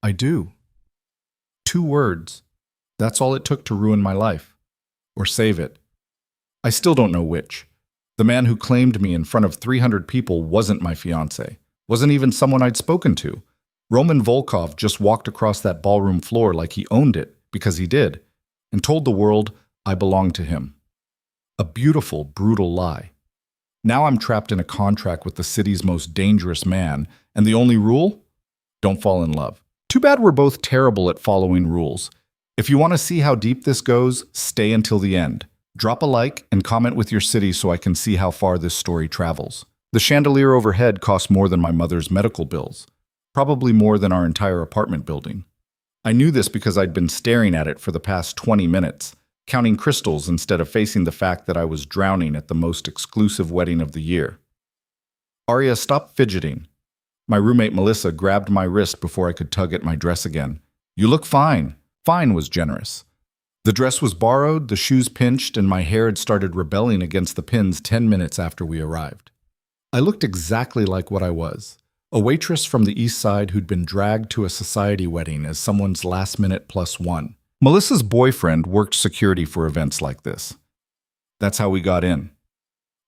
I do. 2 words. That's all it took to ruin my life. Or save it. I still don't know which. The man who claimed me in front of 300 people wasn't my fiancé. Wasn't even someone I'd spoken to. Roman Volkov just walked across that ballroom floor like he owned it, because he did, and told the world I belonged to him. A beautiful, brutal lie. Now I'm trapped in a contract with the city's most dangerous man, and the only rule? Don't fall in love. Too bad we're both terrible at following rules. If you want to see how deep this goes, stay until the end. Drop a like and comment with your city so I can see how far this story travels. The chandelier overhead cost more than my mother's medical bills. Probably more than our entire apartment building. I knew this because I'd been staring at it for the past 20 minutes, counting crystals instead of facing the fact that I was drowning at the most exclusive wedding of the year. Aria, stop fidgeting. My roommate Melissa grabbed my wrist before I could tug at my dress again. You look fine. Fine was generous. The dress was borrowed, the shoes pinched, and my hair had started rebelling against the pins 10 minutes after we arrived. I looked exactly like what I was. A waitress from the east side who'd been dragged to a society wedding as someone's last-minute plus one. Melissa's boyfriend worked security for events like this. That's how we got in.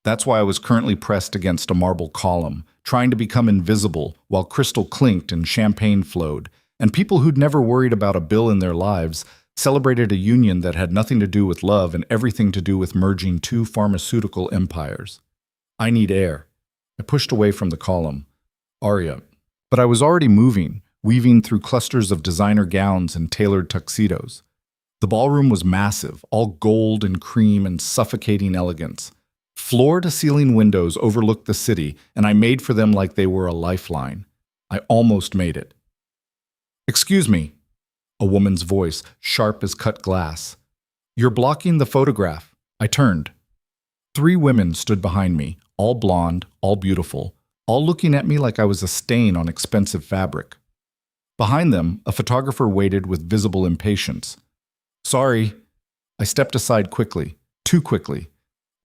That's why I was currently pressed against a marble column, trying to become invisible while crystal clinked and champagne flowed, and people who'd never worried about a bill in their lives celebrated a union that had nothing to do with love and everything to do with merging two pharmaceutical empires. I need air. I pushed away from the column. Aria. But I was already moving, weaving through clusters of designer gowns and tailored tuxedos. The ballroom was massive, all gold and cream and suffocating elegance. Floor-to-ceiling windows overlooked the city, and I made for them like they were a lifeline. I almost made it. Excuse me, a woman's voice, sharp as cut glass. You're blocking the photograph. I turned. 3 women stood behind me, all blonde, all beautiful, all looking at me like I was a stain on expensive fabric. Behind them, a photographer waited with visible impatience. Sorry. I stepped aside quickly, too quickly.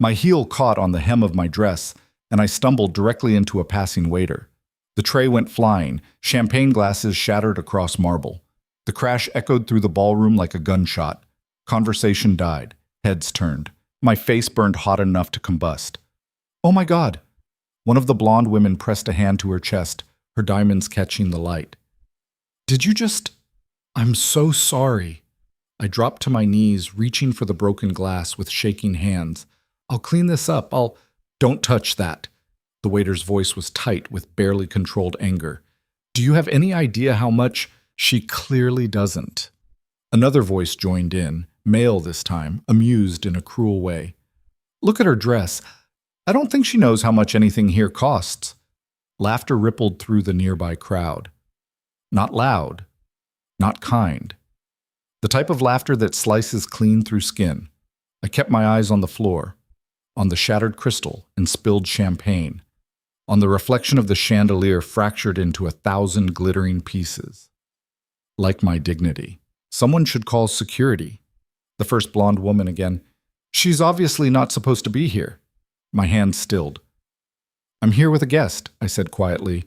My heel caught on the hem of my dress, and I stumbled directly into a passing waiter. The tray went flying, champagne glasses shattered across marble. The crash echoed through the ballroom like a gunshot. Conversation died. Heads turned. My face burned hot enough to combust. Oh my God! One of the blonde women pressed a hand to her chest, her diamonds catching the light. Did you just... I'm so sorry. I dropped to my knees, reaching for the broken glass with shaking hands. I'll clean this up. Don't touch that. The waiter's voice was tight with barely controlled anger. Do you have any idea how much... She clearly doesn't. Another voice joined in, male this time, amused in a cruel way. Look at her dress. I don't think she knows how much anything here costs. Laughter rippled through the nearby crowd. Not loud. Not kind. The type of laughter that slices clean through skin. I kept my eyes on the floor, on the shattered crystal and spilled champagne, on the reflection of the chandelier fractured into 1,000 glittering pieces. Like my dignity. Someone should call security. The first blonde woman again. She's obviously not supposed to be here. My hand stilled. I'm here with a guest, I said quietly.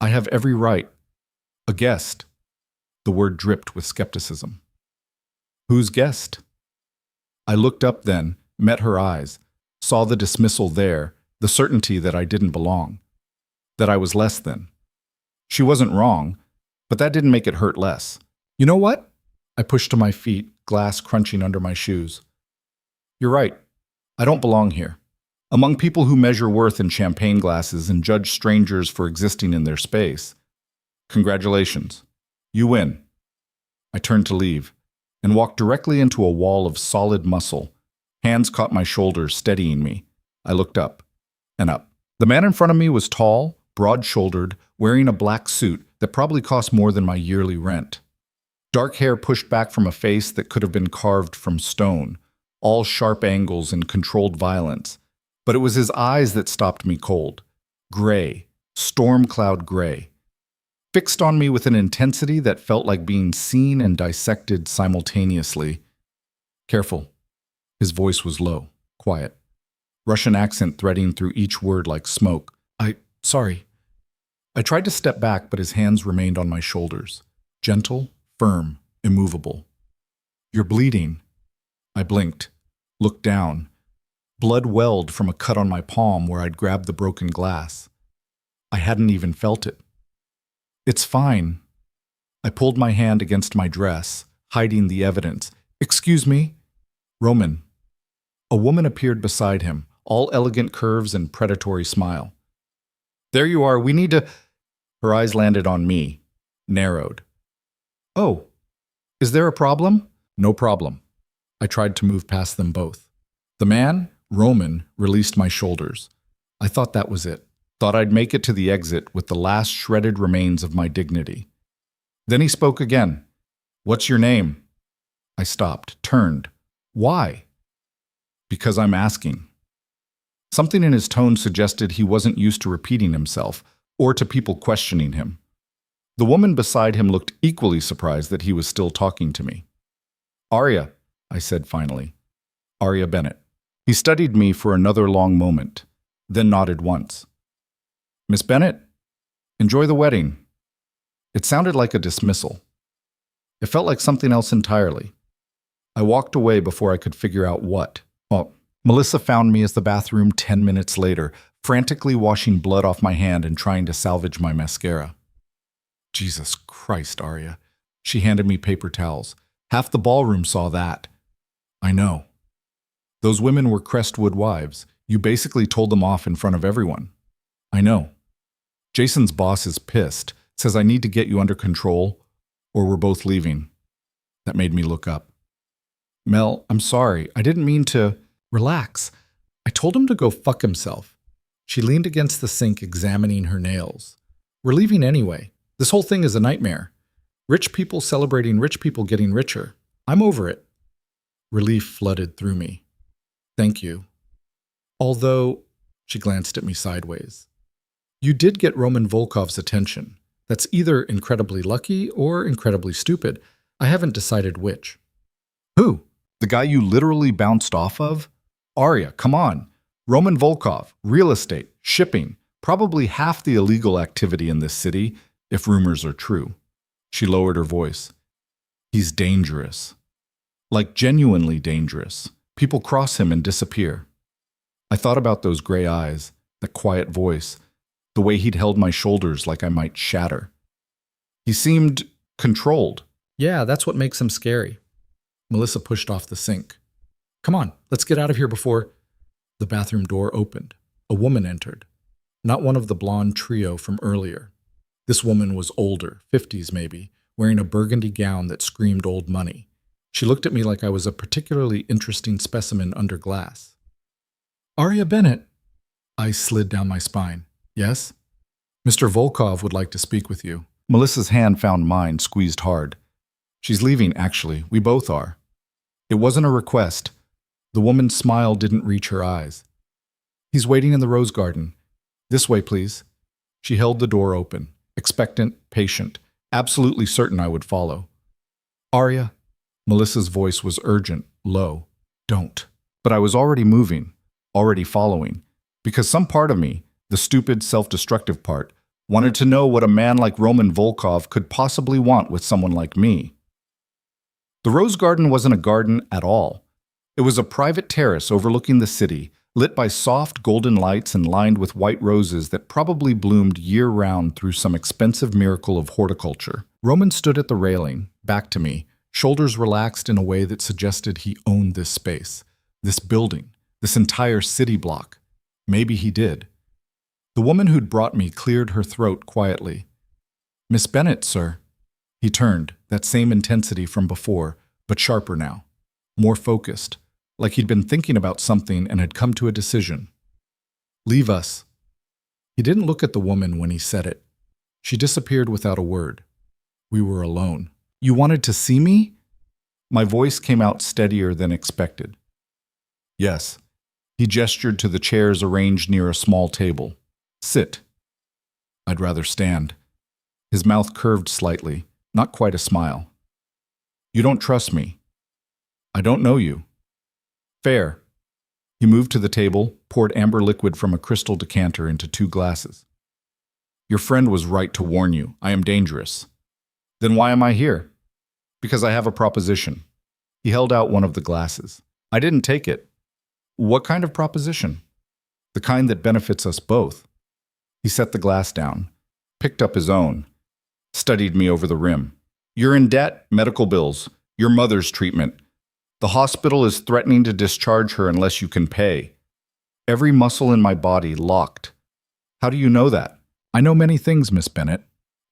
I have every right. A guest. The word dripped with skepticism. Whose guest? I looked up then, met her eyes, saw the dismissal there, the certainty that I didn't belong, that I was less than. She wasn't wrong, but that didn't make it hurt less. You know what? I pushed to my feet, glass crunching under my shoes. You're right. I don't belong here. Among people who measure worth in champagne glasses and judge strangers for existing in their space. Congratulations. You win. I turned to leave and walked directly into a wall of solid muscle. Hands caught my shoulders, steadying me. I looked up and up. The man in front of me was tall, broad-shouldered, wearing a black suit that probably cost more than my yearly rent. Dark hair pushed back from a face that could have been carved from stone, all sharp angles and controlled violence. But it was his eyes that stopped me cold. Gray, storm cloud gray. Fixed on me with an intensity that felt like being seen and dissected simultaneously. Careful. His voice was low, quiet. Russian accent threading through each word like smoke. Sorry. I tried to step back, but his hands remained on my shoulders. gentle, firm, immovable. "You're bleeding." I blinked, looked down. Blood welled from a cut on my palm where I'd grabbed the broken glass. I hadn't even felt it. "It's fine." I pulled my hand against my dress, hiding the evidence. "Excuse me?" "Roman." A woman appeared beside him, all elegant curves and predatory smile. "There you are, we need to—" Her eyes landed on me, narrowed. "Oh, is there a problem?" "No problem." I tried to move past them both. The man, Roman, released my shoulders. I thought that was it. Thought I'd make it to the exit with the last shredded remains of my dignity. Then he spoke again. "What's your name?" I stopped, turned. "Why?" "Because I'm asking." Something in his tone suggested he wasn't used to repeating himself, or to people questioning him. The woman beside him looked equally surprised that he was still talking to me. "Aria," I said finally. "Aria Bennett." He studied me for another long moment, then nodded once. "Miss Bennett, enjoy the wedding." It sounded like a dismissal. It felt like something else entirely. I walked away before I could figure out what. Well, Melissa found me as the bathroom 10 minutes later, frantically washing blood off my hand and trying to salvage my mascara. "Jesus Christ, Aria." She handed me paper towels. "Half the ballroom saw that." "I know." "Those women were Crestwood wives. You basically told them off in front of everyone." "I know." "Jason's boss is pissed, says I need to get you under control, or we're both leaving." That made me look up. "Mel, I'm sorry. I didn't mean to—" "Relax. I told him to go fuck himself." She leaned against the sink, examining her nails. "We're leaving anyway. This whole thing is a nightmare. Rich people celebrating rich people getting richer. I'm over it." Relief flooded through me. "Thank you. Although," she glanced at me sideways, "you did get Roman Volkov's attention. That's either incredibly lucky or incredibly stupid. I haven't decided which." "Who? The guy you literally bounced off of?" "Aria, come on. Roman Volkov, real estate, shipping, probably half the illegal activity in this city, if rumors are true." She lowered her voice. "He's dangerous. Like genuinely dangerous. People cross him and disappear." I thought about those gray eyes, that quiet voice, the way he'd held my shoulders like I might shatter. He seemed controlled. "Yeah, that's what makes him scary." Melissa pushed off the sink. "Come on, let's get out of here before—" The bathroom door opened. A woman entered. Not one of the blonde trio from earlier. This woman was older, 50s maybe, wearing a burgundy gown that screamed old money. She looked at me like I was a particularly interesting specimen under glass. "Aria Bennett." I slid down my spine. "Yes?" "Mr. Volkov would like to speak with you." Melissa's hand found mine, squeezed hard. "She's leaving, actually. We both are." It wasn't a request. The woman's smile didn't reach her eyes. "He's waiting in the rose garden. This way, please." She held the door open, expectant, patient, absolutely certain I would follow. "Aria." Melissa's voice was urgent, low. "Don't." But I was already moving, already following, because some part of me, the stupid, self-destructive part, wanted to know what a man like Roman Volkov could possibly want with someone like me. The rose garden wasn't a garden at all. It was a private terrace overlooking the city, lit by soft golden lights and lined with white roses that probably bloomed year-round through some expensive miracle of horticulture. Roman stood at the railing, back to me, shoulders relaxed in a way that suggested he owned this space, this building, this entire city block. Maybe he did. The woman who'd brought me cleared her throat quietly. "Miss Bennett, sir." He turned, that same intensity from before, but sharper now, more focused, like he'd been thinking about something and had come to a decision. "Leave us." He didn't look at the woman when he said it. She disappeared without a word. We were alone. "You wanted to see me?" My voice came out steadier than expected. "Yes." He gestured to the chairs arranged near a small table. "Sit." "I'd rather stand." His mouth curved slightly, not quite a smile. "You don't trust me." "I don't know you." "Fair." He moved to the table, poured amber liquid from a crystal decanter into 2 glasses. "Your friend was right to warn you. I am dangerous." Then why am I here? Because I have a proposition. He held out one of the glasses. I didn't take it. What kind of proposition? The kind that benefits us both. He set the glass down, picked up his own, studied me over the rim. You're in debt, medical bills, your mother's treatment. The hospital is threatening to discharge her unless you can pay. Every muscle in my body locked. How do you know that? I know many things, Miss Bennett.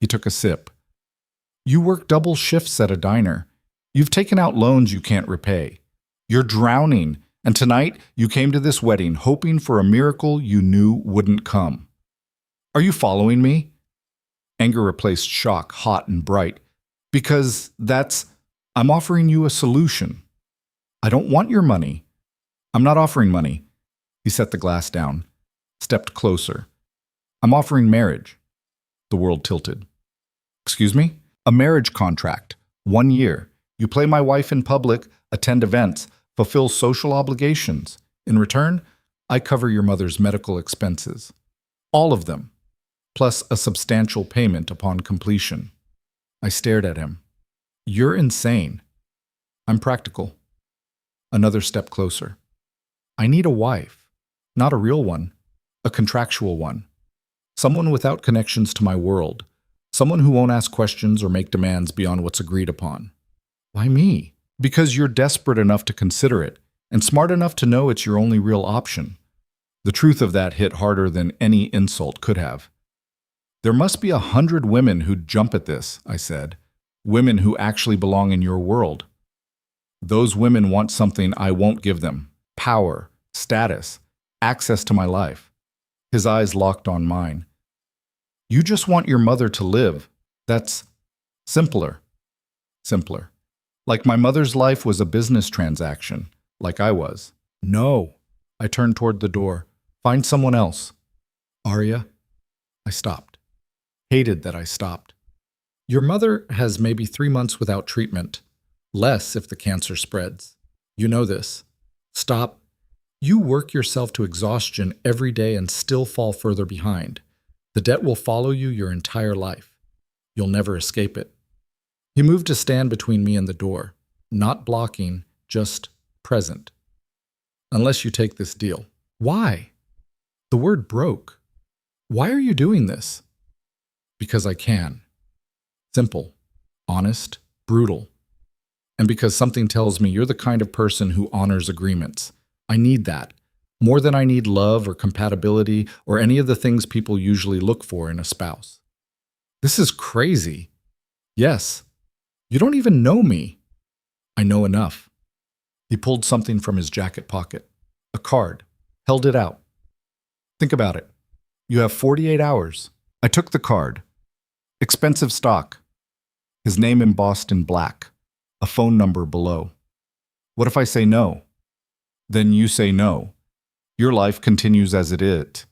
He took a sip. You work double shifts at a diner. You've taken out loans you can't repay. You're drowning, and tonight you came to this wedding hoping for a miracle you knew wouldn't come. Are you following me? Anger replaced shock, hot and bright. Because I'm offering you a solution. I don't want your money. I'm not offering money. He set the glass down, stepped closer. I'm offering marriage. The world tilted. Excuse me? A marriage contract. 1 year. You play my wife in public, attend events, fulfill social obligations. In return, I cover your mother's medical expenses. All of them. Plus a substantial payment upon completion. I stared at him. You're insane. I'm practical. Another step closer. I need a wife. Not a real one. A contractual one. Someone without connections to my world. Someone who won't ask questions or make demands beyond what's agreed upon. Why me? Because you're desperate enough to consider it, and smart enough to know it's your only real option. The truth of that hit harder than any insult could have. There must be 100 women who'd jump at this, I said. Women who actually belong in your world. Those women want something I won't give them. Power, status, access to my life. His eyes locked on mine. You just want your mother to live. That's simpler. Simpler. Like my mother's life was a business transaction, like I was. No. I turned toward the door. Find someone else. Aria. I stopped. Hated that I stopped. Your mother has maybe 3 months without treatment. Less if the cancer spreads. You know this. Stop. You work yourself to exhaustion every day and still fall further behind. The debt will follow you your entire life. You'll never escape it. He moved to stand between me and the door, not blocking, just present. Unless you take this deal. Why? The word broke. Why are you doing this? Because I can. Simple, honest, brutal. And because something tells me you're the kind of person who honors agreements. I need that. More than I need love or compatibility or any of the things people usually look for in a spouse. This is crazy. Yes. You don't even know me. I know enough. He pulled something from his jacket pocket. A card. Held it out. Think about it. You have 48 hours. I took the card. Expensive stock. His name embossed in black. A phone number below. What if I say no? Then you say no. Your life continues as it is.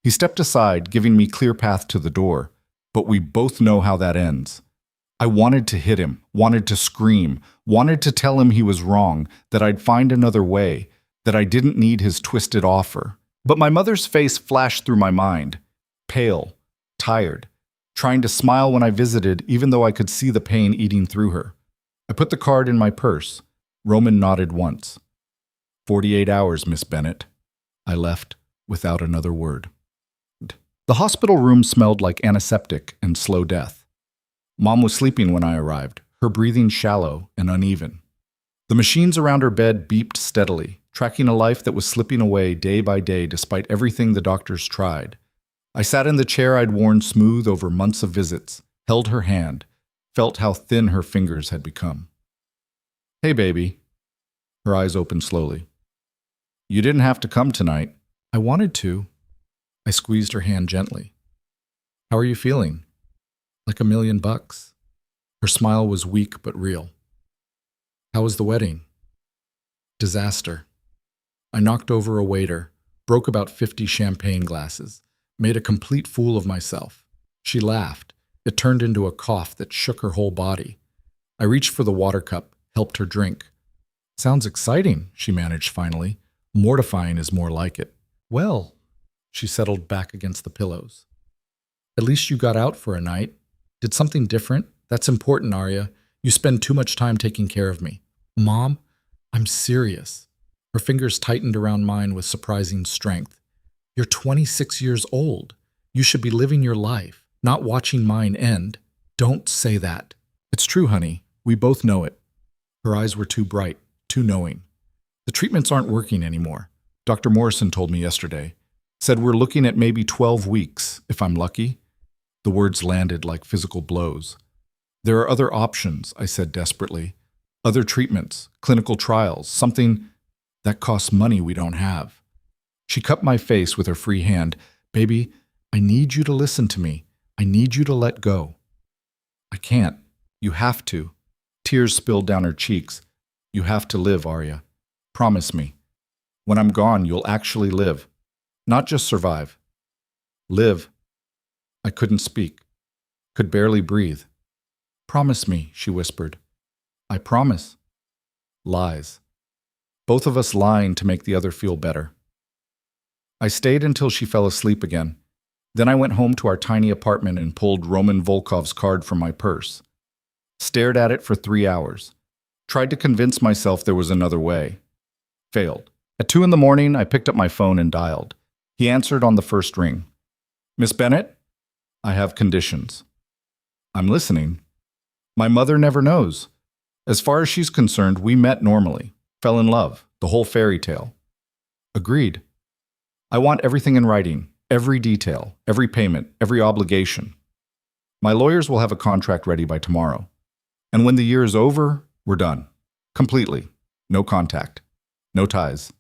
He stepped aside, giving me clear path to the door, but we both know how that ends. I wanted to hit him, wanted to scream, wanted to tell him he was wrong, that I'd find another way, that I didn't need his twisted offer. But my mother's face flashed through my mind, pale, tired, trying to smile when I visited even though I could see the pain eating through her. I put the card in my purse. Roman nodded once. 48 hours, Miss Bennett. I left without another word. The hospital room smelled like antiseptic and slow death. Mom was sleeping when I arrived, her breathing shallow and uneven. The machines around her bed beeped steadily, tracking a life that was slipping away day by day despite everything the doctors tried. I sat in the chair I'd worn smooth over months of visits, held her hand, felt how thin her fingers had become. Hey, baby. Her eyes opened slowly. You didn't have to come tonight. I wanted to. I squeezed her hand gently. How are you feeling? Like $1,000,000. Her smile was weak but real. How was the wedding? Disaster. I knocked over a waiter, broke about 50 champagne glasses, made a complete fool of myself. She laughed. It turned into a cough that shook her whole body. I reached for the water cup, helped her drink. Sounds exciting, she managed finally. Mortifying is more like it. Well, she settled back against the pillows. At least you got out for a night. Did something different, That's important, Aria. You spend too much time taking care of me. Mom, I'm serious. Her fingers tightened around mine with surprising strength. You're 26 years old. You should be living your life, not watching mine end. Don't say that. It's true, honey. We both know it. Her eyes were too bright, too knowing. The treatments aren't working anymore. Dr. Morrison told me yesterday. Said we're looking at maybe 12 weeks, if I'm lucky. The words landed like physical blows. There are other options, I said desperately. Other treatments, clinical trials, something that costs money we don't have. She cupped my face with her free hand. Baby, I need you to listen to me. I need you to let go. I can't. You have to. Tears spilled down her cheeks. You have to live, Aria. Promise me. When I'm gone, you'll actually live. Not just survive. Live. I couldn't speak. Could barely breathe. Promise me, she whispered. I promise. Lies. Both of us lying to make the other feel better. I stayed until she fell asleep again. Then I went home to our tiny apartment and pulled Roman Volkov's card from my purse. Stared at it for 3 hours. Tried to convince myself there was another way. Failed. At 2 a.m, I picked up my phone and dialed. He answered on the first ring. Miss Bennett? I have conditions. I'm listening. My mother never knows. As far as she's concerned, we met normally. Fell in love. The whole fairy tale. Agreed. I want everything in writing. Every detail. Every payment. Every obligation. My lawyers will have a contract ready by tomorrow. And when the year is over, we're done. Completely. No contact. No ties.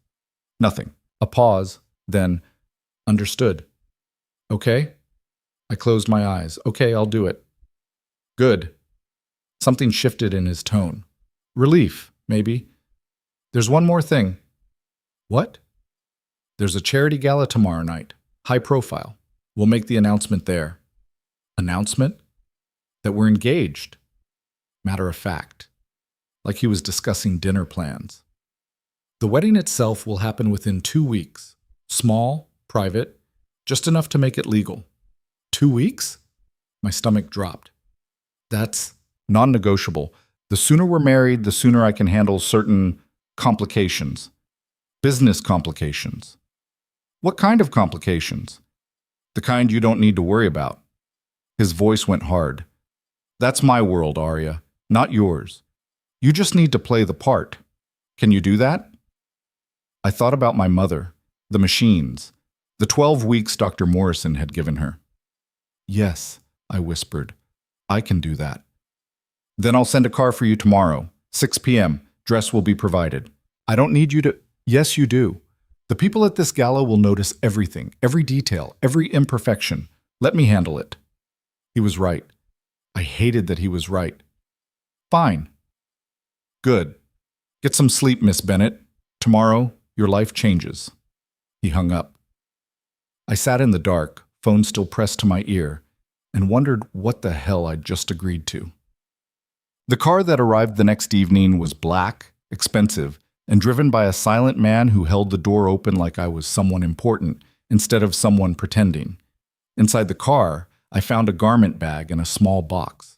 Nothing. A pause. Then, understood. Okay? I closed my eyes. Okay, I'll do it. Good. Something shifted in his tone. Relief, maybe. There's one more thing. What? There's a charity gala tomorrow night. High profile. We'll make the announcement there. Announcement? That we're engaged. Matter of fact. Like he was discussing dinner plans. The wedding itself will happen within 2 weeks. Small, private, just enough to make it legal. 2 weeks? My stomach dropped. That's non-negotiable. The sooner we're married, the sooner I can handle certain complications. Business complications. What kind of complications? The kind you don't need to worry about. His voice went hard. That's my world, Aria, not yours. You just need to play the part. Can you do that? I thought about my mother, the machines, the 12 weeks Dr. Morrison had given her. Yes, I whispered. I can do that. Then I'll send a car for you tomorrow, 6 p.m. Dress will be provided. I don't need you to... Yes, you do. The people at this gala will notice everything, every detail, every imperfection. Let me handle it. He was right. I hated that he was right. Fine. Good. Get some sleep, Miss Bennett. Tomorrow, your life changes. He hung up. I sat in the dark, phone still pressed to my ear, and wondered what the hell I'd just agreed to. The car that arrived the next evening was black, expensive, and driven by a silent man who held the door open like I was someone important instead of someone pretending. Inside the car, I found a garment bag and a small box.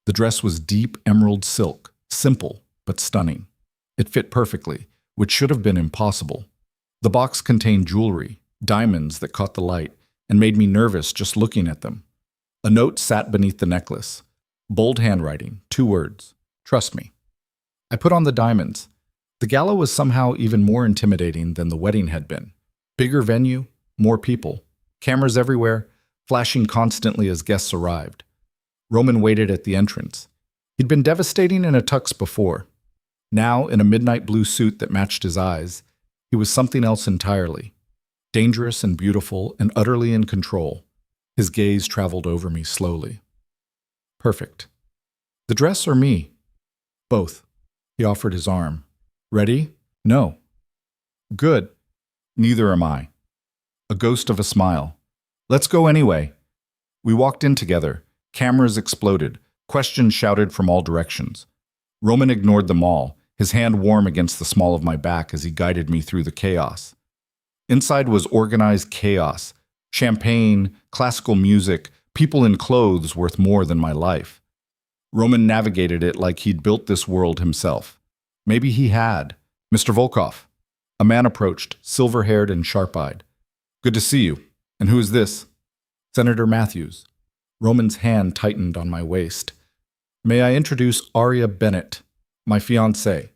The dress was deep emerald silk, simple but stunning. It fit perfectly, which should have been impossible. The box contained jewelry, diamonds that caught the light, and made me nervous just looking at them. A note sat beneath the necklace. Bold handwriting, 2 words. Trust me. I put on the diamonds. The gala was somehow even more intimidating than the wedding had been. Bigger venue, more people, cameras everywhere, flashing constantly as guests arrived. Roman waited at the entrance. He'd been devastating in a tux before. Now, in a midnight blue suit that matched his eyes, he was something else entirely. Dangerous and beautiful and utterly in control. His gaze traveled over me slowly. Perfect. The dress or me? Both. He offered his arm. Ready? No. Good. Neither am I. A ghost of a smile. Let's go anyway. We walked in together. Cameras exploded. Questions shouted from all directions. Roman ignored them all, his hand warm against the small of my back as he guided me through the chaos. Inside was organized chaos. Champagne, classical music, people in clothes worth more than my life. Roman navigated it like he'd built this world himself. Maybe he had. Mr. Volkov. A man approached, silver-haired and sharp-eyed. Good to see you. And who is this? Senator Matthews. Roman's hand tightened on my waist. May I introduce Aria Bennett, my fiancée?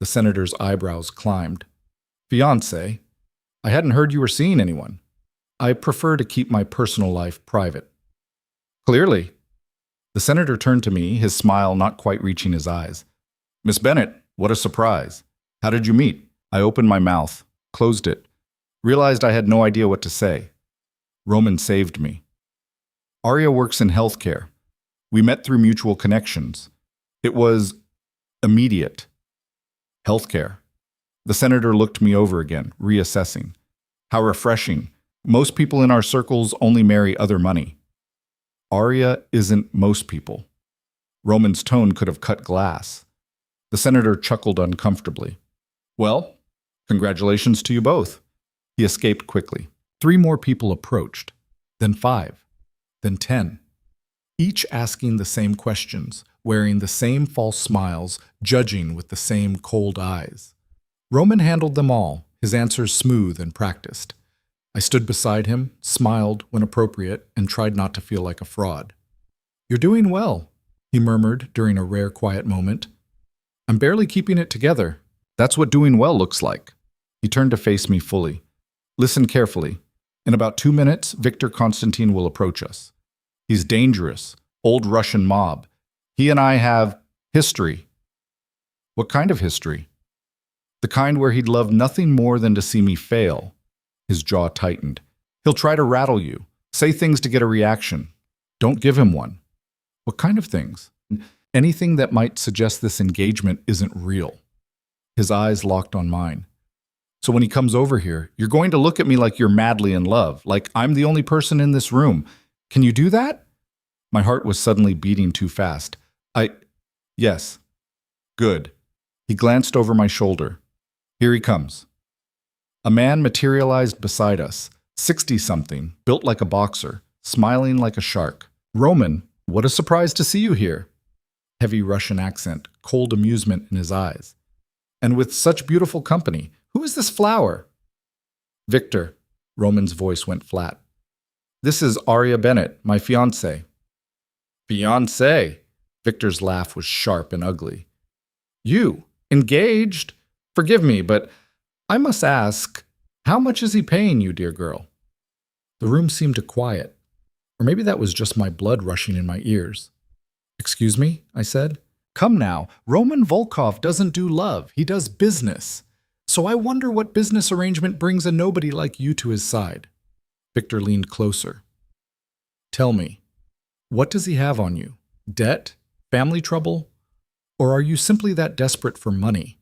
The senator's eyebrows climbed. Fiancé? I hadn't heard you were seeing anyone. I prefer to keep my personal life private. Clearly. The senator turned to me, his smile not quite reaching his eyes. Miss Bennett, what a surprise. How did you meet? I opened my mouth, closed it, realized I had no idea what to say. Roman saved me. Aria works in healthcare. We met through mutual connections. It was immediate. Healthcare. The senator looked me over again, reassessing. How refreshing. Most people in our circles only marry other money. Aria isn't most people. Roman's tone could have cut glass. The senator chuckled uncomfortably. Well, congratulations to you both. He escaped quickly. 3 more people approached, then 5, then 10. Each asking the same questions, wearing the same false smiles, judging with the same cold eyes. Roman handled them all, his answers smooth and practiced. I stood beside him, smiled when appropriate, and tried not to feel like a fraud. You're doing well, he murmured during a rare quiet moment. I'm barely keeping it together. That's what doing well looks like. He turned to face me fully. Listen carefully. In about 2 minutes, Victor Constantine will approach us. He's dangerous, old Russian mob. He and I have history. What kind of history? The kind where he'd love nothing more than to see me fail. His jaw tightened. He'll try to rattle you, say things to get a reaction. Don't give him one. What kind of things? Anything that might suggest this engagement isn't real. His eyes locked on mine. So when he comes over here, you're going to look at me like you're madly in love, like I'm the only person in this room. Can you do that? My heart was suddenly beating too fast. Yes. Good. He glanced over my shoulder. Here he comes. A man materialized beside us, 60-something, built like a boxer, smiling like a shark. Roman, what a surprise to see you here. Heavy Russian accent, cold amusement in his eyes. And with such beautiful company. Who is this flower? Victor. Roman's voice went flat. This is Aria Bennett, my fiancée. Fiancée? Victor's laugh was sharp and ugly. You? Engaged? Forgive me, but I must ask, how much is he paying you, dear girl? The room seemed to quiet. Or maybe that was just my blood rushing in my ears. Excuse me, I said. Come now, Roman Volkov doesn't do love, he does business. So I wonder what business arrangement brings a nobody like you to his side. Victor leaned closer. Tell me, what does he have on you? Debt? Family trouble? Or are you simply that desperate for money?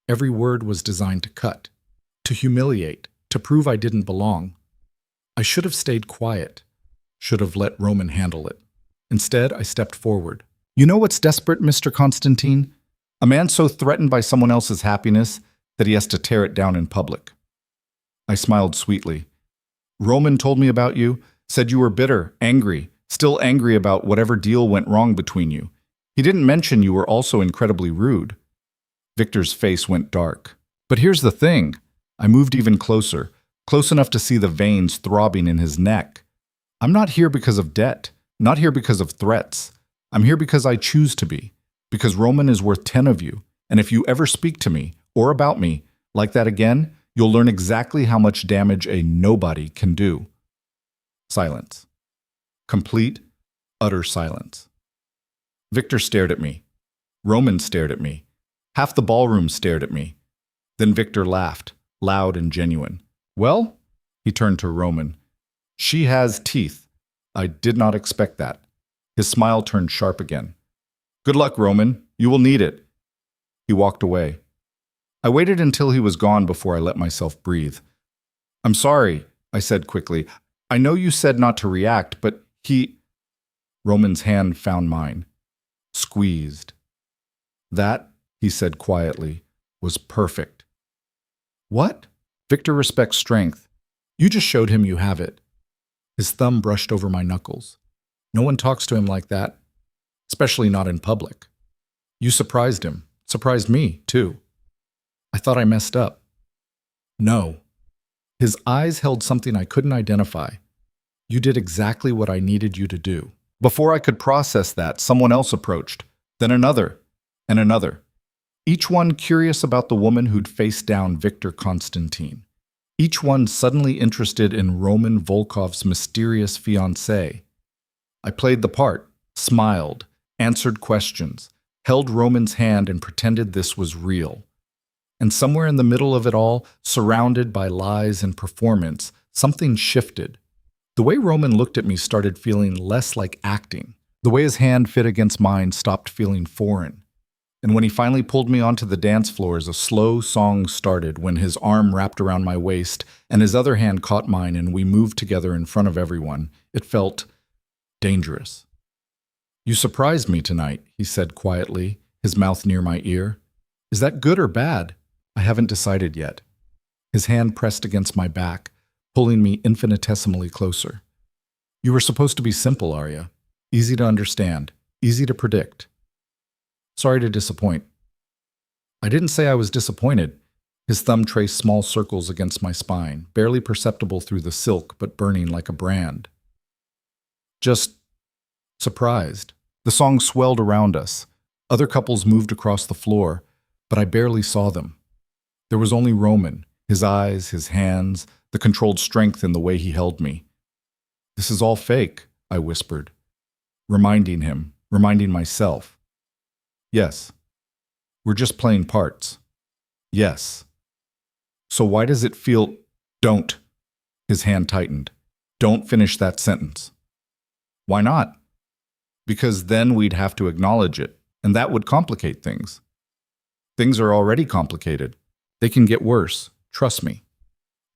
Every word was designed to cut, to humiliate, to prove I didn't belong. I should have stayed quiet, should have let Roman handle it. Instead, I stepped forward. You know what's desperate, Mr. Constantine? A man so threatened by someone else's happiness that he has to tear it down in public. I smiled sweetly. Roman told me about you, said you were bitter, angry, still angry about whatever deal went wrong between you. He didn't mention you were also incredibly rude. Victor's face went dark. But here's the thing. I moved even closer, close enough to see the veins throbbing in his neck. I'm not here because of debt, not here because of threats. I'm here because I choose to be, because Roman is worth 10 of you, and if you ever speak to me, or about me, like that again, you'll learn exactly how much damage a nobody can do. Silence. Complete, utter silence. Victor stared at me. Roman stared at me. Half the ballroom stared at me. Then Victor laughed, loud and genuine. Well, he turned to Roman. She has teeth. I did not expect that. His smile turned sharp again. Good luck, Roman. You will need it. He walked away. I waited until he was gone before I let myself breathe. I'm sorry, I said quickly. I know you said not to react, but he... Roman's hand found mine. Squeezed. That, he said quietly, was perfect. What? Victor respects strength. You just showed him you have it. His thumb brushed over my knuckles. No one talks to him like that. especially not in public. You surprised him, surprised me, too. I thought I messed up. No. His eyes held something I couldn't identify. You did exactly what I needed you to do. Before I could process that, someone else approached, then another, and another. Each one curious about the woman who'd faced down Victor Constantine. Each one suddenly interested in Roman Volkov's mysterious fiancée. I played the part, smiled, answered questions, held Roman's hand and pretended this was real. And somewhere in the middle of it all, surrounded by lies and performance, something shifted. The way Roman looked at me started feeling less like acting. The way his hand fit against mine stopped feeling foreign. And when he finally pulled me onto the dance floors, a slow song started when his arm wrapped around my waist and his other hand caught mine and we moved together in front of everyone. It felt dangerous. You surprised me tonight, he said quietly, his mouth near my ear. Is that good or bad? I haven't decided yet. His hand pressed against my back, pulling me infinitesimally closer. You were supposed to be simple, Aria. Easy to understand, easy to predict. Sorry to disappoint. I didn't say I was disappointed. His thumb traced small circles against my spine, barely perceptible through the silk but burning like a brand. Just surprised. The song swelled around us. Other couples moved across the floor, but I barely saw them. There was only Roman, his eyes, his hands, the controlled strength in the way he held me. This is all fake, I whispered, reminding him, reminding myself. Yes. We're just playing parts. Yes. So why does it feel... Don't. His hand tightened. Don't finish that sentence. Why not? Because then we'd have to acknowledge it, and that would complicate things. Things are already complicated. They can get worse. Trust me.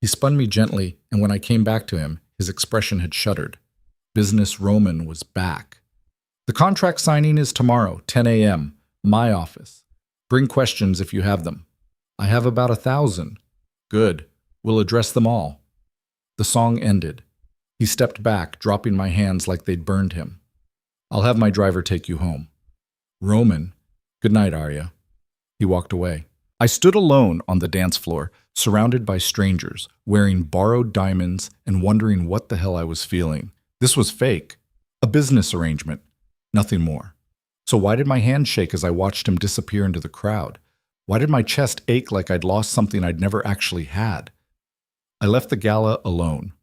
He spun me gently, and when I came back to him, his expression had shuddered. Business Roman was back. The contract signing is tomorrow, 10 a.m., my office. Bring questions if you have them. I have about 1,000. Good. We'll address them all. The song ended. He stepped back, dropping my hands like they'd burned him. I'll have my driver take you home. Roman. Good night, Aria. He walked away. I stood alone on the dance floor, surrounded by strangers, wearing borrowed diamonds and wondering what the hell I was feeling. This was fake. A business arrangement. Nothing more. So why did my hand shake as I watched him disappear into the crowd? Why did my chest ache like I'd lost something I'd never actually had? I left the gala alone,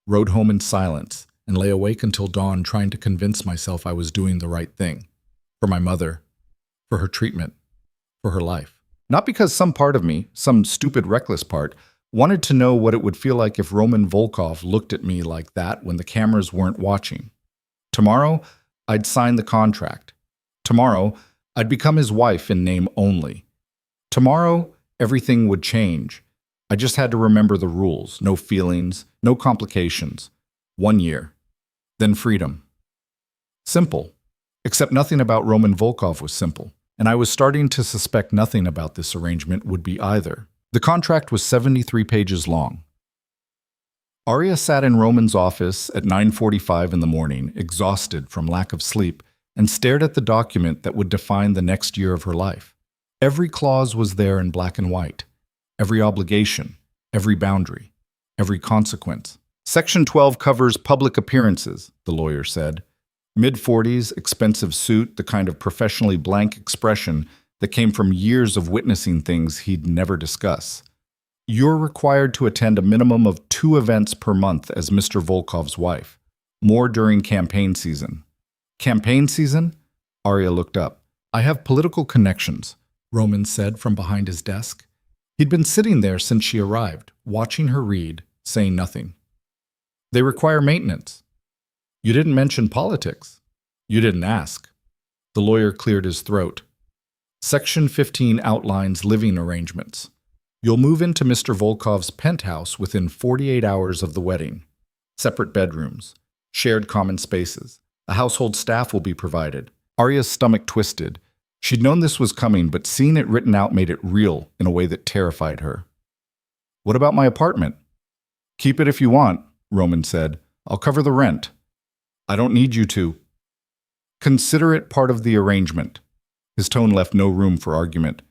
rode home in silence, and lay awake until dawn trying to convince myself I was doing the right thing. For my mother, for her treatment, for her life. Not because some part of me, some stupid reckless part, wanted to know what it would feel like if Roman Volkov looked at me like that when the cameras weren't watching. Tomorrow, I'd sign the contract. Tomorrow, I'd become his wife in name only. Tomorrow, everything would change. I just had to remember the rules, no feelings, no complications. 1 year. Then freedom. Simple. Except nothing about Roman Volkov was simple, and I was starting to suspect nothing about this arrangement would be either. The contract was 73 pages long. Aria sat in Roman's office at 9:45 in the morning, exhausted from lack of sleep, and stared at the document that would define the next year of her life. Every clause was there in black and white. Every obligation, every boundary, every consequence. Section 12 covers public appearances, the lawyer said. Mid-40s, expensive suit, the kind of professionally blank expression that came from years of witnessing things he'd never discuss. You're required to attend a minimum of 2 events per month as Mr. Volkov's wife, more during campaign season. Campaign season? Aria looked up. I have political connections, Roman said from behind his desk. He'd been sitting there since she arrived, watching her read, saying nothing. They require maintenance. You didn't mention politics. You didn't ask. The lawyer cleared his throat. Section 15 outlines living arrangements. You'll move into Mr. Volkov's penthouse within 48 hours of the wedding. Separate bedrooms. Shared common spaces. A household staff will be provided. Aria's stomach twisted. She'd known this was coming, but seeing it written out made it real in a way that terrified her. What about my apartment? Keep it if you want, Roman said. I'll cover the rent. I don't need you to. Consider it part of the arrangement. His tone left no room for argument.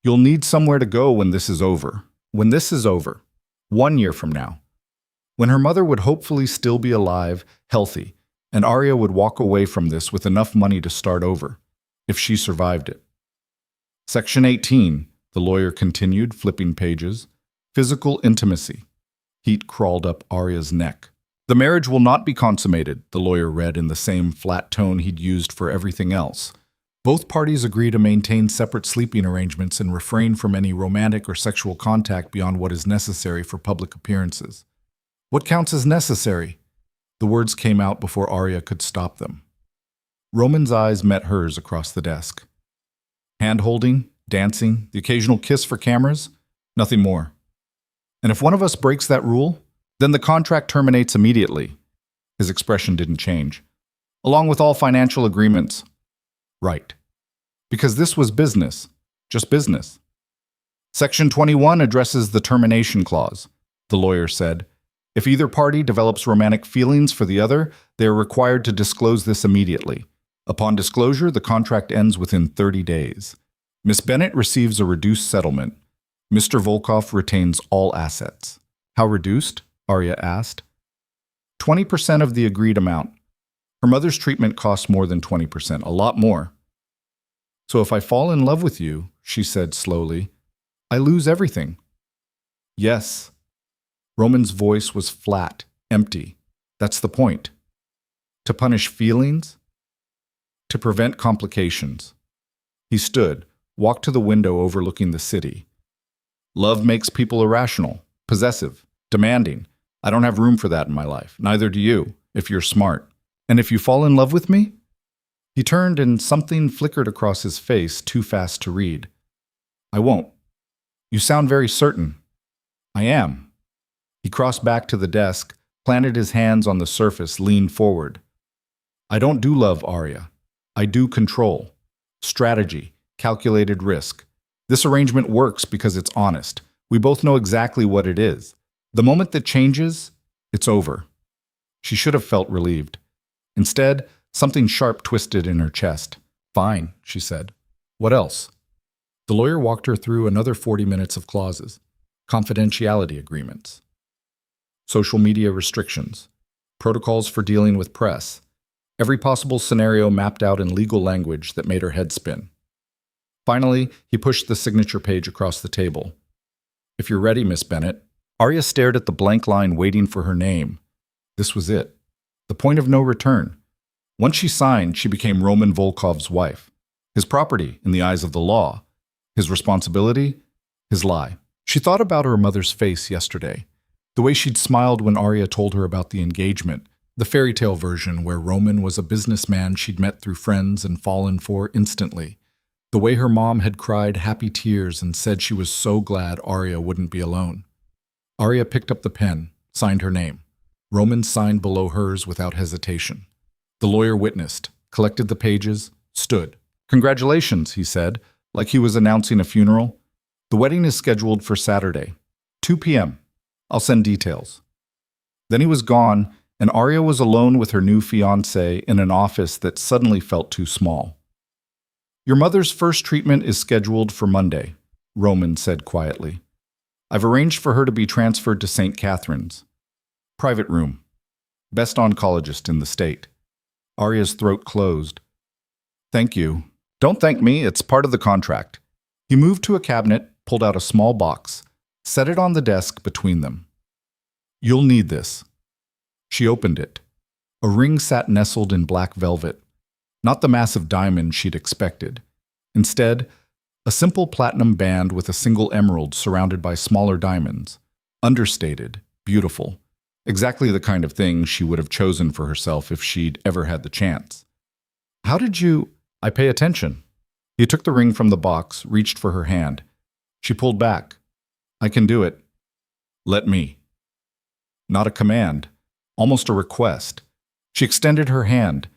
You'll need somewhere to go when this is over. When this is over. 1 year from now. When her mother would hopefully still be alive, healthy, and Aria would walk away from this with enough money to start over, if she survived it. Section 18, the lawyer continued, flipping pages. Physical intimacy. Heat crawled up Aria's neck. The marriage will not be consummated, the lawyer read in the same flat tone he'd used for everything else. Both parties agree to maintain separate sleeping arrangements and refrain from any romantic or sexual contact beyond what is necessary for public appearances. What counts as necessary? The words came out before Aria could stop them. Roman's eyes met hers across the desk. Hand-holding, dancing, the occasional kiss for cameras, nothing more. And if one of us breaks that rule, then the contract terminates immediately. His expression didn't change. Along with all financial agreements. Right. Because this was business. Just business. Section 21 addresses the termination clause, the lawyer said. If either party develops romantic feelings for the other, they are required to disclose this immediately. Upon disclosure, the contract ends within 30 days. Miss Bennett receives a reduced settlement. Mr. Volkov retains all assets. How reduced? Aria asked. 20% of the agreed amount. Her mother's treatment costs more than 20%, a lot more. So if I fall in love with you, she said slowly, I lose everything. Yes. Roman's voice was flat, empty. That's the point. To punish feelings? To prevent complications. He stood, walked to the window overlooking the city. Love makes people irrational, possessive, demanding. I don't have room for that in my life. Neither do you, if you're smart. And if you fall in love with me? He turned and something flickered across his face, too fast to read. I won't. You sound very certain. I am. He crossed back to the desk, planted his hands on the surface, leaned forward. I don't do love, Aria. I do control. Strategy, calculated risk. This arrangement works because it's honest. We both know exactly what it is. The moment that changes, it's over. She should have felt relieved. Instead, something sharp twisted in her chest. Fine, she said. What else? The lawyer walked her through another 40 minutes of clauses. Confidentiality agreements. Social media restrictions. Protocols for dealing with press. Every possible scenario mapped out in legal language that made her head spin. Finally, he pushed the signature page across the table. If you're ready, Miss Bennett. Aria stared at the blank line waiting for her name. This was it. The point of no return. Once she signed, she became Roman Volkov's wife. His property in the eyes of the law. His responsibility, his lie. She thought about her mother's face yesterday. The way she'd smiled when Aria told her about the engagement. The fairy tale version where Roman was a businessman she'd met through friends and fallen for instantly. The way her mom had cried happy tears and said she was so glad Aria wouldn't be alone. Aria picked up the pen, signed her name. Roman signed below hers without hesitation. The lawyer witnessed, collected the pages, stood. Congratulations, he said, like he was announcing a funeral. The wedding is scheduled for Saturday, 2 p.m. I'll send details. Then he was gone, and Aria was alone with her new fiancé in an office that suddenly felt too small. Your mother's first treatment is scheduled for Monday, Roman said quietly. I've arranged for her to be transferred to St. Catherine's. Private room. Best oncologist in the state. Aria's throat closed. Thank you. Don't thank me, it's part of the contract. He moved to a cabinet, pulled out a small box, set it on the desk between them. You'll need this. She opened it. A ring sat nestled in black velvet. Not the massive diamond she'd expected. Instead, a simple platinum band with a single emerald surrounded by smaller diamonds. Understated, beautiful. Exactly the kind of thing she would have chosen for herself if she'd ever had the chance. How did you... I pay attention. He took the ring from the box, reached for her hand. She pulled back. I can do it. Let me. Not a command, almost a request. She extended her hand.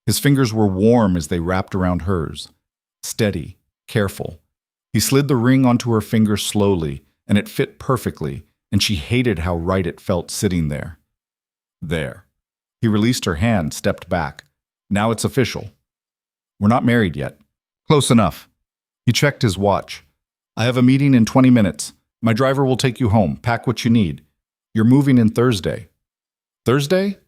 His fingers were warm as they wrapped around hers. Steady, careful. He slid the ring onto her finger slowly, and it fit perfectly, and she hated how right it felt sitting there. There. He released her hand, stepped back. Now it's official. We're not married yet. Close enough. He checked his watch. I have a meeting in 20 minutes. My driver will take you home. Pack what you need. You're moving in Thursday. Thursday?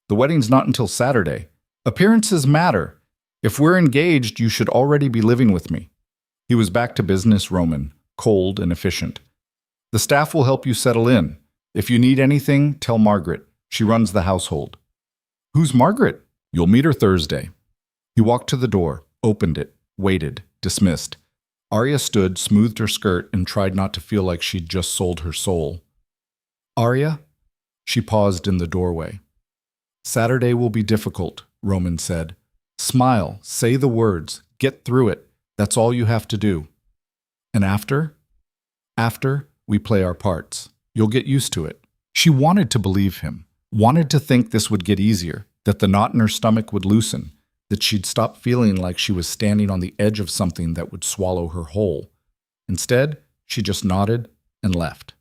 The wedding's not until Saturday. Appearances matter. If we're engaged, you should already be living with me. He was back to business Roman, cold and efficient. The staff will help you settle in. If you need anything, tell Margaret. She runs the household. Who's Margaret? You'll meet her Thursday. He walked to the door, opened it, waited, dismissed. Aria stood, smoothed her skirt, and tried not to feel like she'd just sold her soul. Aria? She paused in the doorway. Saturday will be difficult, Roman said. Smile, say the words, get through it. That's all you have to do. And after? After, we play our parts. You'll get used to it. She wanted to believe him, wanted to think this would get easier, that the knot in her stomach would loosen, that she'd stop feeling like she was standing on the edge of something that would swallow her whole. Instead, she just nodded and left.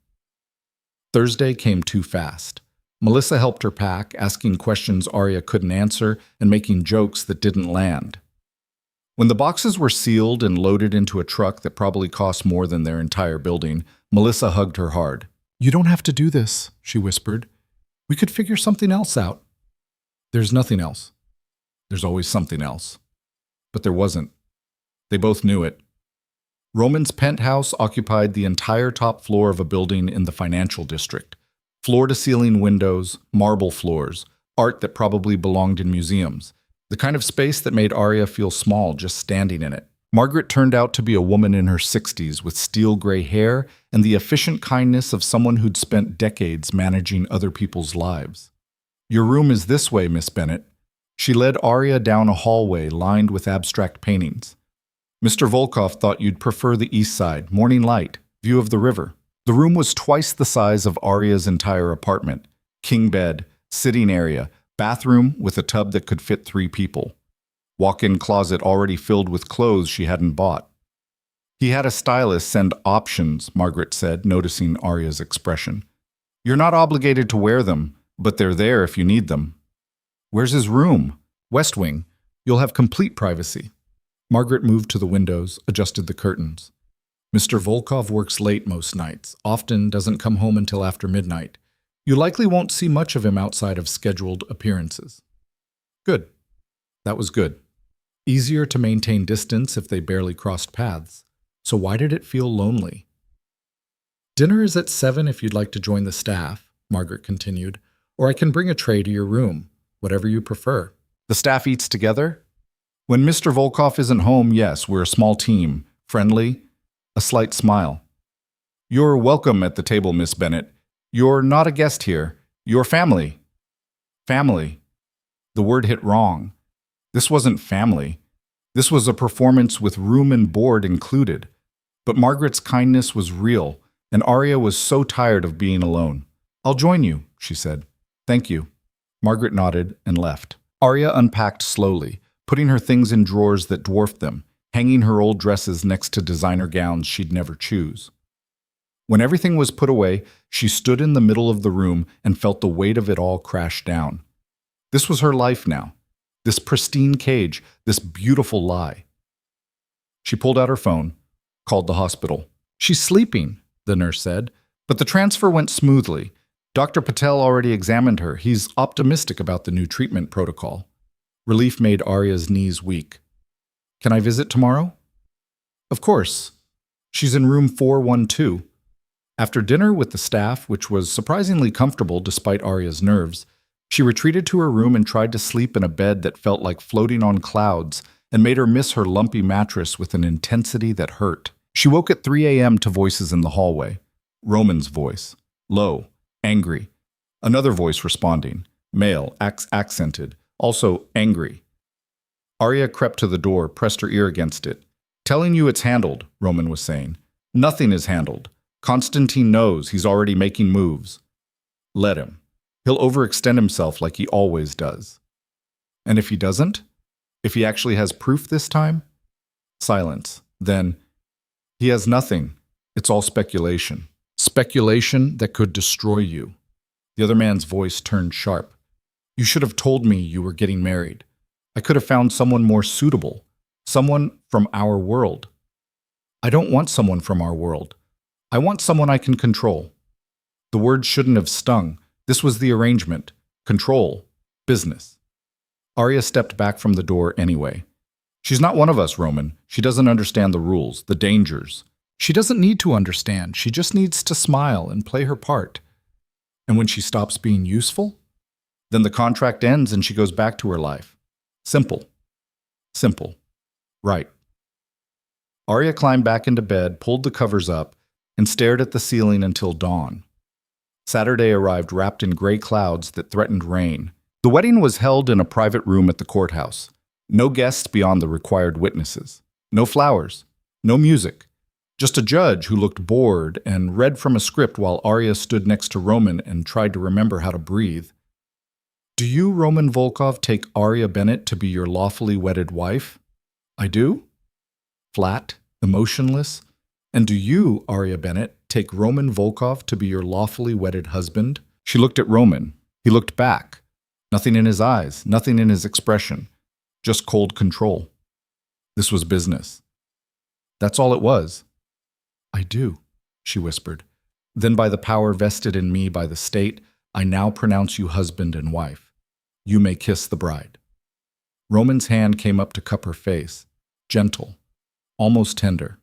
Thursday came too fast. Melissa helped her pack, asking questions Aria couldn't answer and making jokes that didn't land. When the boxes were sealed and loaded into a truck that probably cost more than their entire building, Melissa hugged her hard. You don't have to do this, she whispered. We could figure something else out. There's nothing else. There's always something else. But there wasn't. They both knew it. Roman's penthouse occupied the entire top floor of a building in the financial district. Floor-to-ceiling windows, marble floors, art that probably belonged in museums. The kind of space that made Aria feel small just standing in it. Margaret turned out to be a woman in her 60s with steel gray hair and the efficient kindness of someone who'd spent decades managing other people's lives. Your room is this way, Miss Bennett. She led Aria down a hallway lined with abstract paintings. Mr. Volkov thought you'd prefer the east side, morning light, view of the river. The room was twice the size of Aria's entire apartment. King bed, sitting area, bathroom with a tub that could fit 3 people. Walk-in closet already filled with clothes she hadn't bought. He had a stylist send options, Margaret said, noticing Aria's expression. You're not obligated to wear them, but they're there if you need them. Where's his room? West Wing. You'll have complete privacy. Margaret moved to the windows, adjusted the curtains. Mr. Volkov works late most nights, often doesn't come home until after midnight. You likely won't see much of him outside of scheduled appearances. Good. That was good. Easier to maintain distance if they barely crossed paths. So why did it feel lonely? Dinner is at 7 if you'd like to join the staff, Margaret continued, or I can bring a tray to your room, whatever you prefer. The staff eats together? When Mr. Volkov isn't home, yes, we're a small team, friendly, a slight smile. You're welcome at the table, Miss Bennett. You're not a guest here. You're family. Family. The word hit wrong. This wasn't family. This was a performance with room and board included. But Margaret's kindness was real, and Aria was so tired of being alone. I'll join you, she said. Thank you. Margaret nodded and left. Aria unpacked slowly, putting her things in drawers that dwarfed them, hanging her old dresses next to designer gowns she'd never choose. When everything was put away, she stood in the middle of the room and felt the weight of it all crash down. This was her life now. This pristine cage, this beautiful lie. She pulled out her phone, called the hospital. She's sleeping, the nurse said, but the transfer went smoothly. Dr. Patel already examined her. He's optimistic about the new treatment protocol. Relief made Aria's knees weak. Can I visit tomorrow? Of course. She's in room 412. After dinner with the staff, which was surprisingly comfortable despite Aria's nerves, she retreated to her room and tried to sleep in a bed that felt like floating on clouds and made her miss her lumpy mattress with an intensity that hurt. She woke at 3 a.m. to voices in the hallway. Roman's voice, low, angry. Another voice responding, male, accented, also angry. Aria crept to the door, pressed her ear against it. Telling you it's handled, Roman was saying. Nothing is handled. Constantine knows he's already making moves. Let him. He'll overextend himself like he always does. And if he doesn't? If he actually has proof this time? Silence. Then, he has nothing. It's all speculation. Speculation that could destroy you. The other man's voice turned sharp. You should have told me you were getting married. I could have found someone more suitable. Someone from our world. I don't want someone from our world. I want someone I can control. The word shouldn't have stung. This was the arrangement. Control. Business. Aria stepped back from the door anyway. She's not one of us, Roman. She doesn't understand the rules, the dangers. She doesn't need to understand. She just needs to smile and play her part. And when she stops being useful, then the contract ends and she goes back to her life. Simple. Simple. Right. Aria climbed back into bed, pulled the covers up, and stared at the ceiling until dawn. Saturday arrived wrapped in gray clouds that threatened rain. The wedding was held in a private room at the courthouse. No guests beyond the required witnesses. No flowers. No music. Just a judge who looked bored and read from a script while Aria stood next to Roman and tried to remember how to breathe. Do you, Roman Volkov, take Aria Bennett to be your lawfully wedded wife? I do? Flat, emotionless. And do you, Aria Bennett, take Roman Volkov to be your lawfully wedded husband? She looked at Roman. He looked back. Nothing in his eyes, nothing in his expression. Just cold control. This was business. That's all it was. I do, she whispered. Then by the power vested in me by the state, I now pronounce you husband and wife. You may kiss the bride. Roman's hand came up to cup her face, gentle, almost tender.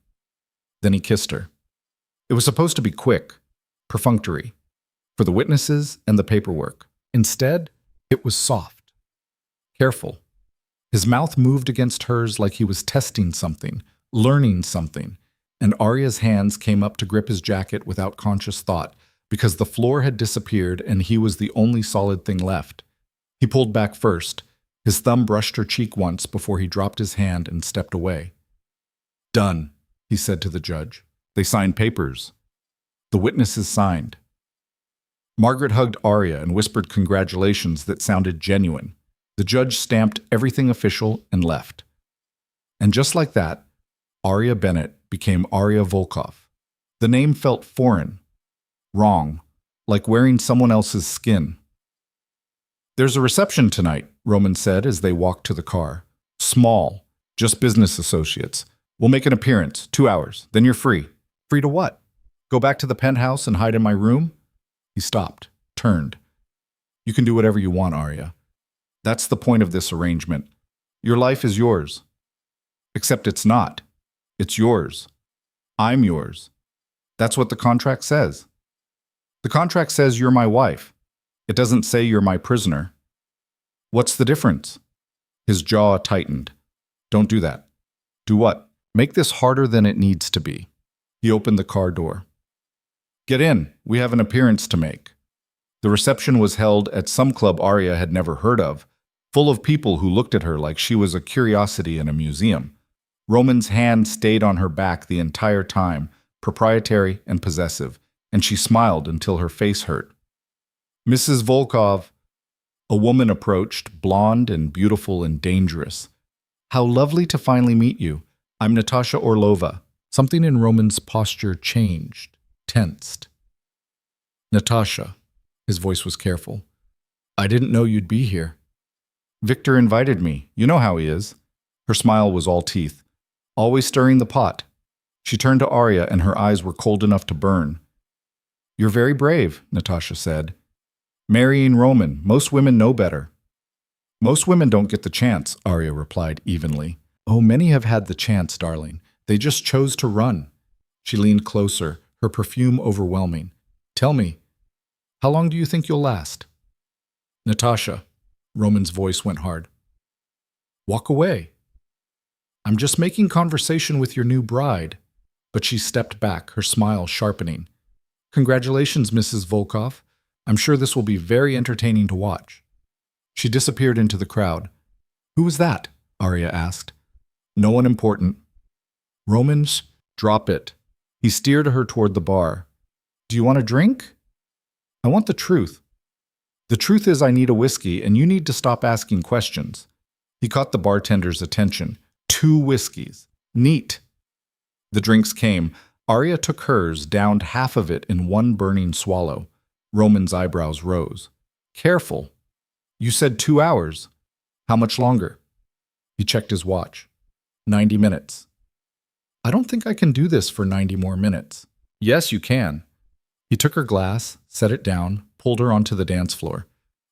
Then he kissed her. It was supposed to be quick, perfunctory, for the witnesses and the paperwork. Instead, it was soft, careful. His mouth moved against hers like he was testing something, learning something, and Aria's hands came up to grip his jacket without conscious thought, because the floor had disappeared and he was the only solid thing left. He pulled back first. His thumb brushed her cheek once before he dropped his hand and stepped away. Done, he said to the judge. They signed papers. The witnesses signed. Margaret hugged Aria and whispered congratulations that sounded genuine. The judge stamped everything official and left. And just like that, Aria Bennett became Aria Volkov. The name felt foreign, wrong, like wearing someone else's skin. There's a reception tonight, Roman said as they walked to the car. Small, just business associates. We'll make an appearance, 2 hours, then you're free. Free to what? Go back to the penthouse and hide in my room? He stopped, turned. You can do whatever you want, Aria. That's the point of this arrangement. Your life is yours. Except it's not. It's yours. I'm yours. That's what the contract says. The contract says you're my wife. It doesn't say you're my prisoner. What's the difference? His jaw tightened. Don't do that. Do what? Make this harder than it needs to be. He opened the car door. Get in. We have an appearance to make. The reception was held at some club Aria had never heard of, full of people who looked at her like she was a curiosity in a museum. Roman's hand stayed on her back the entire time, proprietary and possessive, and she smiled until her face hurt. Mrs. Volkov. A woman approached, blonde and beautiful and dangerous. How lovely to finally meet you. I'm Natasha Orlova. Something in Roman's posture changed, tensed. Natasha. His voice was careful. I didn't know you'd be here. Victor invited me. You know how he is. Her smile was all teeth. Always stirring the pot. She turned to Aria and her eyes were cold enough to burn. You're very brave, Natasha said. Marrying Roman. Most women know better. Most women don't get the chance, Aria replied evenly. Oh, many have had the chance, darling. They just chose to run. She leaned closer, her perfume overwhelming. Tell me, how long do you think you'll last? Natasha. Roman's voice went hard. Walk away. I'm just making conversation with your new bride. But she stepped back, her smile sharpening. Congratulations, Mrs. Volkov. I'm sure this will be very entertaining to watch. She disappeared into the crowd. Who was that? Aria asked. No one important. Romans, drop it. He steered her toward the bar. Do you want a drink? I want the truth. The truth is I need a whiskey and you need to stop asking questions. He caught the bartender's attention. 2 whiskeys. Neat. The drinks came. Aria took hers, downed half of it in one burning swallow. Roman's eyebrows rose. Careful. You said 2 hours. How much longer? He checked his watch. 90 minutes. I don't think I can do this for 90 more minutes. Yes, you can. He took her glass, set it down, pulled her onto the dance floor.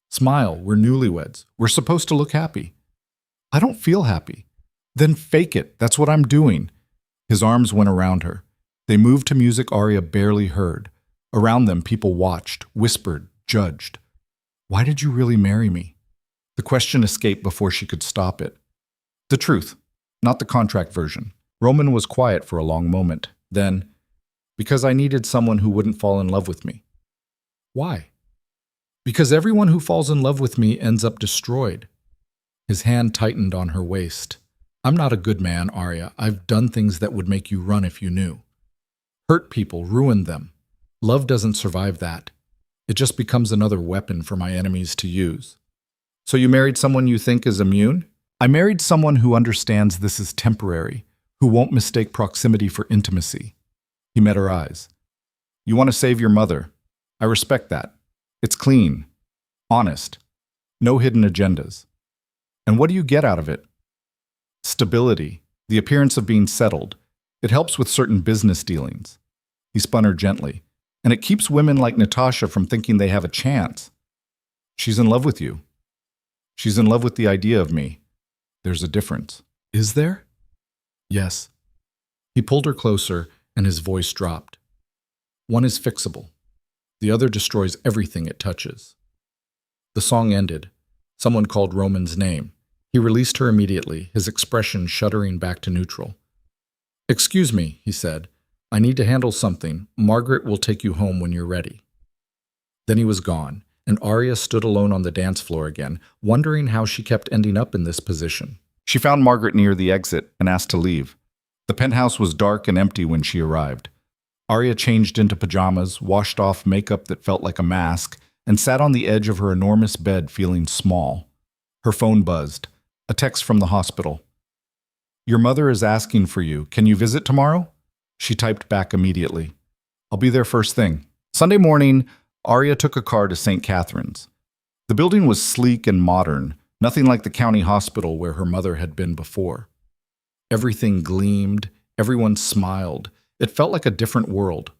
Smile, we're newlyweds. We're supposed to look happy. I don't feel happy. Then fake it, that's what I'm doing. His arms went around her. They moved to music Aria barely heard. Around them, people watched, whispered, judged. Why did you really marry me? The question escaped before she could stop it. The truth, not the contract version. Roman was quiet for a long moment. Then, because I needed someone who wouldn't fall in love with me. Why? Because everyone who falls in love with me ends up destroyed. His hand tightened on her waist. I'm not a good man, Aria. I've done things that would make you run if you knew. Hurt people, ruined them. Love doesn't survive that. It just becomes another weapon for my enemies to use. So you married someone you think is immune? I married someone who understands this is temporary, who won't mistake proximity for intimacy. He met her eyes. You want to save your mother. I respect that. It's clean, honest, no hidden agendas. And what do you get out of it? Stability, the appearance of being settled. It helps with certain business dealings. He spun her gently. And it keeps women like Natasha from thinking they have a chance. She's in love with you. She's in love with the idea of me. There's a difference. Is there? Yes. He pulled her closer, and his voice dropped. One is fixable. The other destroys everything it touches. The song ended. Someone called Roman's name. He released her immediately, his expression shuddering back to neutral. Excuse me, he said. I need to handle something. Margaret will take you home when you're ready. Then he was gone, and Aria stood alone on the dance floor again, wondering how she kept ending up in this position. She found Margaret near the exit and asked to leave. The penthouse was dark and empty when she arrived. Aria changed into pajamas, washed off makeup that felt like a mask, and sat on the edge of her enormous bed feeling small. Her phone buzzed. A text from the hospital. Your mother is asking for you. Can you visit tomorrow? She typed back immediately. I'll be there first thing. Sunday morning, Aria took a car to St. Catherine's. The building was sleek and modern, nothing like the county hospital where her mother had been before. Everything gleamed, everyone smiled. It felt like a different world.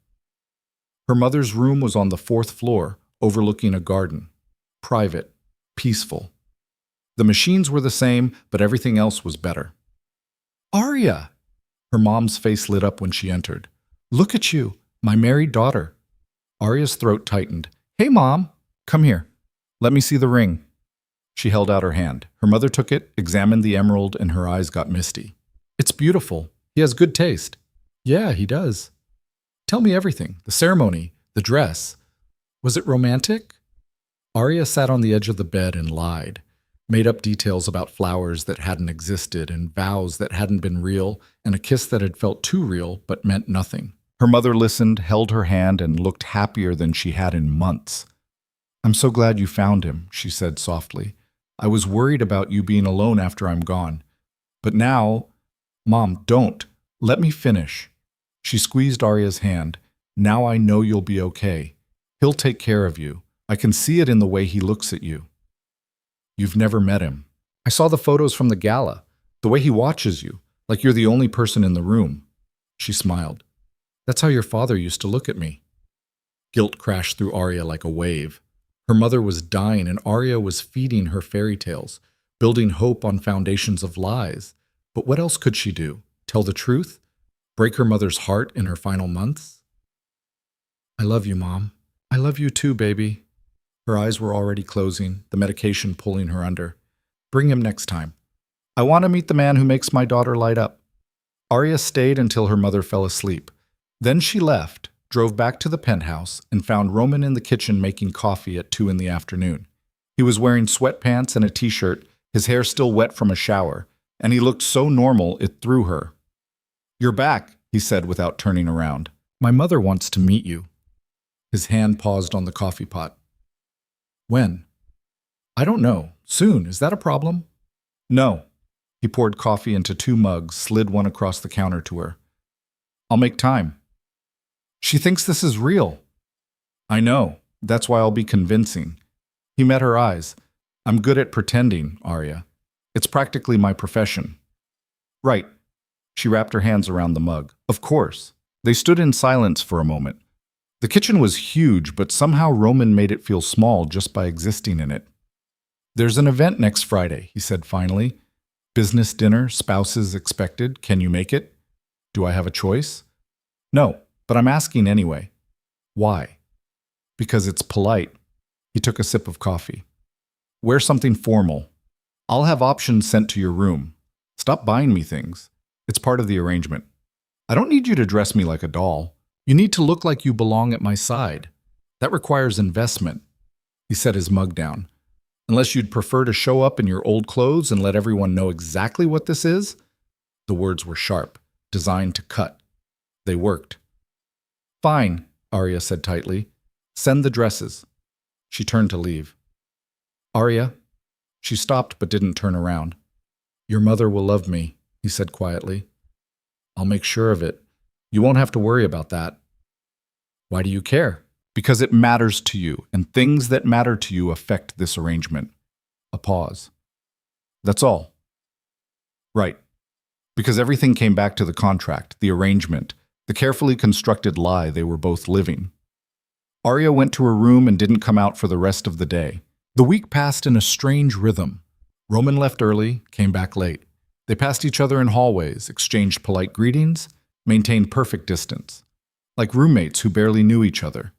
Her mother's room was on the 4th floor, overlooking a garden. Private, peaceful. The machines were the same, but everything else was better. Aria! Her mom's face lit up when she entered. Look at you, my married daughter. Aria's throat tightened. Hey, Mom, come here. Let me see the ring. She held out her hand. Her mother took it, examined the emerald, and her eyes got misty. It's beautiful. He has good taste. Yeah, he does. Tell me everything. The ceremony, the dress. Was it romantic? Aria sat on the edge of the bed and lied. Made up details about flowers that hadn't existed and vows that hadn't been real and a kiss that had felt too real but meant nothing. Her mother listened, held her hand, and looked happier than she had in months. I'm so glad you found him, she said softly. I was worried about you being alone after I'm gone. But now, Mom, don't. Let me finish. She squeezed Aria's hand. Now I know you'll be okay. He'll take care of you. I can see it in the way he looks at you. You've never met him. I saw the photos from the gala, the way he watches you, like you're the only person in the room. She smiled. That's how your father used to look at me. Guilt crashed through Aria like a wave. Her mother was dying and Aria was feeding her fairy tales, building hope on foundations of lies. But what else could she do? Tell the truth? Break her mother's heart in her final months? I love you, Mom. I love you too, baby. Her eyes were already closing, the medication pulling her under. Bring him next time. I want to meet the man who makes my daughter light up. Aria stayed until her mother fell asleep. Then she left, drove back to the penthouse, and found Roman in the kitchen making coffee at 2 in the afternoon. He was wearing sweatpants and a t-shirt, his hair still wet from a shower, and he looked so normal it threw her. You're back, he said without turning around. My mother wants to meet you. His hand paused on the coffee pot. When? I don't know. Soon. Is that a problem? No. He poured coffee into 2 mugs, slid one across the counter to her. I'll make time. She thinks this is real. I know. That's why I'll be convincing. He met her eyes. I'm good at pretending, Aria. It's practically my profession. Right. She wrapped her hands around the mug. Of course. They stood in silence for a moment. The kitchen was huge, but somehow Roman made it feel small just by existing in it. There's an event next Friday, he said finally. Business dinner, spouses expected. Can you make it? Do I have a choice? No, but I'm asking anyway. Why? Because it's polite. He took a sip of coffee. Wear something formal. I'll have options sent to your room. Stop buying me things. It's part of the arrangement. I don't need you to dress me like a doll. You need to look like you belong at my side. That requires investment. He set his mug down. Unless you'd prefer to show up in your old clothes and let everyone know exactly what this is? The words were sharp, designed to cut. They worked. Fine, Aria said tightly. Send the dresses. She turned to leave. Aria? She stopped but didn't turn around. Your mother will love me, he said quietly. I'll make sure of it. You won't have to worry about that. Why do you care? Because it matters to you, and things that matter to you affect this arrangement. A pause. That's all. Right. Because everything came back to the contract, the arrangement, the carefully constructed lie they were both living. Aria went to her room and didn't come out for the rest of the day. The week passed in a strange rhythm. Roman left early, came back late. They passed each other in hallways, exchanged polite greetings, maintained perfect distance. Like roommates who barely knew each other.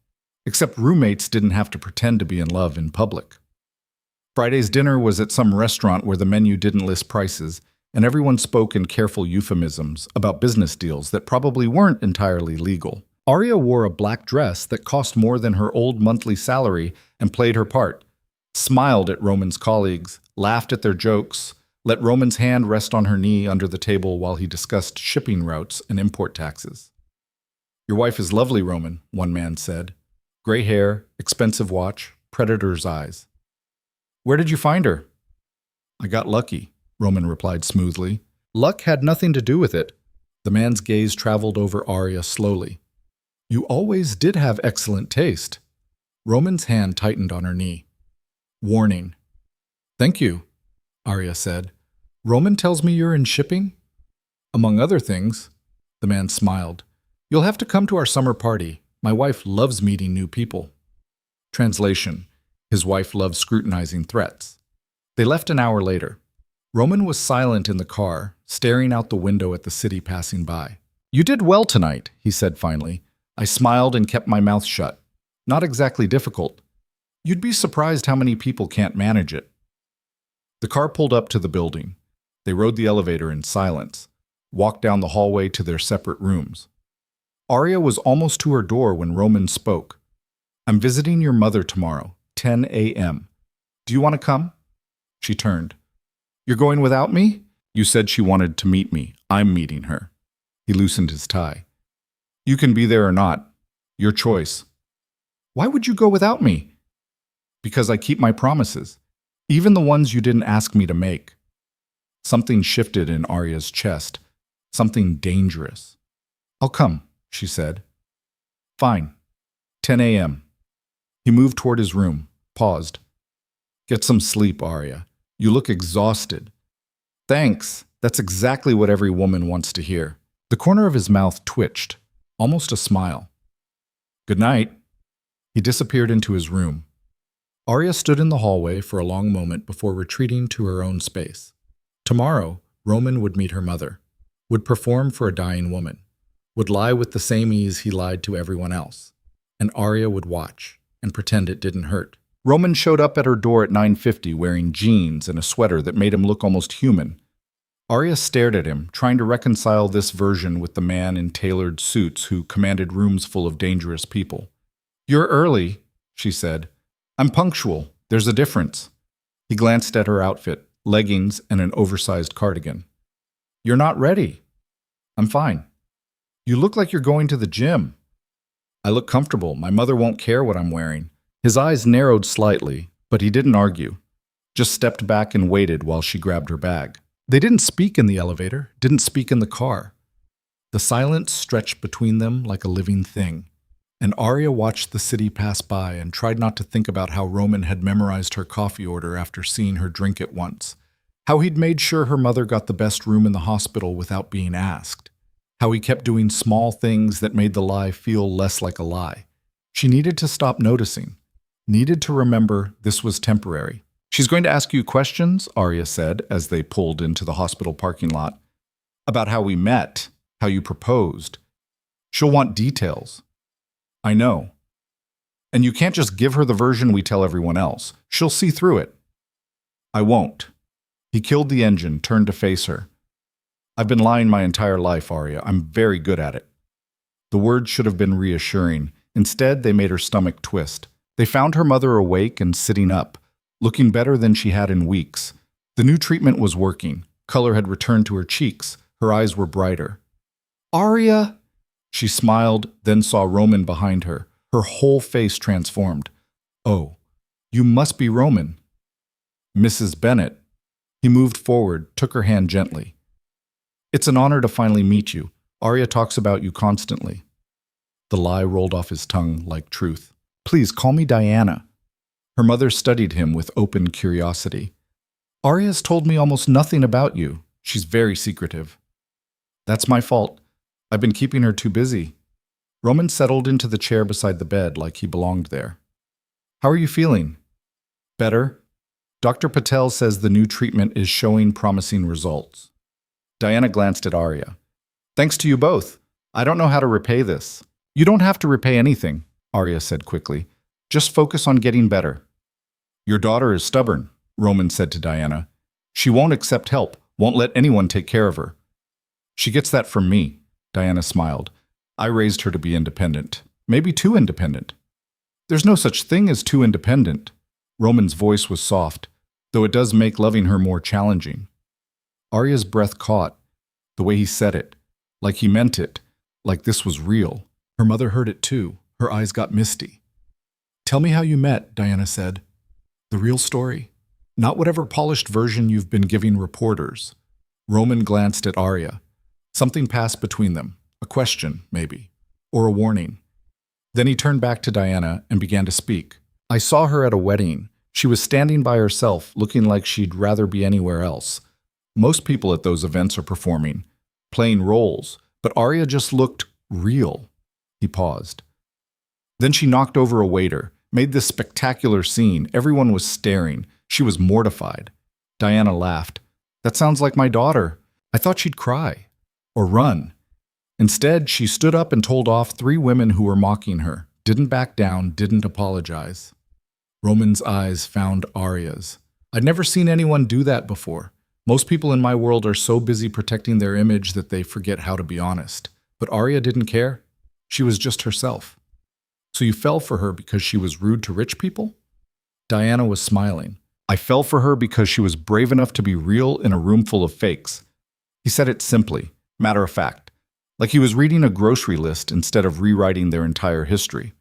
Except roommates didn't have to pretend to be in love in public. Friday's dinner was at some restaurant where the menu didn't list prices, and everyone spoke in careful euphemisms about business deals that probably weren't entirely legal. Aria wore a black dress that cost more than her old monthly salary and played her part, smiled at Roman's colleagues, laughed at their jokes, let Roman's hand rest on her knee under the table while he discussed shipping routes and import taxes. Your wife is lovely, Roman, one man said. Gray hair, expensive watch, predator's eyes. Where did you find her? I got lucky, Roman replied smoothly. Luck had nothing to do with it. The man's gaze traveled over Aria slowly. You always did have excellent taste. Roman's hand tightened on her knee. Warning. Thank you, Aria said. Roman tells me you're in shipping? Among other things. The man smiled. You'll have to come to our summer party. My wife loves meeting new people. Translation. His wife loves scrutinizing threats. They left an hour later. Roman was silent in the car, staring out the window at the city passing by. You did well tonight, he said finally. I smiled and kept my mouth shut. Not exactly difficult. You'd be surprised how many people can't manage it. The car pulled up to the building. They rode the elevator in silence, walked down the hallway to their separate rooms. Aria was almost to her door when Roman spoke. I'm visiting your mother tomorrow, 10 a.m. Do you want to come? She turned. You're going without me? You said she wanted to meet me. I'm meeting her. He loosened his tie. You can be there or not. Your choice. Why would you go without me? Because I keep my promises, even the ones you didn't ask me to make. Something shifted in Aria's chest, something dangerous. I'll come, she said. Fine. 10 a.m. He moved toward his room, paused. Get some sleep, Aria. You look exhausted. Thanks. That's exactly what every woman wants to hear. The corner of his mouth twitched, almost a smile. Good night. He disappeared into his room. Aria stood in the hallway for a long moment before retreating to her own space. Tomorrow, Roman would meet her mother, would perform for a dying woman, would lie with the same ease he lied to everyone else, and Aria would watch and pretend it didn't hurt. Roman showed up at her door at 9:50 wearing jeans and a sweater that made him look almost human. Aria stared at him, trying to reconcile this version with the man in tailored suits who commanded rooms full of dangerous people. You're early, she said. I'm punctual. There's a difference. He glanced at her outfit, leggings and an oversized cardigan. You're not ready. I'm fine. You look like you're going to the gym. I look comfortable. My mother won't care what I'm wearing. His eyes narrowed slightly, but he didn't argue, just stepped back and waited while she grabbed her bag. They didn't speak in the elevator, didn't speak in the car. The silence stretched between them like a living thing. And Aria watched the city pass by and tried not to think about how Roman had memorized her coffee order after seeing her drink it once. How he'd made sure her mother got the best room in the hospital without being asked. How he kept doing small things that made the lie feel less like a lie. She needed to stop noticing. Needed to remember this was temporary. She's going to ask you questions, Aria said as they pulled into the hospital parking lot, about how we met, how you proposed. She'll want details. I know. And you can't just give her the version we tell everyone else. She'll see through it. I won't. He killed the engine, turned to face her. I've been lying my entire life, Aria. I'm very good at it. The words should have been reassuring. Instead, they made her stomach twist. They found her mother awake and sitting up, looking better than she had in weeks. The new treatment was working. Color had returned to her cheeks. Her eyes were brighter. Aria! She smiled, then saw Roman behind her. Her whole face transformed. Oh, you must be Roman. Mrs. Bennett. He moved forward, took her hand gently. It's an honor to finally meet you. Aria talks about you constantly. The lie rolled off his tongue like truth. Please call me Diana. Her mother studied him with open curiosity. Aria's told me almost nothing about you. She's very secretive. That's my fault. I've been keeping her too busy. Roman settled into the chair beside the bed like he belonged there. How are you feeling? Better. Dr. Patel says the new treatment is showing promising results. Diana glanced at Aria. Thanks to you both. I don't know how to repay this. You don't have to repay anything, Aria said quickly. Just focus on getting better. Your daughter is stubborn, Roman said to Diana. She won't accept help, won't let anyone take care of her. She gets that from me, Diana smiled. I raised her to be independent, maybe too independent. There's no such thing as too independent. Roman's voice was soft, though it does make loving her more challenging. Aria's breath caught, the way he said it, like he meant it, like this was real. Her mother heard it too. Her eyes got misty. Tell me how you met, Diana said. The real story. Not whatever polished version you've been giving reporters. Roman glanced at Aria. Something passed between them. A question, maybe. Or a warning. Then he turned back to Diana and began to speak. I saw her at a wedding. She was standing by herself, looking like she'd rather be anywhere else. Most people at those events are performing, playing roles, but Aria just looked real. He paused. Then she knocked over a waiter, made this spectacular scene. Everyone was staring. She was mortified. Diana laughed. That sounds like my daughter. I thought she'd cry. Or run. Instead, she stood up and told off 3 women who were mocking her, didn't back down, didn't apologize. Roman's eyes found Aria's. I'd never seen anyone do that before. Most people in my world are so busy protecting their image that they forget how to be honest. But Aria didn't care. She was just herself. So you fell for her because she was rude to rich people? Diana was smiling. I fell for her because she was brave enough to be real in a room full of fakes. He said it simply, matter of fact, like he was reading a grocery list instead of rewriting their entire history.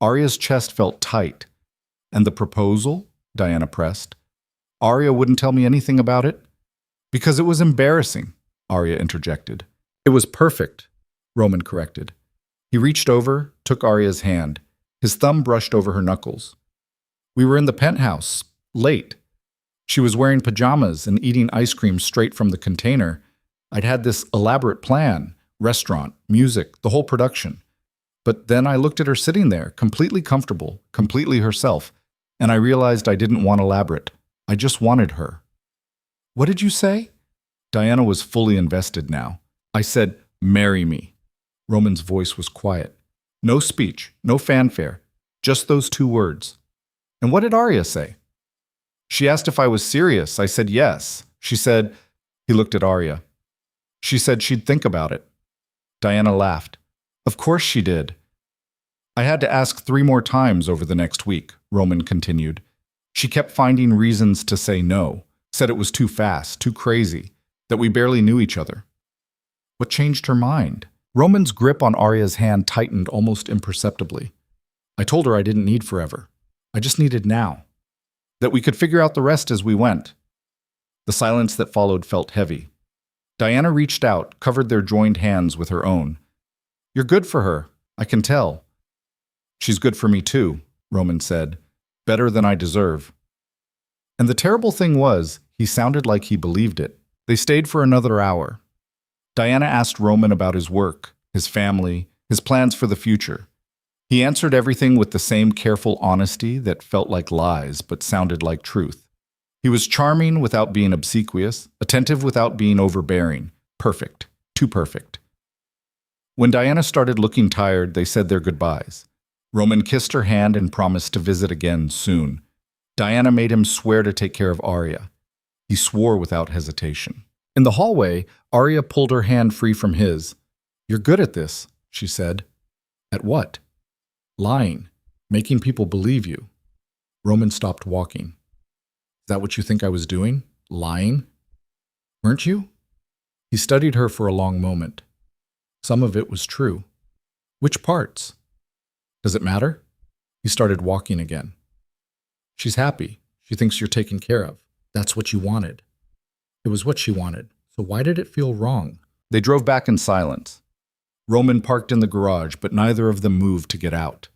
Aria's chest felt tight. And the proposal? Diana pressed. Aria wouldn't tell me anything about it? Because it was embarrassing, Aria interjected. It was perfect, Roman corrected. He reached over, took Aria's hand. His thumb brushed over her knuckles. We were in the penthouse, late. She was wearing pajamas and eating ice cream straight from the container. I'd had this elaborate plan, restaurant, music, the whole production. But then I looked at her sitting there, completely comfortable, completely herself, and I realized I didn't want elaborate. I just wanted her. What did you say? Diana was fully invested now. I said, marry me. Roman's voice was quiet. No speech, no fanfare, just those 2 words. And what did Aria say? She asked if I was serious. I said yes. She said, he looked at Aria. She said she'd think about it. Diana laughed. Of course she did. I had to ask 3 more times over the next week, Roman continued. She kept finding reasons to say no, said it was too fast, too crazy, that we barely knew each other. What changed her mind? Roman's grip on Aria's hand tightened almost imperceptibly. I told her I didn't need forever. I just needed now. That we could figure out the rest as we went. The silence that followed felt heavy. Diana reached out, covered their joined hands with her own. You're good for her, I can tell. She's good for me too, Roman said. Better than I deserve. And the terrible thing was, he sounded like he believed it. They stayed for another hour. Diana asked Roman about his work, his family, his plans for the future. He answered everything with the same careful honesty that felt like lies but sounded like truth. He was charming without being obsequious, attentive without being overbearing, perfect, too perfect. When Diana started looking tired, they said their goodbyes. Roman kissed her hand and promised to visit again soon. Diana made him swear to take care of Aria. He swore without hesitation. In the hallway, Aria pulled her hand free from his. "You're good at this," she said. "At what?" "Lying, making people believe you." Roman stopped walking. "Is that what you think I was doing? Lying? Weren't you?" He studied her for a long moment. Some of it was true. "Which parts?" "Does it matter?" He started walking again. "She's happy. She thinks you're taken care of. That's what you wanted." It was what she wanted. So why did it feel wrong? They drove back in silence. Roman parked in the garage, but neither of them moved to get out.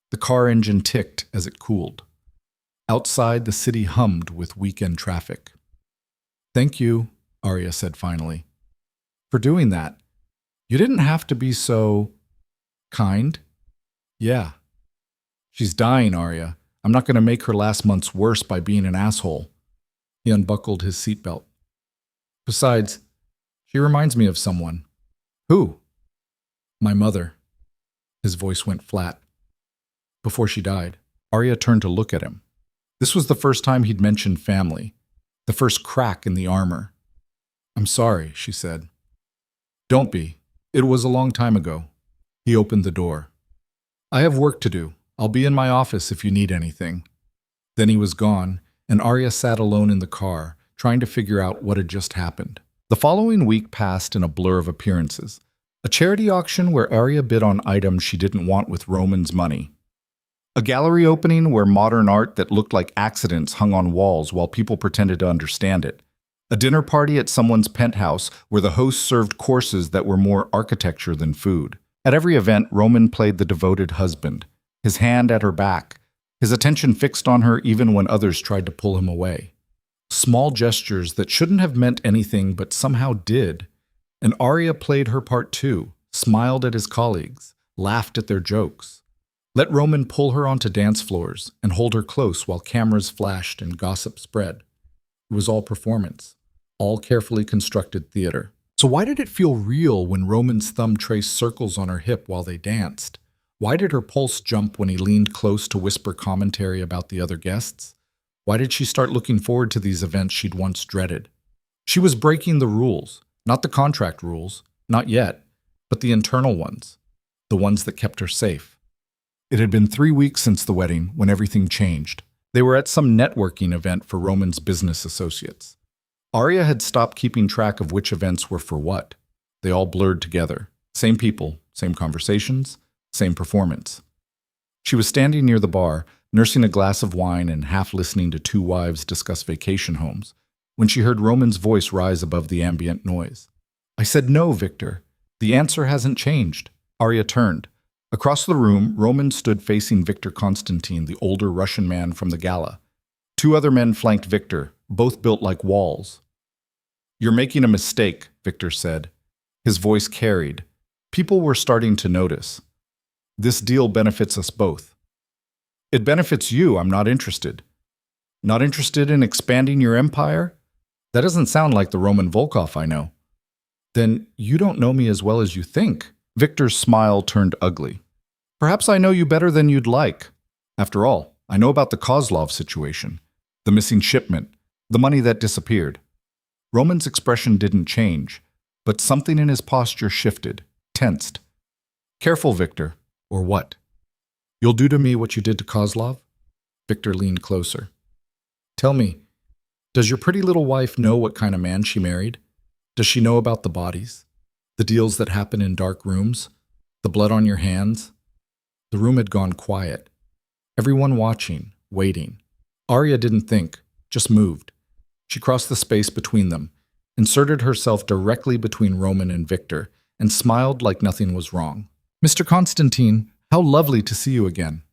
The car engine ticked as it cooled. Outside, the city hummed with weekend traffic. "Thank you," Aria said finally, "for doing that. You didn't have to be so kind." "Yeah. She's dying, Aria. I'm not going to make her last months worse by being an asshole." He unbuckled his seatbelt. "Besides, she reminds me of someone." "Who?" "My mother." His voice went flat. "Before she died." Aria turned to look at him. This was the first time he'd mentioned family, the first crack in the armor. "I'm sorry," she said. "Don't be. It was a long time ago." He opened the door. "I have work to do. I'll be in my office if you need anything." Then he was gone, and Aria sat alone in the car, trying to figure out what had just happened. The following week passed in a blur of appearances. A charity auction where Aria bid on items she didn't want with Roman's money. A gallery opening where modern art that looked like accidents hung on walls while people pretended to understand it. A dinner party at someone's penthouse where the host served courses that were more architecture than food. At every event, Roman played the devoted husband, his hand at her back, his attention fixed on her even when others tried to pull him away. Small gestures that shouldn't have meant anything but somehow did. And Aria played her part too, smiled at his colleagues, laughed at their jokes. Let Roman pull her onto dance floors and hold her close while cameras flashed and gossip spread. It was all performance, all carefully constructed theater. So why did it feel real when Roman's thumb traced circles on her hip while they danced? Why did her pulse jump when he leaned close to whisper commentary about the other guests? Why did she start looking forward to these events she'd once dreaded? She was breaking the rules, not the contract rules, not yet, but the internal ones, the ones that kept her safe. It had been 3 weeks since the wedding when everything changed. They were at some networking event for Roman's business associates. Aria had stopped keeping track of which events were for what. They all blurred together. Same people, same conversations, same performance. She was standing near the bar, nursing a glass of wine and half listening to two wives discuss vacation homes, when she heard Roman's voice rise above the ambient noise. "I said no, Victor. The answer hasn't changed." Aria turned. Across the room, Roman stood facing Victor Constantine, the older Russian man from the Gala. 2 other men flanked Victor, both built like walls. "You're making a mistake," Victor said. His voice carried. People were starting to notice. "This deal benefits us both." "It benefits you. I'm not interested." "Not interested in expanding your empire? That doesn't sound like the Roman Volkov I know." "Then you don't know me as well as you think." Victor's smile turned ugly. "Perhaps I know you better than you'd like. After all, I know about the Kozlov situation, the missing shipment, the money that disappeared." Roman's expression didn't change, but something in his posture shifted, tensed. "Careful, Victor." "Or what? You'll do to me what you did to Kozlov?" Victor leaned closer. "Tell me, does your pretty little wife know what kind of man she married? Does she know about the bodies? The deals that happen in dark rooms? The blood on your hands?" The room had gone quiet. Everyone watching, waiting. Aria didn't think, just moved. She crossed the space between them, inserted herself directly between Roman and Victor, and smiled like nothing was wrong. "Mr. Constantine, how lovely to see you again."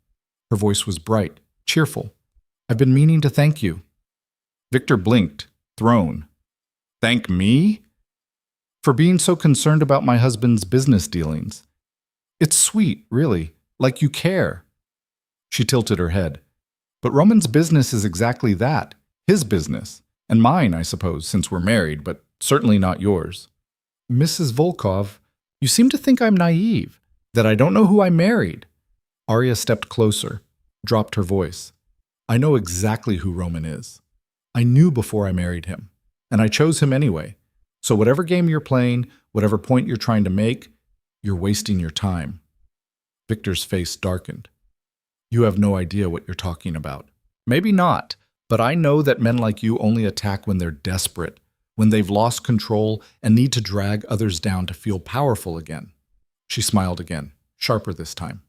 Her voice was bright, cheerful. "I've been meaning to thank you." Victor blinked, thrown. Thank me? For being so concerned about my husband's business dealings. It's sweet, really, like you care. She tilted her head. But Roman's business is exactly that, his business. And mine, I suppose, since we're married, but certainly not yours. Mrs. Volkov, you seem to think I'm naive, that I don't know who I married. Aria stepped closer, dropped her voice. I know exactly who Roman is. I knew before I married him, and I chose him anyway. So whatever game you're playing, whatever point you're trying to make, you're wasting your time. Victor's face darkened. You have no idea what you're talking about. Maybe not, but I know that men like you only attack when they're desperate, when they've lost control and need to drag others down to feel powerful again. She smiled again, sharper this time.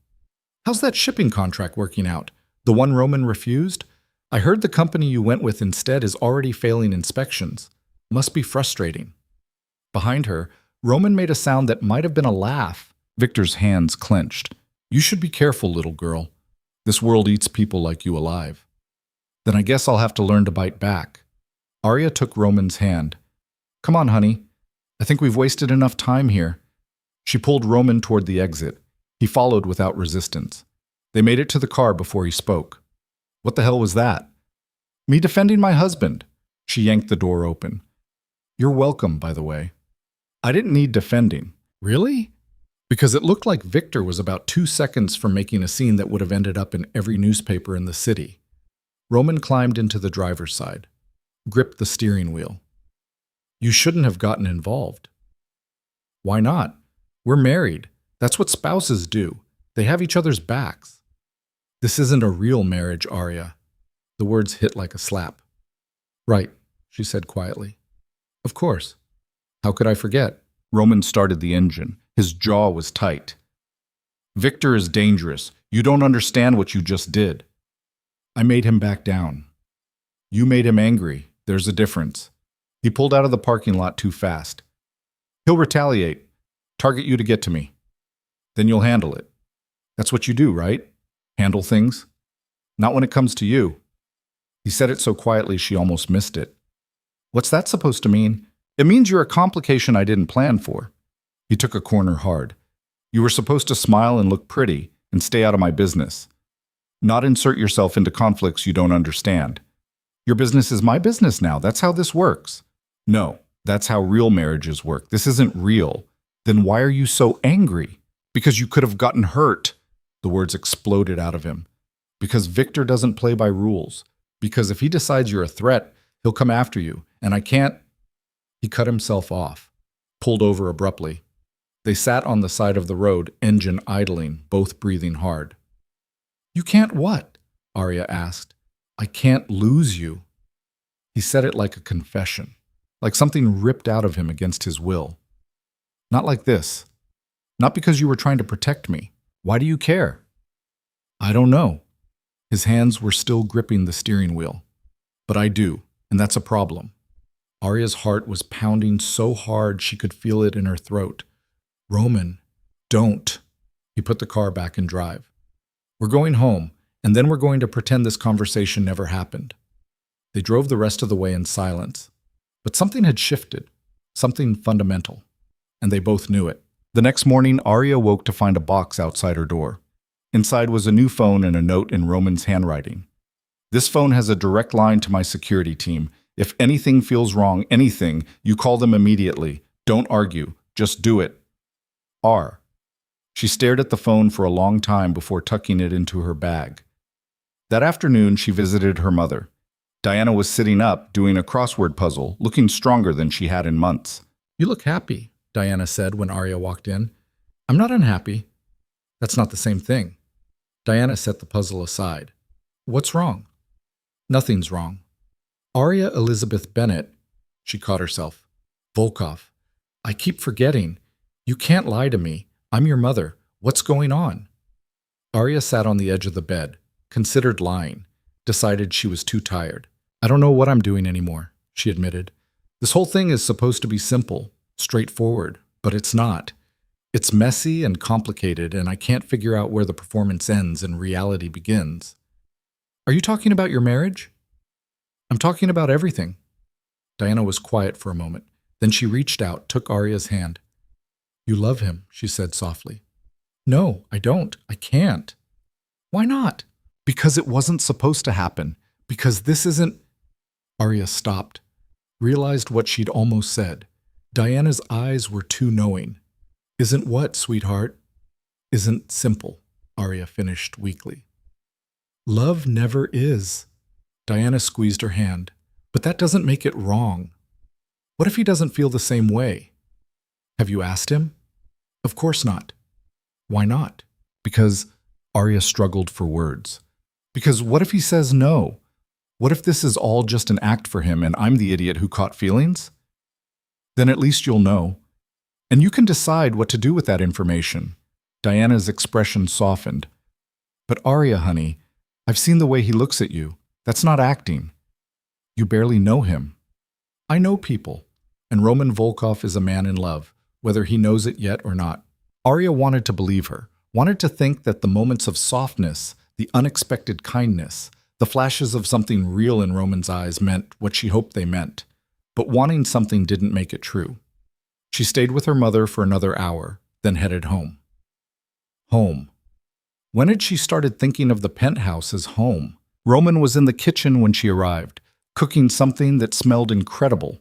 How's that shipping contract working out? The one Roman refused? I heard the company you went with instead is already failing inspections. Must be frustrating. Behind her, Roman made a sound that might have been a laugh. Victor's hands clenched. You should be careful, little girl. This world eats people like you alive. Then I guess I'll have to learn to bite back. Aria took Roman's hand. Come on, honey. I think we've wasted enough time here. She pulled Roman toward the exit. He followed without resistance. They made it to the car before he spoke. What the hell was that? Me defending my husband. She yanked the door open. You're welcome, by the way. I didn't need defending. Really? Because it looked like Victor was about 2 seconds from making a scene that would have ended up in every newspaper in the city. Roman climbed into the driver's side, gripped the steering wheel. You shouldn't have gotten involved. Why not? We're married. That's what spouses do. They have each other's backs. This isn't a real marriage, Aria. The words hit like a slap. Right, she said quietly. Of course. How could I forget? Roman started the engine. His jaw was tight. Victor is dangerous. You don't understand what you just did. I made him back down. You made him angry. There's a difference. He pulled out of the parking lot too fast. He'll retaliate. Target you to get to me. Then you'll handle it. That's what you do, right? Handle things? Not when it comes to you. He said it so quietly she almost missed it. What's that supposed to mean? It means you're a complication I didn't plan for. He took a corner hard. You were supposed to smile and look pretty and stay out of my business. Not insert yourself into conflicts you don't understand. Your business is my business now. That's how this works. No, that's how real marriages work. This isn't real. Then why are you so angry? Because you could have gotten hurt. The words exploded out of him. Because Victor doesn't play by rules. Because if he decides you're a threat, he'll come after you. And I can't. He cut himself off, pulled over abruptly. They sat on the side of the road, engine idling, both breathing hard. You can't what? Aria asked. I can't lose you. He said it like a confession, like something ripped out of him against his will. Not like this. Not because you were trying to protect me. Why do you care? I don't know. His hands were still gripping the steering wheel. But I do, and that's a problem. Aria's heart was pounding so hard she could feel it in her throat. Roman, don't. He put the car back in drive. We're going home, and then we're going to pretend this conversation never happened. They drove the rest of the way in silence. But something had shifted, something fundamental, and they both knew it. The next morning, Aria woke to find a box outside her door. Inside was a new phone and a note in Roman's handwriting. This phone has a direct line to my security team. If anything feels wrong, anything, you call them immediately. Don't argue. Just do it. R. She stared at the phone for a long time before tucking it into her bag. That afternoon, she visited her mother. Diana was sitting up, doing a crossword puzzle, looking stronger than she had in months. You look happy, Diana said when Aria walked in. I'm not unhappy. That's not the same thing. Diana set the puzzle aside. What's wrong? Nothing's wrong. Aria Elizabeth Bennett, she caught herself. Volkov. I keep forgetting. You can't lie to me. I'm your mother. What's going on? Aria sat on the edge of the bed, considered lying, decided she was too tired. I don't know what I'm doing anymore, she admitted. This whole thing is supposed to be simple, straightforward, but it's not. It's messy and complicated, and I can't figure out where the performance ends and reality begins. Are you talking about your marriage? I'm talking about everything. Diana was quiet for a moment. Then she reached out, took Aria's hand. You love him, she said softly. No, I don't. I can't. Why not? Because it wasn't supposed to happen. Because this isn't... Aria stopped, realized what she'd almost said. Diana's eyes were too knowing. Isn't what, sweetheart? Isn't simple, Aria finished weakly. Love never is. Diana squeezed her hand. But that doesn't make it wrong. What if he doesn't feel the same way? Have you asked him? Of course not. Why not? Because Aria struggled for words. Because what if he says no? What if this is all just an act for him and I'm the idiot who caught feelings? Then at least you'll know. And you can decide what to do with that information. Diana's expression softened. But Aria, honey, I've seen the way he looks at you. That's not acting. You barely know him. I know people, and Roman Volkov is a man in love, whether he knows it yet or not. Aria wanted to believe her, wanted to think that the moments of softness, the unexpected kindness, the flashes of something real in Roman's eyes meant what she hoped they meant. But wanting something didn't make it true. She stayed with her mother for another hour, then headed home. Home. When had she started thinking of the penthouse as home? Roman was in the kitchen when she arrived, cooking something that smelled incredible.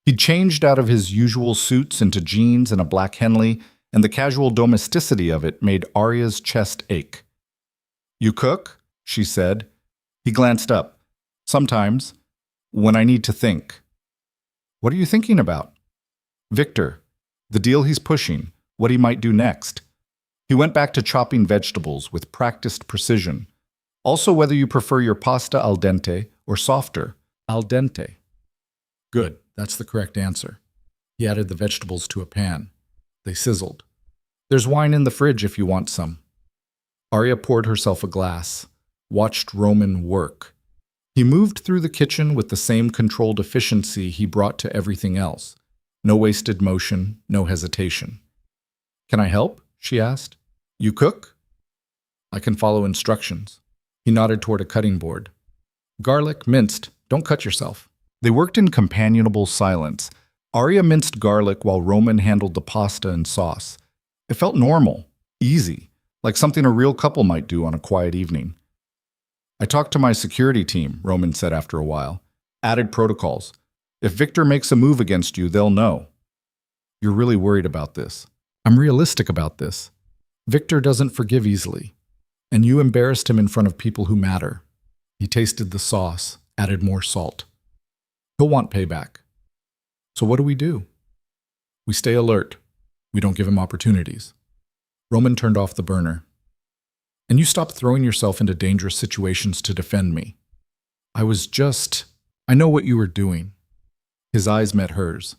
He'd changed out of his usual suits into jeans and a black Henley, and the casual domesticity of it made Aria's chest ache. You cook? She said. He glanced up. Sometimes, when I need to think. What are you thinking about? Victor, the deal he's pushing, what he might do next. He went back to chopping vegetables with practiced precision. Also whether you prefer your pasta al dente or softer. Al dente. Good, that's the correct answer. He added the vegetables to a pan. They sizzled. There's wine in the fridge if you want some. Aria poured herself a glass, watched Roman work. He moved through the kitchen with the same controlled efficiency he brought to everything else. No wasted motion, no hesitation. Can I help? She asked. You cook? I can follow instructions. He nodded toward a cutting board. Garlic, minced. Don't cut yourself. They worked in companionable silence. Aria minced garlic while Roman handled the pasta and sauce. It felt normal, easy, like something a real couple might do on a quiet evening. I talked to my security team, Roman said after a while. Added protocols. If Victor makes a move against you, they'll know. You're really worried about this. I'm realistic about this. Victor doesn't forgive easily. And you embarrassed him in front of people who matter. He tasted the sauce, added more salt. He'll want payback. So what do? We stay alert. We don't give him opportunities. Roman turned off the burner. And you stop throwing yourself into dangerous situations to defend me. I know what you were doing. His eyes met hers.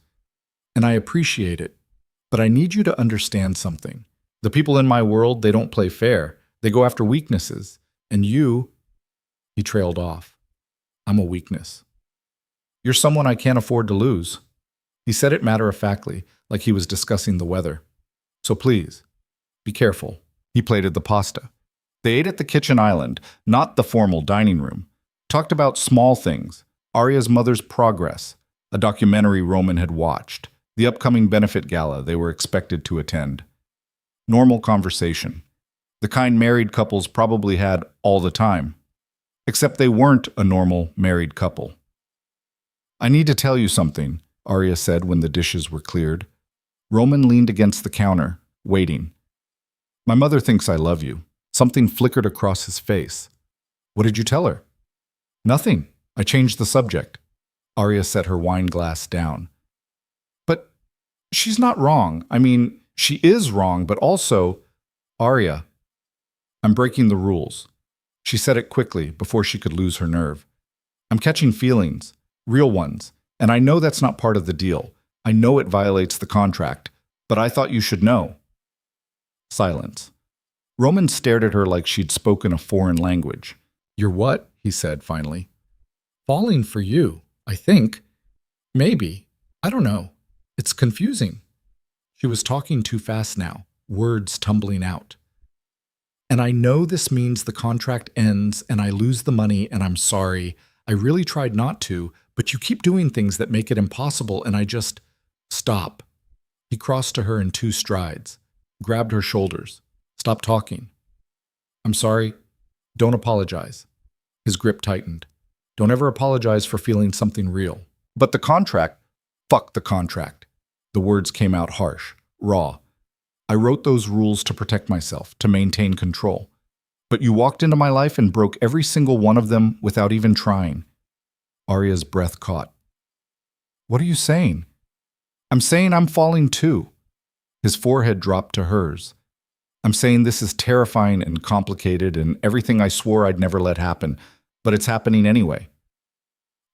And I appreciate it. But I need you to understand something. The people in my world, they don't play fair. They go after weaknesses. And you... He trailed off. I'm a weakness. You're someone I can't afford to lose. He said it matter-of-factly, like he was discussing the weather. So please, be careful. He plated the pasta. They ate at the kitchen island, not the formal dining room. Talked about small things, Aria's mother's progress, a documentary Roman had watched, the upcoming benefit gala they were expected to attend. Normal conversation. The kind married couples probably had all the time. Except they weren't a normal married couple. I need to tell you something, Aria said when the dishes were cleared. Roman leaned against the counter, waiting. My mother thinks I love you. Something flickered across his face. What did you tell her? Nothing. I changed the subject. Aria set her wine glass down. But she's not wrong. I mean, she is wrong, but also... Aria, I'm breaking the rules. She said it quickly, before she could lose her nerve. I'm catching feelings, real ones, and I know that's not part of the deal. I know it violates the contract, but I thought you should know. Silence. Roman stared at her like she'd spoken a foreign language. You're what? He said finally. Falling for you, I think. Maybe. I don't know. It's confusing. She was talking too fast now, words tumbling out. And I know this means the contract ends and I lose the money and I'm sorry. I really tried not to, but you keep doing things that make it impossible, and I just... Stop. He crossed to her in 2 strides, grabbed her shoulders. Stop talking. I'm sorry. Don't apologize. His grip tightened. Don't ever apologize for feeling something real. But the contract... Fuck the contract. The words came out harsh, raw. I wrote those rules to protect myself, to maintain control. But you walked into my life and broke every single one of them without even trying. Aria's breath caught. What are you saying? I'm saying I'm falling too. His forehead dropped to hers. I'm saying this is terrifying and complicated and everything I swore I'd never let happen, but it's happening anyway.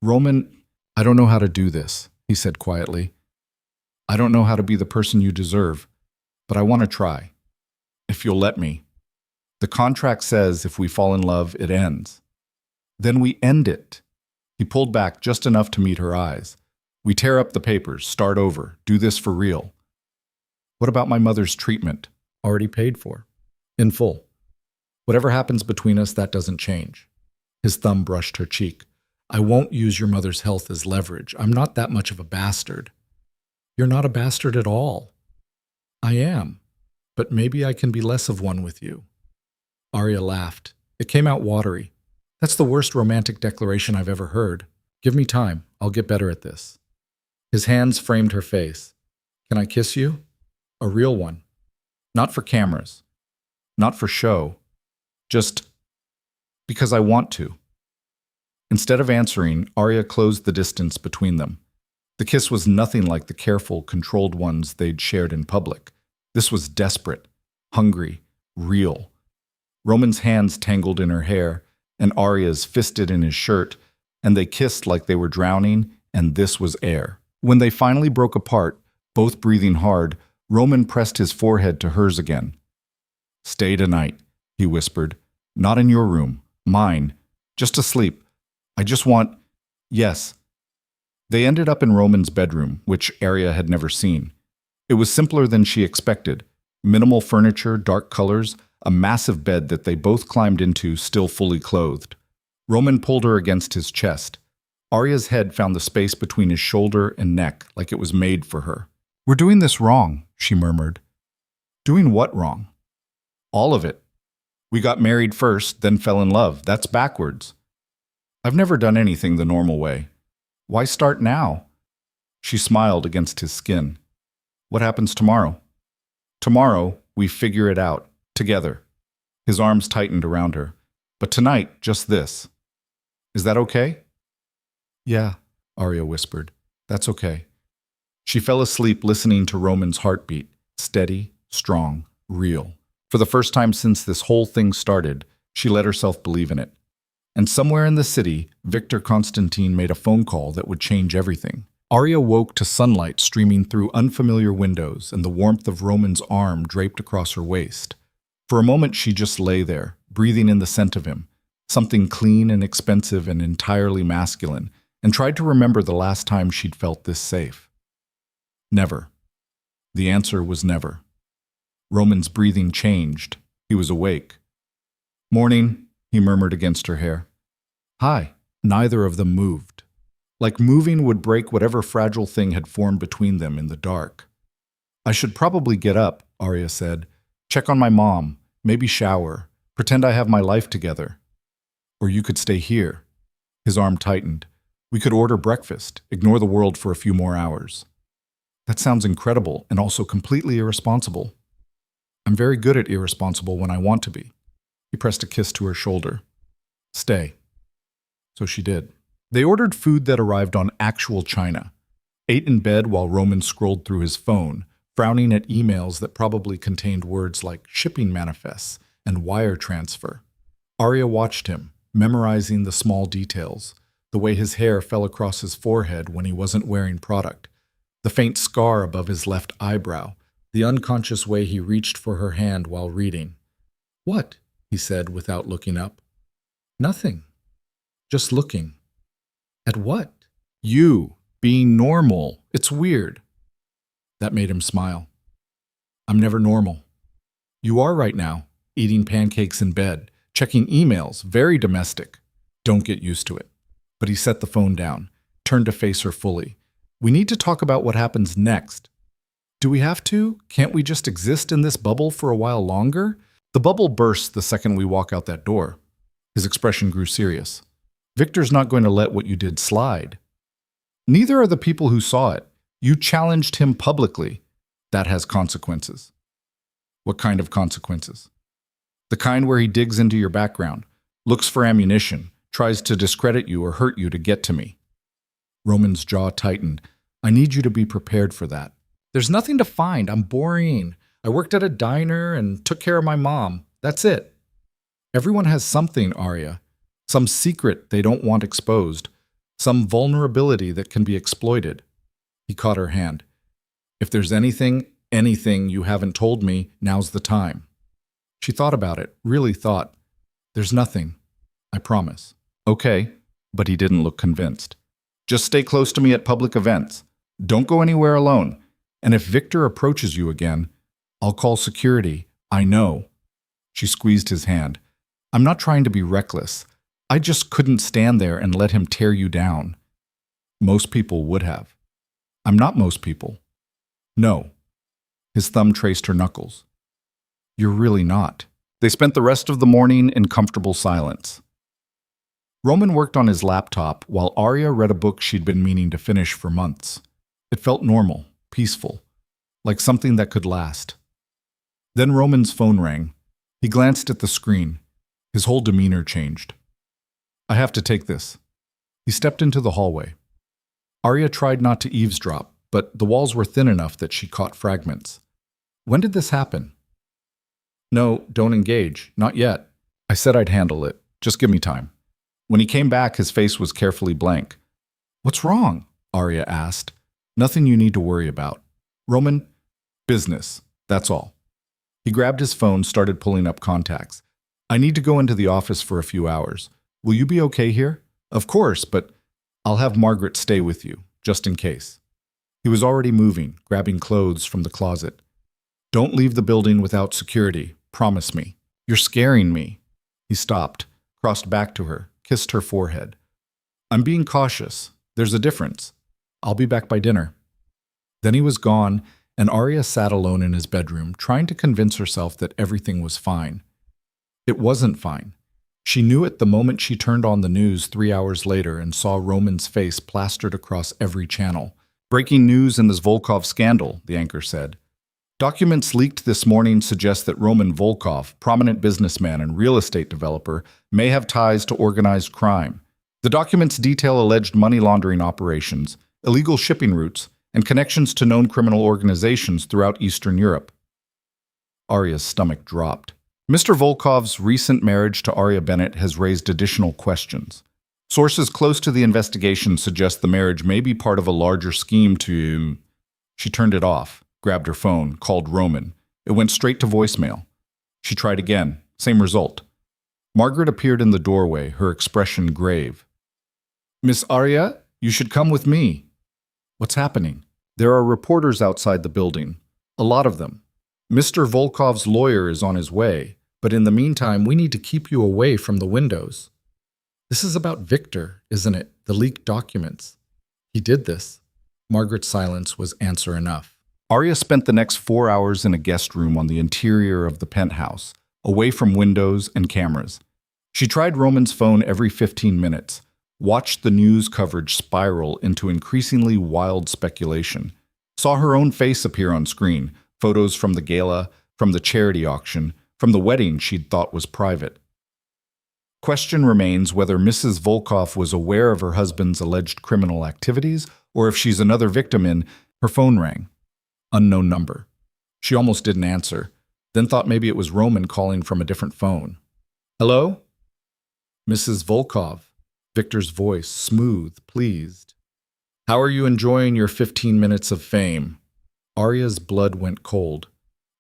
Roman, I don't know how to do this, he said quietly. I don't know how to be the person you deserve, but I want to try. If you'll let me. The contract says if we fall in love, it ends. Then we end it. He pulled back just enough to meet her eyes. We tear up the papers, start over, do this for real. What about my mother's treatment? Already paid for. In full. Whatever happens between us, that doesn't change. His thumb brushed her cheek. I won't use your mother's health as leverage. I'm not that much of a bastard. You're not a bastard at all. I am. But maybe I can be less of one with you. Aria laughed. It came out watery. That's the worst romantic declaration I've ever heard. Give me time. I'll get better at this. His hands framed her face. Can I kiss you? A real one. Not for cameras. Not for show. Just because I want to. Instead of answering, Aria closed the distance between them. The kiss was nothing like the careful, controlled ones they'd shared in public. This was desperate, hungry, real. Roman's hands tangled in her hair, and Aria's fisted in his shirt, and they kissed like they were drowning, and this was air. When they finally broke apart, both breathing hard, Roman pressed his forehead to hers again. Stay tonight, he whispered. Not in your room, mine. Just asleep. I just want... Yes. They ended up in Roman's bedroom, which Aria had never seen. It was simpler than she expected. Minimal furniture, dark colors, a massive bed that they both climbed into, still fully clothed. Roman pulled her against his chest. Aria's head found the space between his shoulder and neck, like it was made for her. We're doing this wrong, she murmured. Doing what wrong? All of it. We got married first, then fell in love. That's backwards. I've never done anything the normal way. Why start now? She smiled against his skin. What happens tomorrow? Tomorrow, we figure it out, together. His arms tightened around her. But tonight, just this. Is that okay? Yeah, Aria whispered. That's okay. She fell asleep listening to Roman's heartbeat, steady, strong, real. For the first time since this whole thing started, she let herself believe in it. And somewhere in the city, Victor Constantine made a phone call that would change everything. Aria woke to sunlight streaming through unfamiliar windows and the warmth of Roman's arm draped across her waist. For a moment she just lay there, breathing in the scent of him, something clean and expensive and entirely masculine, and tried to remember the last time she'd felt this safe. Never. The answer was never. Roman's breathing changed. He was awake. Morning, he murmured against her hair. Hi. Neither of them moved. Like moving would break whatever fragile thing had formed between them in the dark. I should probably get up, Aria said. Check on my mom, maybe shower, pretend I have my life together. Or you could stay here. His arm tightened. We could order breakfast, ignore the world for a few more hours. That sounds incredible and also completely irresponsible. I'm very good at irresponsible when I want to be. He pressed a kiss to her shoulder. Stay. So she did. They ordered food that arrived on actual china, ate in bed while Roman scrolled through his phone, frowning at emails that probably contained words like shipping manifests and wire transfer. Aria watched him, memorizing the small details, the way his hair fell across his forehead when he wasn't wearing product, the faint scar above his left eyebrow, the unconscious way he reached for her hand while reading. What? He said without looking up. Nothing. Just looking. At what? You. Being normal. It's weird. That made him smile. I'm never normal. You are right now, eating pancakes in bed, checking emails, very domestic. Don't get used to it. But he set the phone down, turned to face her fully. We need to talk about what happens next. Do we have to? Can't we just exist in this bubble for a while longer? The bubble bursts the second we walk out that door. His expression grew serious. Victor's not going to let what you did slide. Neither are the people who saw it. You challenged him publicly. That has consequences. What kind of consequences? The kind where he digs into your background, looks for ammunition, tries to discredit you or hurt you to get to me. Roman's jaw tightened. I need you to be prepared for that. There's nothing to find. I'm boring. I worked at a diner and took care of my mom. That's it. Everyone has something, Aria. Some secret they don't want exposed. Some vulnerability that can be exploited. He caught her hand. If there's anything you haven't told me, now's the time. She thought about it, really thought. There's nothing. I promise. Okay, but he didn't look convinced. Just stay close to me at public events. Don't go anywhere alone. And if Victor approaches you again, I'll call security. I know. She squeezed his hand. I'm not trying to be reckless. I just couldn't stand there and let him tear you down. Most people would have. I'm not most people. No. His thumb traced her knuckles. You're really not. They spent the rest of the morning in comfortable silence. Roman worked on his laptop while Aria read a book she'd been meaning to finish for months. It felt normal, peaceful, like something that could last. Then Roman's phone rang. He glanced at the screen. His whole demeanor changed. I have to take this. He stepped into the hallway. Aria tried not to eavesdrop, but the walls were thin enough that she caught fragments. When did this happen? No, don't engage. Not yet. I said I'd handle it. Just give me time. When he came back, his face was carefully blank. What's wrong? Aria asked. Nothing you need to worry about. Roman, business. That's all. He grabbed his phone, started pulling up contacts. I need to go into the office for a few hours. Will you be okay here? Of course, but I'll have Margaret stay with you, just in case. He was already moving, grabbing clothes from the closet. Don't leave the building without security. Promise me. You're scaring me. He stopped, crossed back to her, kissed her forehead. I'm being cautious. There's a difference. I'll be back by dinner. Then he was gone, and Aria sat alone in his bedroom, trying to convince herself that everything was fine. It wasn't fine. She knew it the moment she turned on the news 3 hours later and saw Roman's face plastered across every channel. Breaking news in this Volkov scandal, the anchor said. Documents leaked this morning suggest that Roman Volkov, prominent businessman and real estate developer, may have ties to organized crime. The documents detail alleged money laundering operations, illegal shipping routes, and connections to known criminal organizations throughout Eastern Europe. Aria's stomach dropped. Mr. Volkov's recent marriage to Aria Bennett has raised additional questions. Sources close to the investigation suggest the marriage may be part of a larger scheme to... She turned it off, grabbed her phone, called Roman. It went straight to voicemail. She tried again. Same result. Margaret appeared in the doorway, her expression grave. Miss Aria, you should come with me. What's happening? There are reporters outside the building. A lot of them. Mr. Volkov's lawyer is on his way, but in the meantime, we need to keep you away from the windows. This is about Victor, isn't it? The leaked documents. He did this. Margaret's silence was answer enough. Aria spent the next 4 hours in a guest room on the interior of the penthouse, away from windows and cameras. She tried Roman's phone every 15 minutes, watched the news coverage spiral into increasingly wild speculation, saw her own face appear on screen, photos from the gala, from the charity auction, from the wedding she'd thought was private. Question remains whether Mrs. Volkov was aware of her husband's alleged criminal activities or if she's another victim in... Her phone rang. Unknown number. She almost didn't answer, then thought maybe it was Roman calling from a different phone. Hello? Mrs. Volkov. Victor's voice, smooth, pleased. How are you enjoying your 15 minutes of fame? Aria's blood went cold.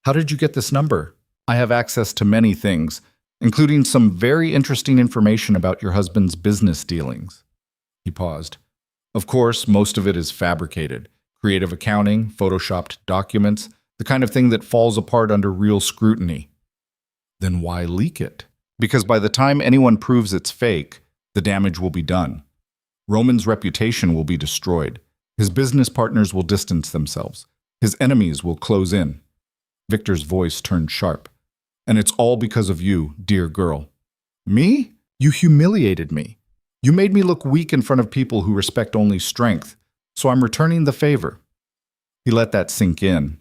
How did you get this number? I have access to many things, including some very interesting information about your husband's business dealings. He paused. Of course, most of it is fabricated. Creative accounting, photoshopped documents, the kind of thing that falls apart under real scrutiny. Then why leak it? Because by the time anyone proves it's fake, the damage will be done. Roman's reputation will be destroyed. His business partners will distance themselves. His enemies will close in. Victor's voice turned sharp. And it's all because of you, dear girl. Me? You humiliated me. You made me look weak in front of people who respect only strength, so I'm returning the favor. He let that sink in.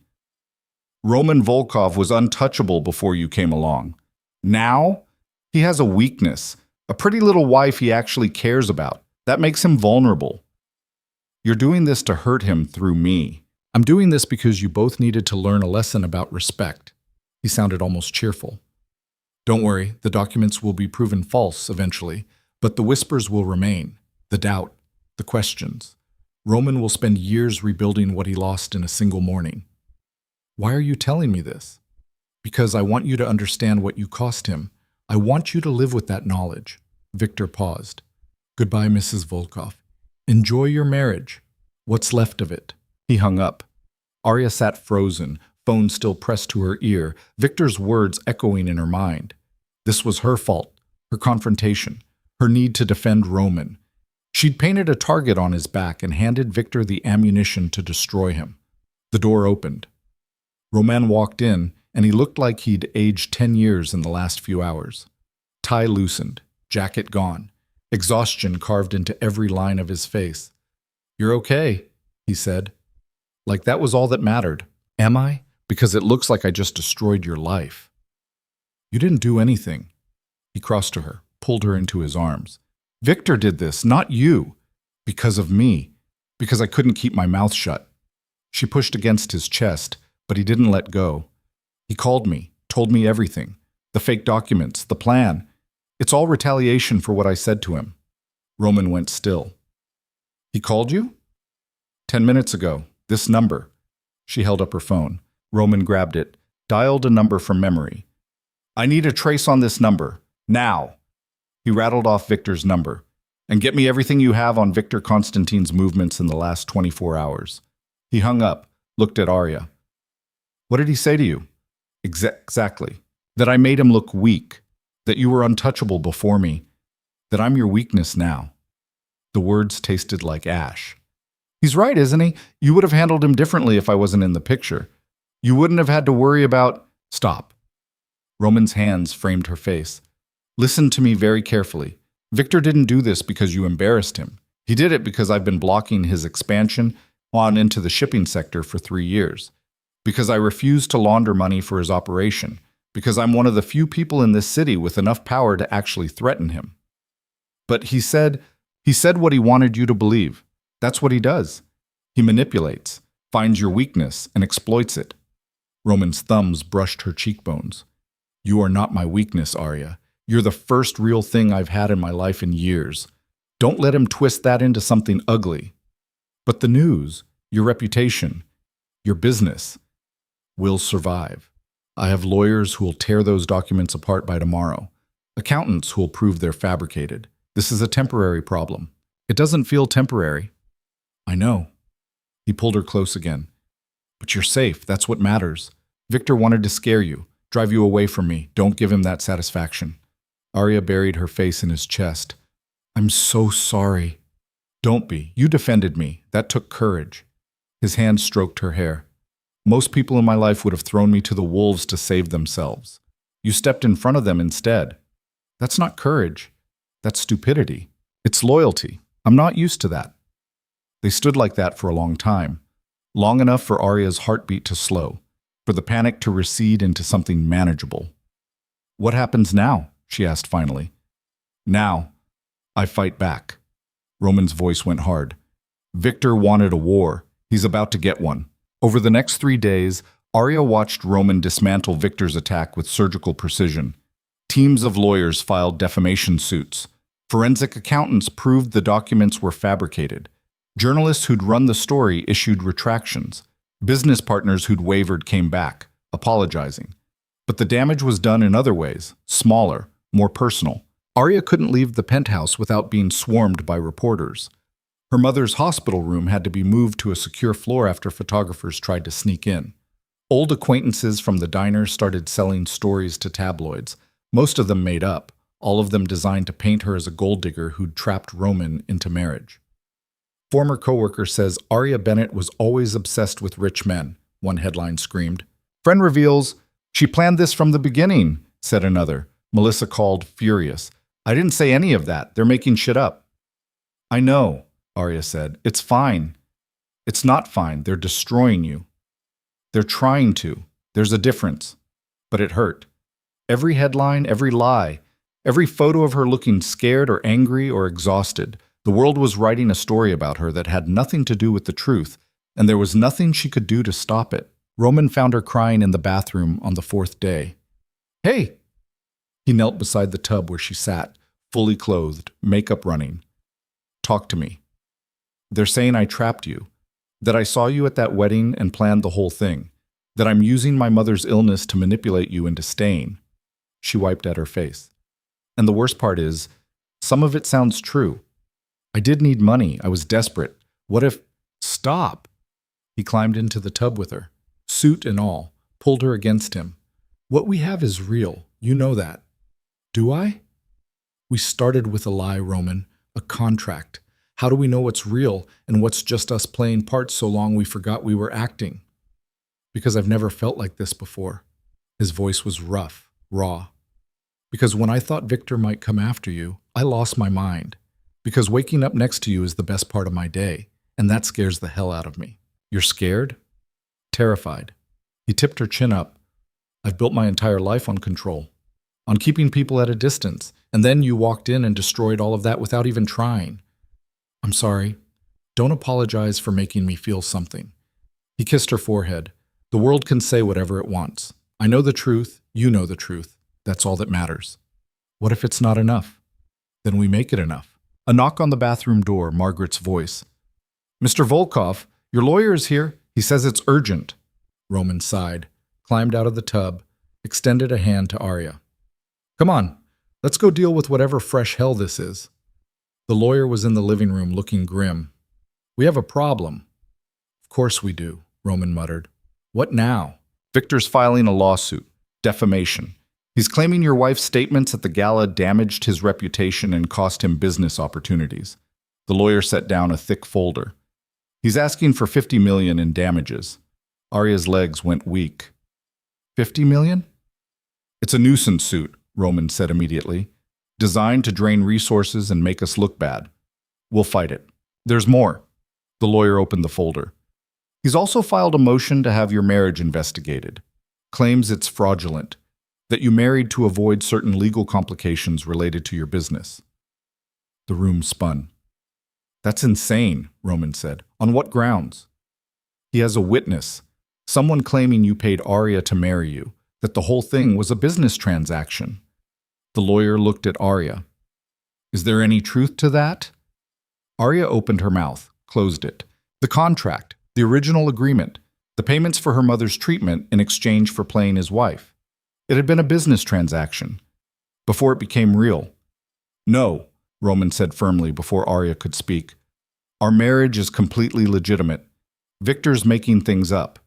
Roman Volkov was untouchable before you came along. Now, he has a weakness, a pretty little wife he actually cares about. That makes him vulnerable. You're doing this to hurt him through me. I'm doing this because you both needed to learn a lesson about respect. He sounded almost cheerful. Don't worry, the documents will be proven false eventually, but the whispers will remain, the doubt, the questions. Roman will spend years rebuilding what he lost in a single morning. Why are you telling me this? Because I want you to understand what you cost him. I want you to live with that knowledge. Victor paused. Goodbye, Mrs. Volkov. Enjoy your marriage. What's left of it? He hung up. Aria sat frozen, phone still pressed to her ear, Victor's words echoing in her mind. This was her fault, her confrontation, her need to defend Roman. She'd painted a target on his back and handed Victor the ammunition to destroy him. The door opened. Roman walked in, and he looked like he'd aged 10 years in the last few hours. Tie loosened, jacket gone, exhaustion carved into every line of his face. You're okay, he said. Like that was all that mattered. Am I? Because it looks like I just destroyed your life. You didn't do anything. He crossed to her, pulled her into his arms. Victor did this, not you. Because of me. Because I couldn't keep my mouth shut. She pushed against his chest, but he didn't let go. He called me, told me everything. The fake documents, the plan. It's all retaliation for what I said to him. Roman went still. He called you? 10 minutes ago. This number. She held up her phone. Roman grabbed it, dialed a number from memory. I need a trace on this number. Now. He rattled off Victor's number. And get me everything you have on Victor Constantine's movements in the last 24 hours. He hung up, looked at Aria. What did he say to you? Exactly. That I made him look weak. That you were untouchable before me. That I'm your weakness now. The words tasted like ash. He's right, isn't he? You would have handled him differently if I wasn't in the picture. You wouldn't have had to worry about… Stop. Roman's hands framed her face. Listen to me very carefully. Victor didn't do this because you embarrassed him. He did it because I've been blocking his expansion on into the shipping sector for 3 years. Because I refused to launder money for his operation. Because I'm one of the few people in this city with enough power to actually threaten him. But he said what he wanted you to believe. That's what he does. He manipulates, finds your weakness, and exploits it. Roman's thumbs brushed her cheekbones. You are not my weakness, Aria. You're the first real thing I've had in my life in years. Don't let him twist that into something ugly. But the news, your reputation, your business will survive. I have lawyers who will tear those documents apart by tomorrow. Accountants who will prove they're fabricated. This is a temporary problem. It doesn't feel temporary. I know. He pulled her close again. But you're safe. That's what matters. Victor wanted to scare you, drive you away from me. Don't give him that satisfaction. Aria buried her face in his chest. I'm so sorry. Don't be. You defended me. That took courage. His hand stroked her hair. Most people in my life would have thrown me to the wolves to save themselves. You stepped in front of them instead. That's not courage. That's stupidity. It's loyalty. I'm not used to that. They stood like that for a long time. Long enough for Aria's heartbeat to slow, for the panic to recede into something manageable. What happens now? She asked finally. Now, I fight back. Roman's voice went hard. Victor wanted a war. He's about to get one. Over the next 3 days, Aria watched Roman dismantle Victor's attack with surgical precision. Teams of lawyers filed defamation suits. Forensic accountants proved the documents were fabricated. Journalists who'd run the story issued retractions. Business partners who'd wavered came back, apologizing. But the damage was done in other ways, smaller, more personal. Aria couldn't leave the penthouse without being swarmed by reporters. Her mother's hospital room had to be moved to a secure floor after photographers tried to sneak in. Old acquaintances from the diner started selling stories to tabloids, most of them made up, all of them designed to paint her as a gold digger who'd trapped Roman into marriage. Former coworker says Aria Bennett was always obsessed with rich men, one headline screamed. Friend reveals, she planned this from the beginning, said another. Melissa called, furious. I didn't say any of that. They're making shit up. I know, Aria said. It's fine. It's not fine. They're destroying you. They're trying to. There's a difference. But it hurt. Every headline, every lie, every photo of her looking scared or angry or exhausted, the world was writing a story about her that had nothing to do with the truth, and there was nothing she could do to stop it. Roman found her crying in the bathroom on the 4th day. Hey! He knelt beside the tub where she sat, fully clothed, makeup running. Talk to me. They're saying I trapped you, that I saw you at that wedding and planned the whole thing, that I'm using my mother's illness to manipulate you into staying. She wiped at her face. And the worst part is, some of it sounds true. I did need money. I was desperate. What if... Stop! He climbed into the tub with her, suit and all, pulled her against him. What we have is real. You know that. Do I? We started with a lie, Roman, a contract. How do we know what's real and what's just us playing parts so long we forgot we were acting? Because I've never felt like this before. His voice was rough, raw. Because when I thought Victor might come after you, I lost my mind. Because waking up next to you is the best part of my day, and that scares the hell out of me. You're scared? Terrified. He tipped her chin up. I've built my entire life on control, on keeping people at a distance, and then you walked in and destroyed all of that without even trying. I'm sorry. Don't apologize for making me feel something. He kissed her forehead. The world can say whatever it wants. I know the truth. You know the truth. That's all that matters. What if it's not enough? Then we make it enough. A knock on the bathroom door, Margaret's voice. Mr. Volkov, your lawyer is here. He says it's urgent. Roman sighed, climbed out of the tub, extended a hand to Aria. Come on, let's go deal with whatever fresh hell this is. The lawyer was in the living room looking grim. We have a problem. Of course we do, Roman muttered. What now? Victor's filing a lawsuit. Defamation. He's claiming your wife's statements at the gala damaged his reputation and cost him business opportunities. The lawyer set down a thick folder. He's asking for $50 million in damages. Aria's legs went weak. $50 million? It's a nuisance suit, Roman said immediately. Designed to drain resources and make us look bad. We'll fight it. There's more. The lawyer opened the folder. He's also filed a motion to have your marriage investigated. Claims it's fraudulent, that you married to avoid certain legal complications related to your business. The room spun. That's insane, Roman said. On what grounds? He has a witness, someone claiming you paid Aria to marry you, that the whole thing was a business transaction. The lawyer looked at Aria. Is there any truth to that? Aria opened her mouth, closed it. The contract, the original agreement, the payments for her mother's treatment in exchange for playing his wife. It had been a business transaction, before it became real. No, Roman said firmly before Aria could speak. Our marriage is completely legitimate. Victor's making things up,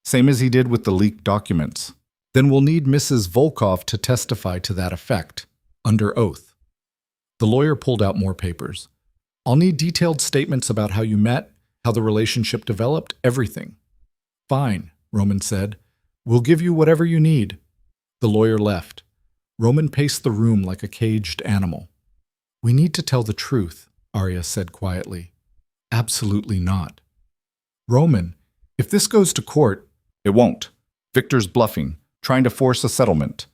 same as he did with the leaked documents. Then we'll need Mrs. Volkov to testify to that effect, under oath. The lawyer pulled out more papers. I'll need detailed statements about how you met, how the relationship developed, everything. Fine, Roman said. We'll give you whatever you need. The lawyer left. Roman paced the room like a caged animal. We need to tell the truth, Aria said quietly. Absolutely not. Roman, if this goes to court... It won't. Victor's bluffing, trying to force a settlement.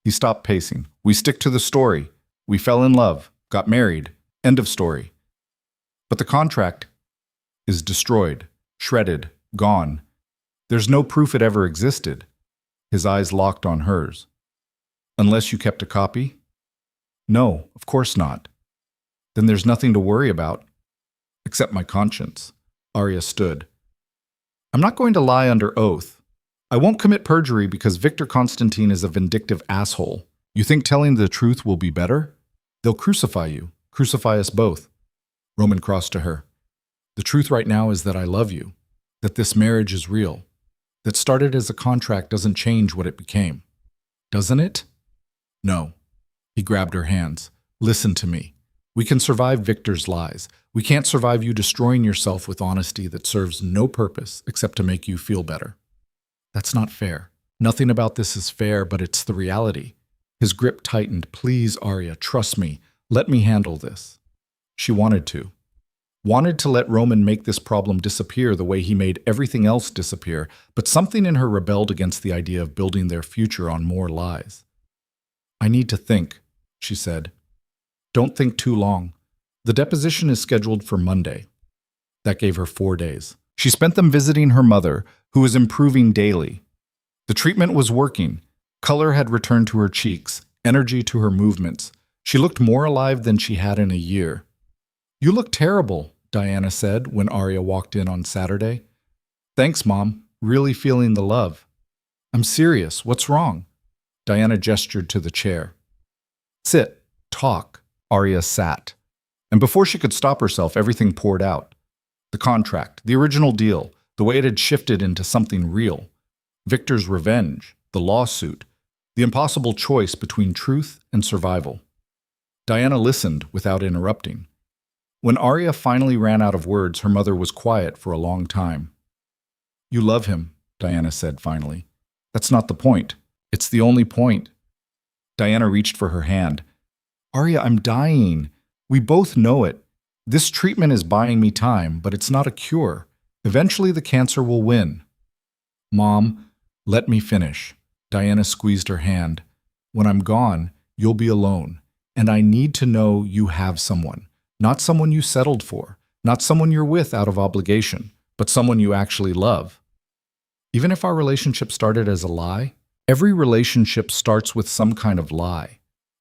He stopped pacing. We stick to the story. We fell in love, got married. End of story. But the contract is destroyed, shredded, gone. There's no proof it ever existed. His eyes locked on hers. Unless you kept a copy? No, of course not. Then there's nothing to worry about. Except my conscience. Aria stood. I'm not going to lie under oath. I won't commit perjury because Victor Constantine is a vindictive asshole. You think telling the truth will be better? They'll crucify you. Crucify us both. Roman crossed to her. The truth right now is that I love you. That this marriage is real. That started as a contract doesn't change what it became. Doesn't it? No. He grabbed her hands. Listen to me. We can survive Victor's lies. We can't survive you destroying yourself with honesty that serves no purpose except to make you feel better. That's not fair. Nothing about this is fair, but it's the reality. His grip tightened. Please, Aria, trust me. Let me handle this. She wanted to. Wanted to let Roman make this problem disappear the way he made everything else disappear, but something in her rebelled against the idea of building their future on more lies. I need to think, she said. Don't think too long. The deposition is scheduled for Monday. That gave her 4 days. She spent them visiting her mother, who was improving daily. The treatment was working. Color had returned to her cheeks, energy to her movements. She looked more alive than she had in a year. You look terrible, Diana said when Aria walked in on Saturday. Thanks, Mom. Really feeling the love. I'm serious. What's wrong? Diana gestured to the chair. Sit. Talk. Aria sat. And before she could stop herself, everything poured out. The contract, the original deal, the way it had shifted into something real. Victor's revenge, the lawsuit, the impossible choice between truth and survival. Diana listened without interrupting. When Aria finally ran out of words, her mother was quiet for a long time. You love him, Diana said finally. That's not the point. It's the only point. Diana reached for her hand. Aria, I'm dying. We both know it. This treatment is buying me time, but it's not a cure. Eventually the cancer will win. Mom, let me finish. Diana squeezed her hand. When I'm gone, you'll be alone. And I need to know you have someone. Not someone you settled for. Not someone you're with out of obligation. But someone you actually love. Even if our relationship started as a lie, every relationship starts with some kind of lie.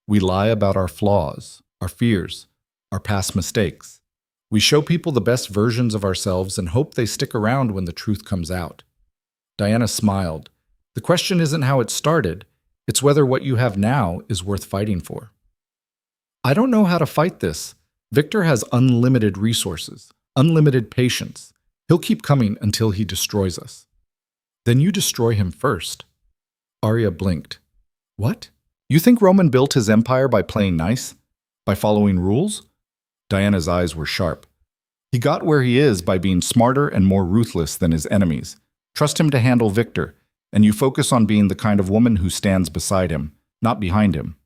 We lie about our flaws, our fears, our past mistakes. We show people the best versions of ourselves and hope they stick around when the truth comes out. Diana smiled. The question isn't how it started, it's whether what you have now is worth fighting for. I don't know how to fight this. Victor has unlimited resources, unlimited patience. He'll keep coming until he destroys us. Then you destroy him first. Aria blinked. What? You think Roman built his empire by playing nice? By following rules? Diana's eyes were sharp. He got where he is by being smarter and more ruthless than his enemies. Trust him to handle Victor, and you focus on being the kind of woman who stands beside him, not behind him.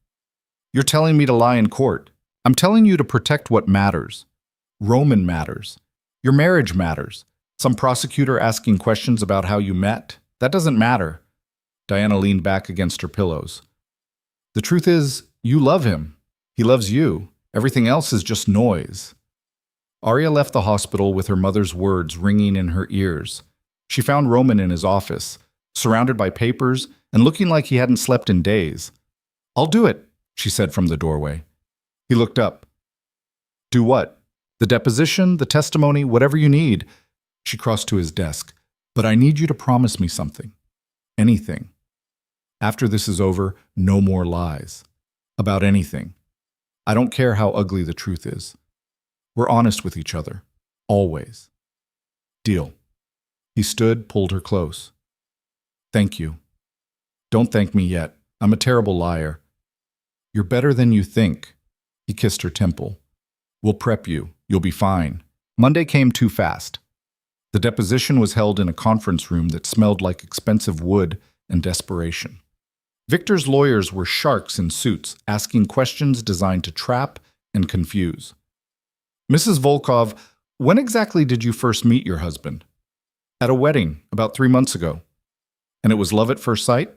You're telling me to lie in court. I'm telling you to protect what matters. Roman matters. Your marriage matters. Some prosecutor asking questions about how you met, that doesn't matter. Diana leaned back against her pillows. The truth is, you love him. He loves you. Everything else is just noise. Aria left the hospital with her mother's words ringing in her ears. She found Roman in his office, surrounded by papers and looking like he hadn't slept in days. I'll do it, she said from the doorway. He looked up. Do what? The deposition, the testimony, whatever you need. She crossed to his desk. But I need you to promise me something. Anything. After this is over, no more lies. About anything. I don't care how ugly the truth is. We're honest with each other. Always. Deal. He stood, pulled her close. Thank you. Don't thank me yet. I'm a terrible liar. You're better than you think. He kissed her temple. We'll prep you. You'll be fine. Monday came too fast. The deposition was held in a conference room that smelled like expensive wood and desperation. Victor's lawyers were sharks in suits, asking questions designed to trap and confuse. Mrs. Volkov, when exactly did you first meet your husband? At a wedding, about 3 months ago. And it was love at first sight?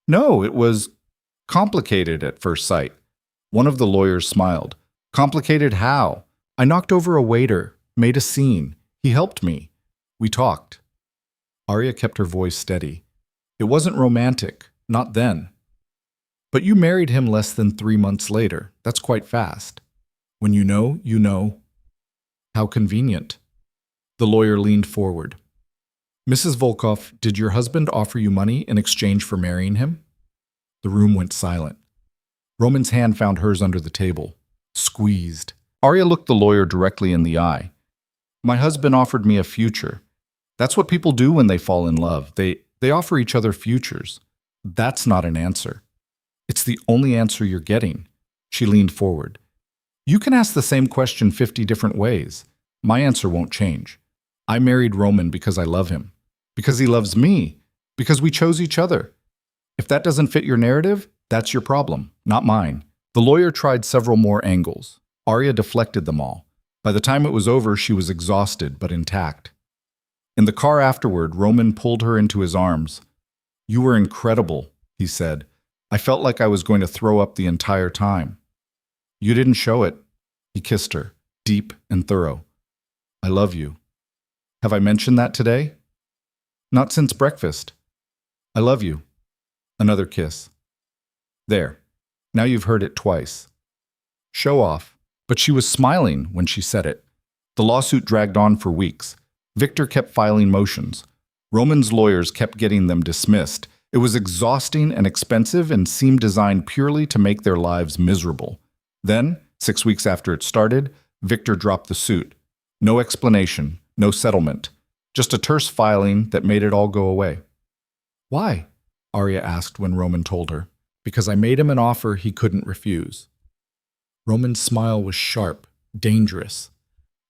No, it was complicated at first sight. One of the lawyers smiled. Complicated how? I knocked over a waiter, made a scene. He helped me. We talked. Aria kept her voice steady. It wasn't romantic, not then. But you married him less than 3 months later. That's quite fast. When you know, you know. How convenient. The lawyer leaned forward. Mrs. Volkov, did your husband offer you money in exchange for marrying him? The room went silent. Roman's hand found hers under the table. Squeezed. Aria looked the lawyer directly in the eye. My husband offered me a future. That's what people do when they fall in love. They offer each other futures. That's not an answer. It's the only answer you're getting. She leaned forward. You can ask the same question 50 different ways. My answer won't change. I married Roman because I love him. Because he loves me. Because we chose each other. If that doesn't fit your narrative, that's your problem, not mine. The lawyer tried several more angles. Aria deflected them all. By the time it was over, she was exhausted but intact. In the car afterward, Roman pulled her into his arms. You were incredible, he said. I felt like I was going to throw up the entire time. You didn't show it. He kissed her, deep and thorough. I love you. Have I mentioned that today? Not since breakfast. I love you. Another kiss. There. Now you've heard it twice. Show off. But she was smiling when she said it. The lawsuit dragged on for weeks. Victor kept filing motions. Roman's lawyers kept getting them dismissed. It was exhausting and expensive and seemed designed purely to make their lives miserable. Then, 6 weeks after it started, Victor dropped the suit. No explanation, no settlement. Just a terse filing that made it all go away. Why? Aria asked when Roman told her. Because I made him an offer he couldn't refuse. Roman's smile was sharp, dangerous.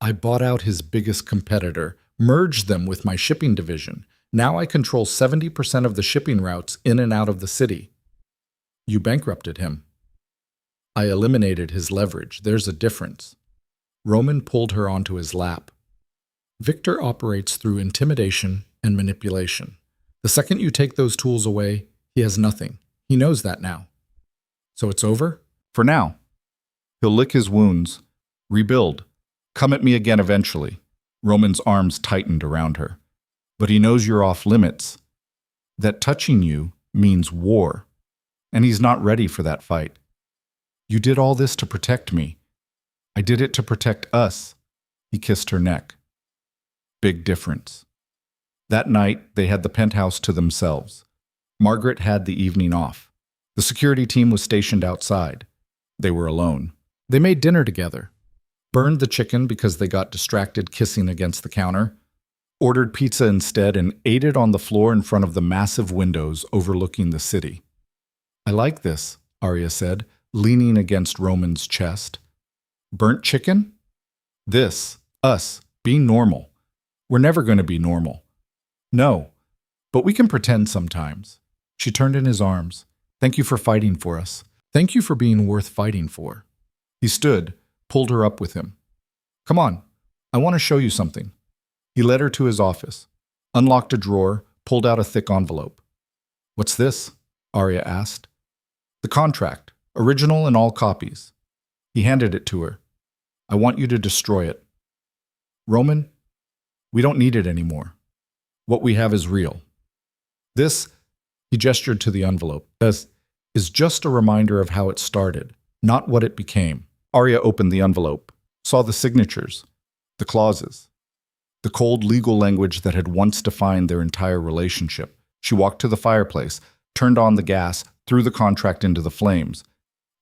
I bought out his biggest competitor, merged them with my shipping division. Now I control 70% of the shipping routes in and out of the city. You bankrupted him. I eliminated his leverage. There's a difference. Roman pulled her onto his lap. Victor operates through intimidation and manipulation. The second you take those tools away, he has nothing. He knows that now. So it's over? For now. He'll lick his wounds, rebuild, come at me again eventually. Roman's arms tightened around her. But he knows you're off limits. That touching you means war. And he's not ready for that fight. You did all this to protect me. I did it to protect us. He kissed her neck. Big difference. That night, they had the penthouse to themselves. Margaret had the evening off. The security team was stationed outside. They were alone. They made dinner together. Burned the chicken because they got distracted kissing against the counter. Ordered pizza instead and ate it on the floor in front of the massive windows overlooking the city. I like this, Aria said, leaning against Roman's chest. Burnt chicken? This, us, being normal. We're never going to be normal. No, but we can pretend sometimes. She turned in his arms. Thank you for fighting for us. Thank you for being worth fighting for. He stood, pulled her up with him. Come on, I want to show you something. He led her to his office, unlocked a drawer, pulled out a thick envelope. What's this? Aria asked. The contract, original and all copies. He handed it to her. I want you to destroy it. Roman, we don't need it anymore. What we have is real. This, he gestured to the envelope, is just a reminder of how it started, not what it became. Aria opened the envelope, saw the signatures, the clauses, the cold legal language that had once defined their entire relationship. She walked to the fireplace, turned on the gas, threw the contract into the flames.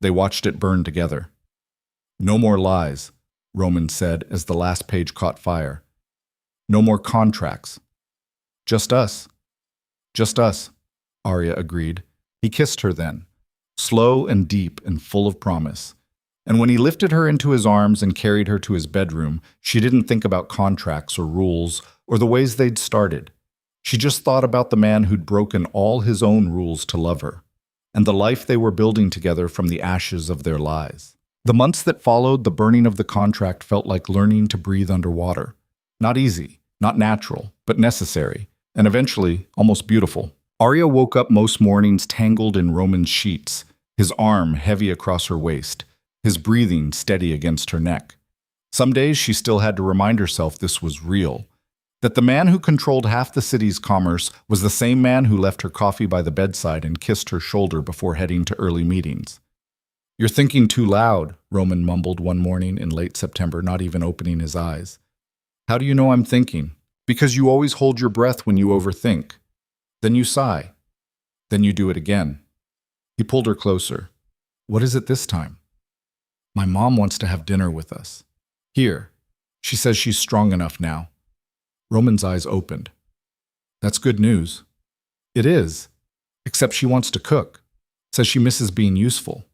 They watched it burn together. No more lies, Roman said as the last page caught fire. No more contracts. Just us. Just us, Aria agreed. He kissed her then, slow and deep and full of promise. And when he lifted her into his arms and carried her to his bedroom, she didn't think about contracts or rules or the ways they'd started. She just thought about the man who'd broken all his own rules to love her, and the life they were building together from the ashes of their lies. The months that followed the burning of the contract felt like learning to breathe underwater. Not easy, not natural, but necessary, and eventually almost beautiful. Aria woke up most mornings tangled in Roman's sheets, his arm heavy across her waist, his breathing steady against her neck. Some days she still had to remind herself this was real, that the man who controlled half the city's commerce was the same man who left her coffee by the bedside and kissed her shoulder before heading to early meetings. You're thinking too loud, Roman mumbled one morning in late September, not even opening his eyes. How do you know I'm thinking? Because you always hold your breath when you overthink. Then you sigh. Then you do it again. He pulled her closer. What is it this time? My mom wants to have dinner with us. Here. She says she's strong enough now. Roman's eyes opened. That's good news. It is. Except she wants to cook. Says she misses being useful.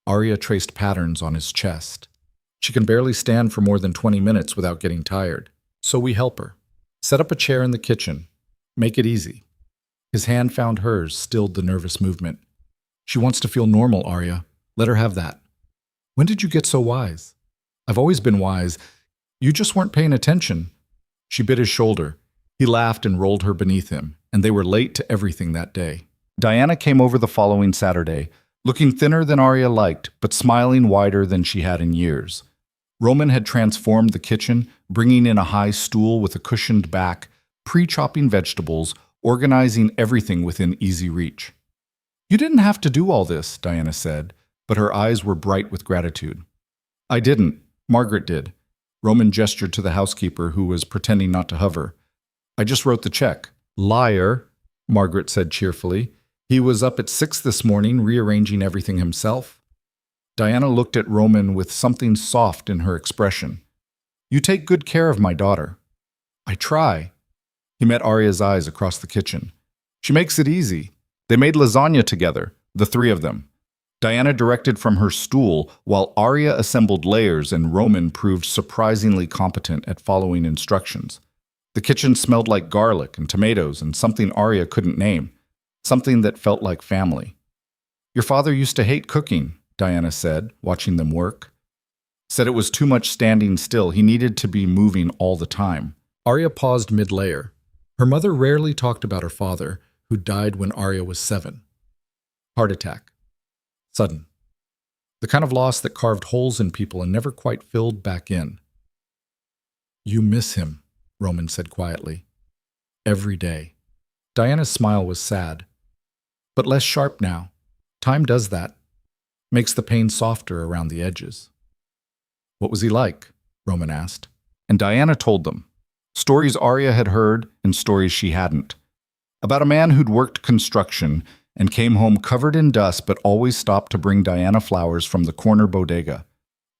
Aria traced patterns on his chest. She can barely stand for more than 20 minutes without getting tired. So we help her. Set up a chair in the kitchen. Make it easy. His hand found hers, stilled the nervous movement. She wants to feel normal, Aria. Let her have that. When did you get so wise? I've always been wise. You just weren't paying attention. She bit his shoulder. He laughed and rolled her beneath him, and they were late to everything that day. Diana came over the following Saturday, looking thinner than Aria liked, but smiling wider than she had in years. Roman had transformed the kitchen, bringing in a high stool with a cushioned back, pre-chopping vegetables, organizing everything within easy reach. You didn't have to do all this, Diana said, but her eyes were bright with gratitude. I didn't. Margaret did. Roman gestured to the housekeeper, who was pretending not to hover. I just wrote the check. Liar, Margaret said cheerfully. He was up at 6 this morning, rearranging everything himself. Diana looked at Roman with something soft in her expression. You take good care of my daughter. I try. He met Aria's eyes across the kitchen. She makes it easy. They made lasagna together, the three of them. Diana directed from her stool, while Aria assembled layers and Roman proved surprisingly competent at following instructions. The kitchen smelled like garlic and tomatoes and something Aria couldn't name, something that felt like family. Your father used to hate cooking, Diana said, watching them work. Said it was too much standing still. He needed to be moving all the time. Aria paused mid-layer. Her mother rarely talked about her father, who died when Aria was 7. Heart attack. Sudden. The kind of loss that carved holes in people and never quite filled back in. You miss him, Roman said quietly. Every day. Diana's smile was sad. But less sharp now. Time does that. Makes the pain softer around the edges. What was he like? Roman asked. And Diana told them. Stories Aria had heard and stories she hadn't. About a man who'd worked construction and came home covered in dust but always stopped to bring Diana flowers from the corner bodega.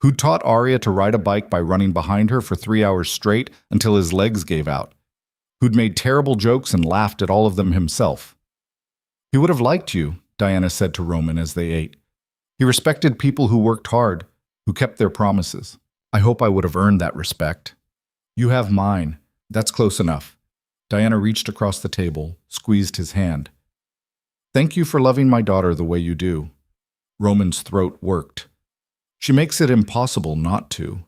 Who'd taught Aria to ride a bike by running behind her for 3 hours straight until his legs gave out. Who'd made terrible jokes and laughed at all of them himself. He would have liked you, Diana said to Roman as they ate. He respected people who worked hard, who kept their promises. I hope I would have earned that respect. You have mine. That's close enough. Diana reached across the table, squeezed his hand. Thank you for loving my daughter the way you do. Roman's throat worked. She makes it impossible not to.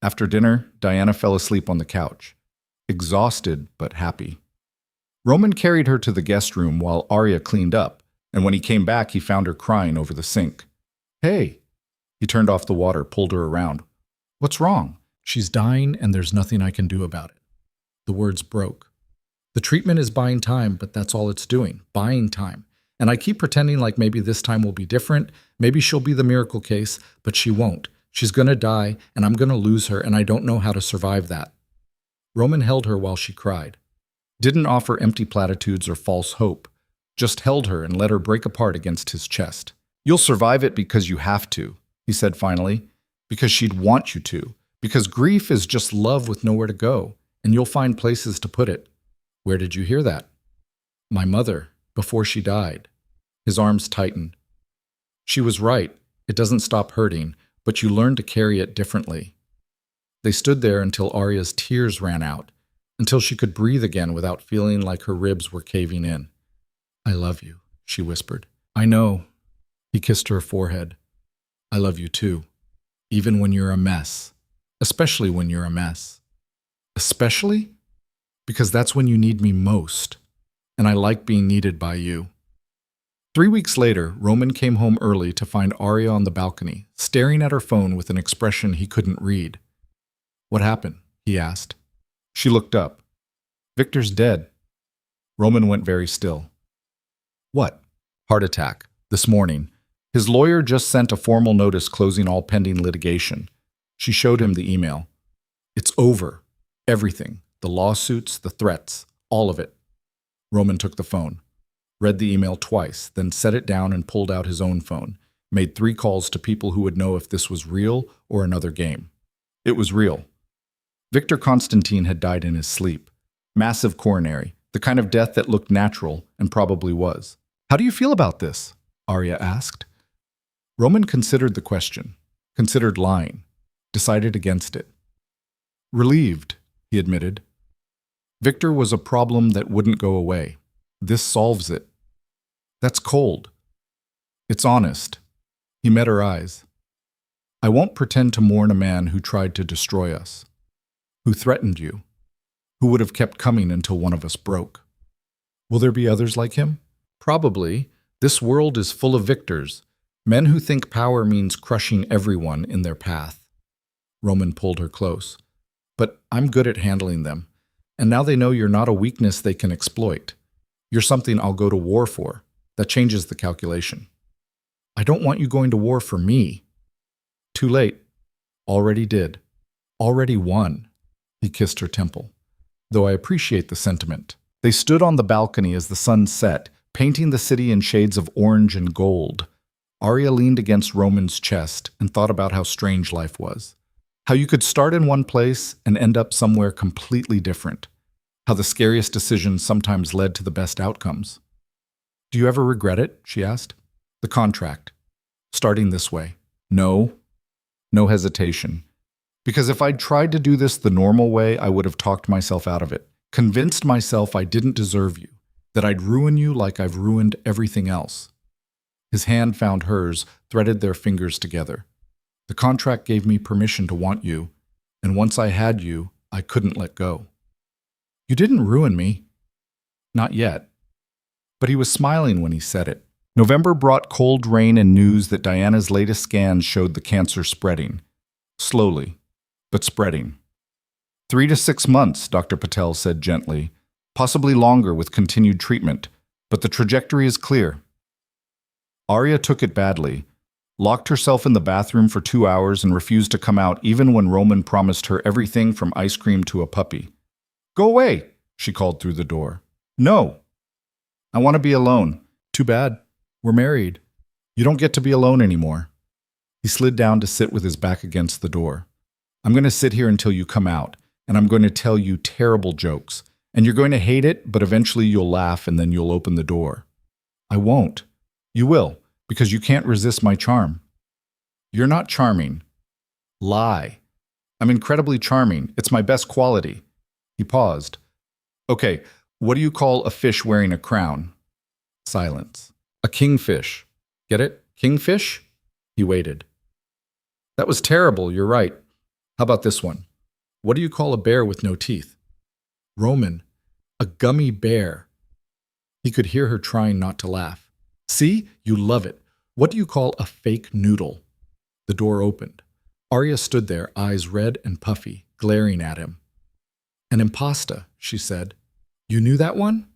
After dinner, Diana fell asleep on the couch, exhausted but happy. Roman carried her to the guest room while Aria cleaned up, and when he came back, he found her crying over the sink. Hey! He turned off the water, pulled her around. What's wrong? She's dying and there's nothing I can do about it. The words broke. The treatment is buying time, but that's all it's doing, buying time. And I keep pretending like maybe this time will be different, maybe she'll be the miracle case, but she won't. She's gonna die, and I'm gonna lose her, and I don't know how to survive that. Roman held her while she cried. Didn't offer empty platitudes or false hope, just held her and let her break apart against his chest. You'll survive it because you have to, he said finally, because she'd want you to, because grief is just love with nowhere to go, and you'll find places to put it. Where did you hear that? My mother, before she died. His arms tightened. She was right. It doesn't stop hurting, but you learn to carry it differently. They stood there until Aria's tears ran out, until she could breathe again without feeling like her ribs were caving in. I love you, she whispered. I know. He kissed her forehead. I love you too, even when you're a mess, especially when you're a mess. Especially? Because that's when you need me most, and I like being needed by you. 3 weeks later, Roman came home early to find Aria on the balcony, staring at her phone with an expression he couldn't read. What happened? He asked. She looked up. Victor's dead. Roman went very still. What? Heart attack. This morning. His lawyer just sent a formal notice closing all pending litigation. She showed him the email. It's over. Everything. The lawsuits, the threats, all of it. Roman took the phone, read the email twice, then set it down and pulled out his own phone, made 3 calls to people who would know if this was real or another game. It was real. Victor Constantine had died in his sleep. Massive coronary, the kind of death that looked natural and probably was. How do you feel about this? Aria asked. Roman considered the question, considered lying, decided against it. Relieved, he admitted. Victor was a problem that wouldn't go away. This solves it. That's cold. It's honest. He met her eyes. I won't pretend to mourn a man who tried to destroy us, who threatened you, who would have kept coming until one of us broke. Will there be others like him? Probably. This world is full of victors, men who think power means crushing everyone in their path. Roman pulled her close. But I'm good at handling them, and now they know you're not a weakness they can exploit. You're something I'll go to war for. That changes the calculation. I don't want you going to war for me. Too late. Already did. Already won. He kissed her temple. Though I appreciate the sentiment. They stood on the balcony as the sun set, painting the city in shades of orange and gold. Aria leaned against Roman's chest and thought about how strange life was. How you could start in one place and end up somewhere completely different. How the scariest decisions sometimes led to the best outcomes. Do you ever regret it? She asked. The contract. Starting this way. No. No hesitation. Because if I'd tried to do this the normal way, I would have talked myself out of it. Convinced myself I didn't deserve you. That I'd ruin you like I've ruined everything else. His hand found hers, threaded their fingers together. The contract gave me permission to want you, and once I had you, I couldn't let go. You didn't ruin me. Not yet. But he was smiling when he said it. November brought cold rain and news that Diana's latest scans showed the cancer spreading. Slowly, but spreading. 3 to 6 months, Dr. Patel said gently. Possibly longer with continued treatment, but the trajectory is clear. Aria took it badly, locked herself in the bathroom for 2 hours and refused to come out even when Roman promised her everything from ice cream to a puppy. Go away, she called through the door. No. I want to be alone. Too bad. We're married. You don't get to be alone anymore. He slid down to sit with his back against the door. I'm going to sit here until you come out, and I'm going to tell you terrible jokes. And you're going to hate it, but eventually you'll laugh and then you'll open the door. I won't. You will, because you can't resist my charm. You're not charming. Lie. I'm incredibly charming. It's my best quality. He paused. Okay, what do you call a fish wearing a crown? Silence. A kingfish. Get it? Kingfish? He waited. That was terrible, you're right. How about this one? What do you call a bear with no teeth? Roman, a gummy bear. He could hear her trying not to laugh. See, you love it. What do you call a fake noodle? The door opened. Aria stood there, eyes red and puffy, glaring at him. An impasta, she said. You knew that one?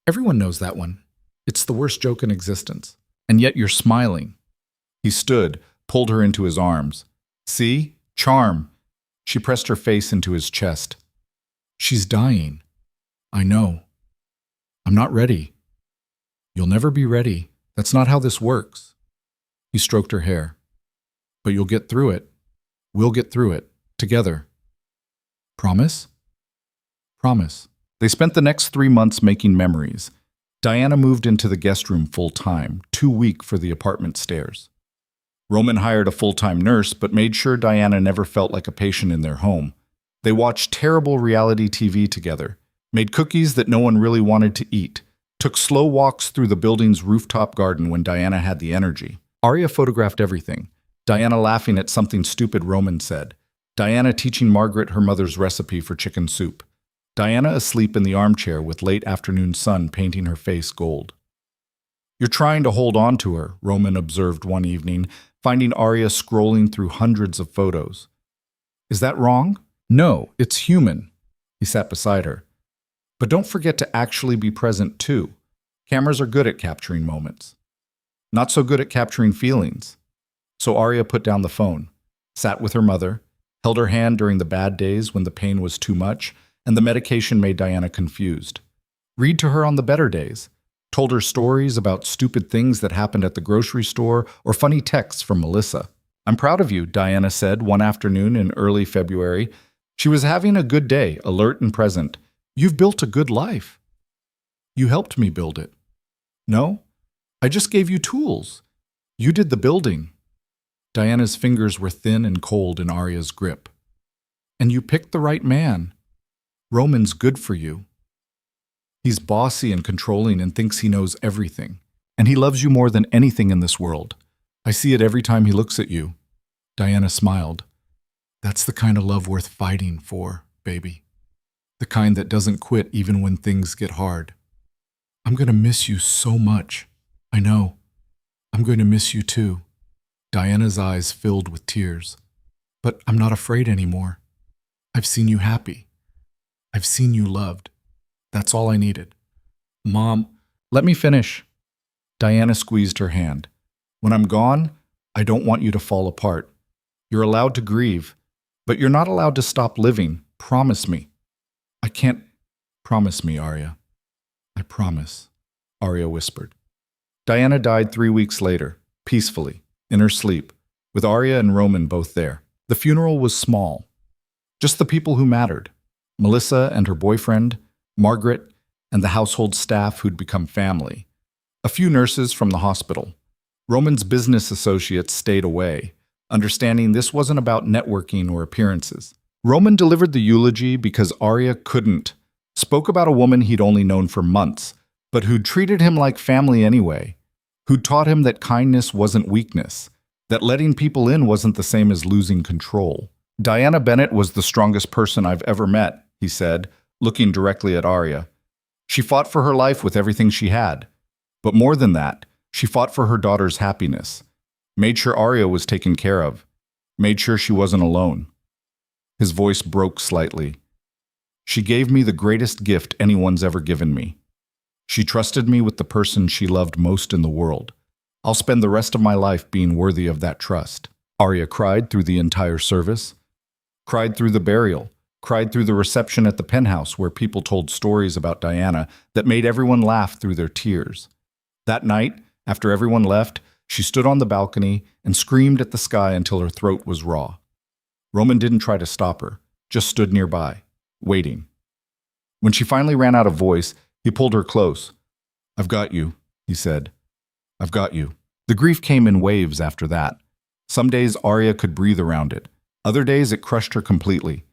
Everyone knows that one. It's the worst joke in existence. And yet you're smiling. He stood, pulled her into his arms. See? Charm. She pressed her face into his chest. She's dying. I know. I'm not ready. You'll never be ready. That's not how this works. He stroked her hair. But you'll get through it. We'll get through it. Together. Promise? Promise. They spent the next 3 months making memories. Diana moved into the guest room full-time, too weak for the apartment stairs. Roman hired a full-time nurse, but made sure Diana never felt like a patient in their home. They watched terrible reality TV together, made cookies that no one really wanted to eat, took slow walks through the building's rooftop garden when Diana had the energy. Aria photographed everything. Diana laughing at something stupid Roman said. Diana teaching Margaret her mother's recipe for chicken soup. Diana asleep in the armchair with late afternoon sun painting her face gold. You're trying to hold on to her, Roman observed one evening, finding Aria scrolling through hundreds of photos. Is that wrong? No, it's human. He sat beside her. But don't forget to actually be present too. Cameras are good at capturing moments. Not so good at capturing feelings. So Aria put down the phone, sat with her mother, held her hand during the bad days when the pain was too much, and the medication made Diana confused. Read to her on the better days. Told her stories about stupid things that happened at the grocery store or funny texts from Melissa. I'm proud of you, Diana said one afternoon in early February. She was having a good day, alert and present. You've built a good life. You helped me build it. No? I just gave you tools. You did the building. Diana's fingers were thin and cold in Aria's grip. And you picked the right man. Roman's good for you. He's bossy and controlling and thinks he knows everything. And he loves you more than anything in this world. I see it every time he looks at you. Diana smiled. That's the kind of love worth fighting for, baby. The kind that doesn't quit even when things get hard. I'm going to miss you so much. I know. I'm going to miss you too. Diana's eyes filled with tears. But I'm not afraid anymore. I've seen you happy. I've seen you loved. That's all I needed. Mom, let me finish. Diana squeezed her hand. When I'm gone, I don't want you to fall apart. You're allowed to grieve, but you're not allowed to stop living. Promise me. I can't. Promise me, Aria. I promise, Aria whispered. Diana died 3 weeks later, peacefully, in her sleep, with Aria and Roman both there. The funeral was small. Just the people who mattered. Melissa and her boyfriend, Margaret, and the household staff who'd become family. A few nurses from the hospital. Roman's business associates stayed away, understanding this wasn't about networking or appearances. Roman delivered the eulogy because Aria couldn't. Spoke about a woman he'd only known for months, but who'd treated him like family anyway. Who'd taught him that kindness wasn't weakness, that letting people in wasn't the same as losing control. Diana Bennett was the strongest person I've ever met, he said, looking directly at Aria. She fought for her life with everything she had. But more than that, she fought for her daughter's happiness. Made sure Aria was taken care of. Made sure she wasn't alone. His voice broke slightly. She gave me the greatest gift anyone's ever given me. She trusted me with the person she loved most in the world. I'll spend the rest of my life being worthy of that trust. Aria cried through the entire service. Cried through the burial. Cried through the reception at the penthouse where people told stories about Diana that made everyone laugh through their tears. That night, after everyone left, she stood on the balcony and screamed at the sky until her throat was raw. Roman didn't try to stop her, just stood nearby, waiting. When she finally ran out of voice, he pulled her close. I've got you, he said. I've got you. The grief came in waves after that. Some days Aria could breathe around it. Other days it crushed her completely.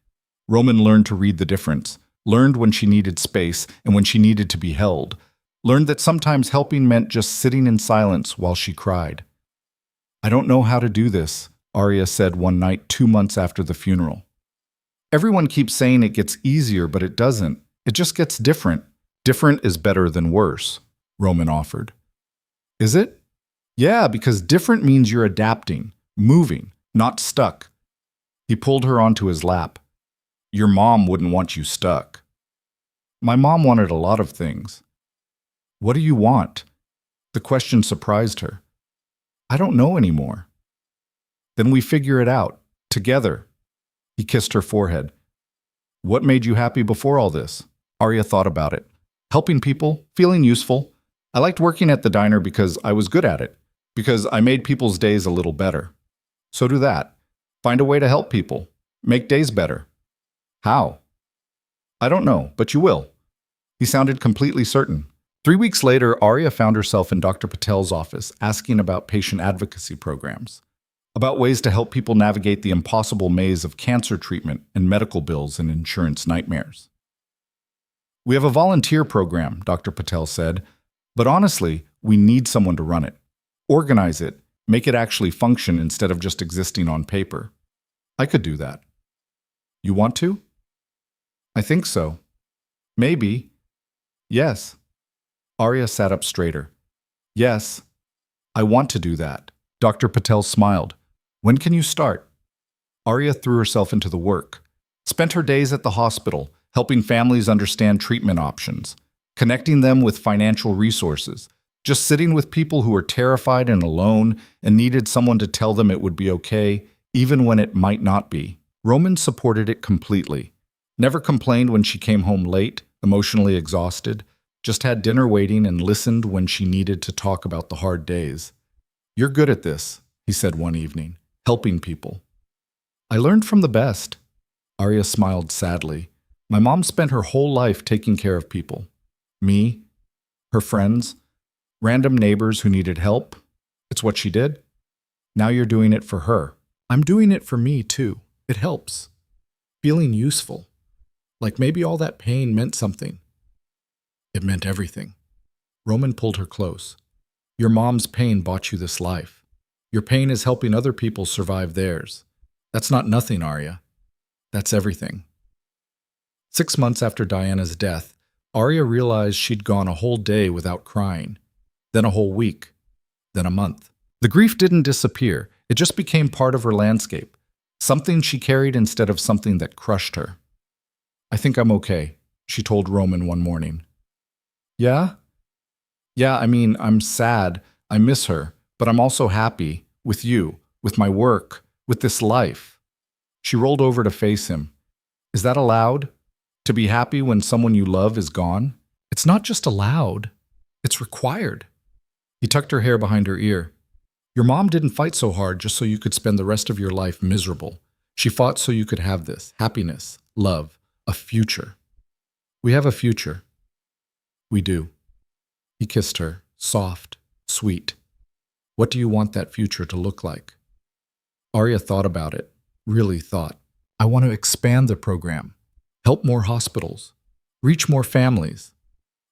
Roman learned to read the difference, learned when she needed space and when she needed to be held, learned that sometimes helping meant just sitting in silence while she cried. I don't know how to do this, Aria said one night 2 months after the funeral. Everyone keeps saying it gets easier, but it doesn't. It just gets different. Different is better than worse, Roman offered. Is it? Yeah, because different means you're adapting, moving, not stuck. He pulled her onto his lap. Your mom wouldn't want you stuck. My mom wanted a lot of things. What do you want? The question surprised her. I don't know anymore. Then we figure it out, together. He kissed her forehead. What made you happy before all this? Aria thought about it. Helping people, feeling useful. I liked working at the diner because I was good at it, because I made people's days a little better. So do that. Find a way to help people, make days better. How? I don't know, but you will. He sounded completely certain. 3 weeks later, Aria found herself in Dr. Patel's office asking about patient advocacy programs, about ways to help people navigate the impossible maze of cancer treatment and medical bills and insurance nightmares. We have a volunteer program, Dr. Patel said, but honestly, we need someone to run it. Organize it, make it actually function instead of just existing on paper. I could do that. You want to? I think so. Maybe. Yes. Aria sat up straighter. Yes, I want to do that. Dr. Patel smiled. When can you start? Aria threw herself into the work. Spent her days at the hospital, helping families understand treatment options, connecting them with financial resources, just sitting with people who were terrified and alone and needed someone to tell them it would be okay, even when it might not be. Roman supported it completely. Never complained when she came home late, emotionally exhausted, just had dinner waiting and listened when she needed to talk about the hard days. You're good at this, he said one evening, helping people. I learned from the best. Aria smiled sadly. My mom spent her whole life taking care of people. Me, her friends, random neighbors who needed help. It's what she did. Now you're doing it for her. I'm doing it for me, too. It helps. Feeling useful. Like maybe all that pain meant something. It meant everything. Roman pulled her close. Your mom's pain bought you this life. Your pain is helping other people survive theirs. That's not nothing, Aria. That's everything. 6 months after Diana's death, Aria realized she'd gone a whole day without crying, then a whole week, then a month. The grief didn't disappear. It just became part of her landscape, something she carried instead of something that crushed her. I think I'm okay, she told Roman one morning. Yeah? Yeah, I'm sad. I miss her, but I'm also happy with you, with my work, with this life. She rolled over to face him. Is that allowed? To be happy when someone you love is gone? It's not just allowed. It's required. He tucked her hair behind her ear. Your mom didn't fight so hard just so you could spend the rest of your life miserable. She fought so you could have this, happiness, love, a future. We have a future. We do. He kissed her, soft, sweet. What do you want that future to look like? Aria thought about it, really thought. I want to expand the program, help more hospitals, reach more families.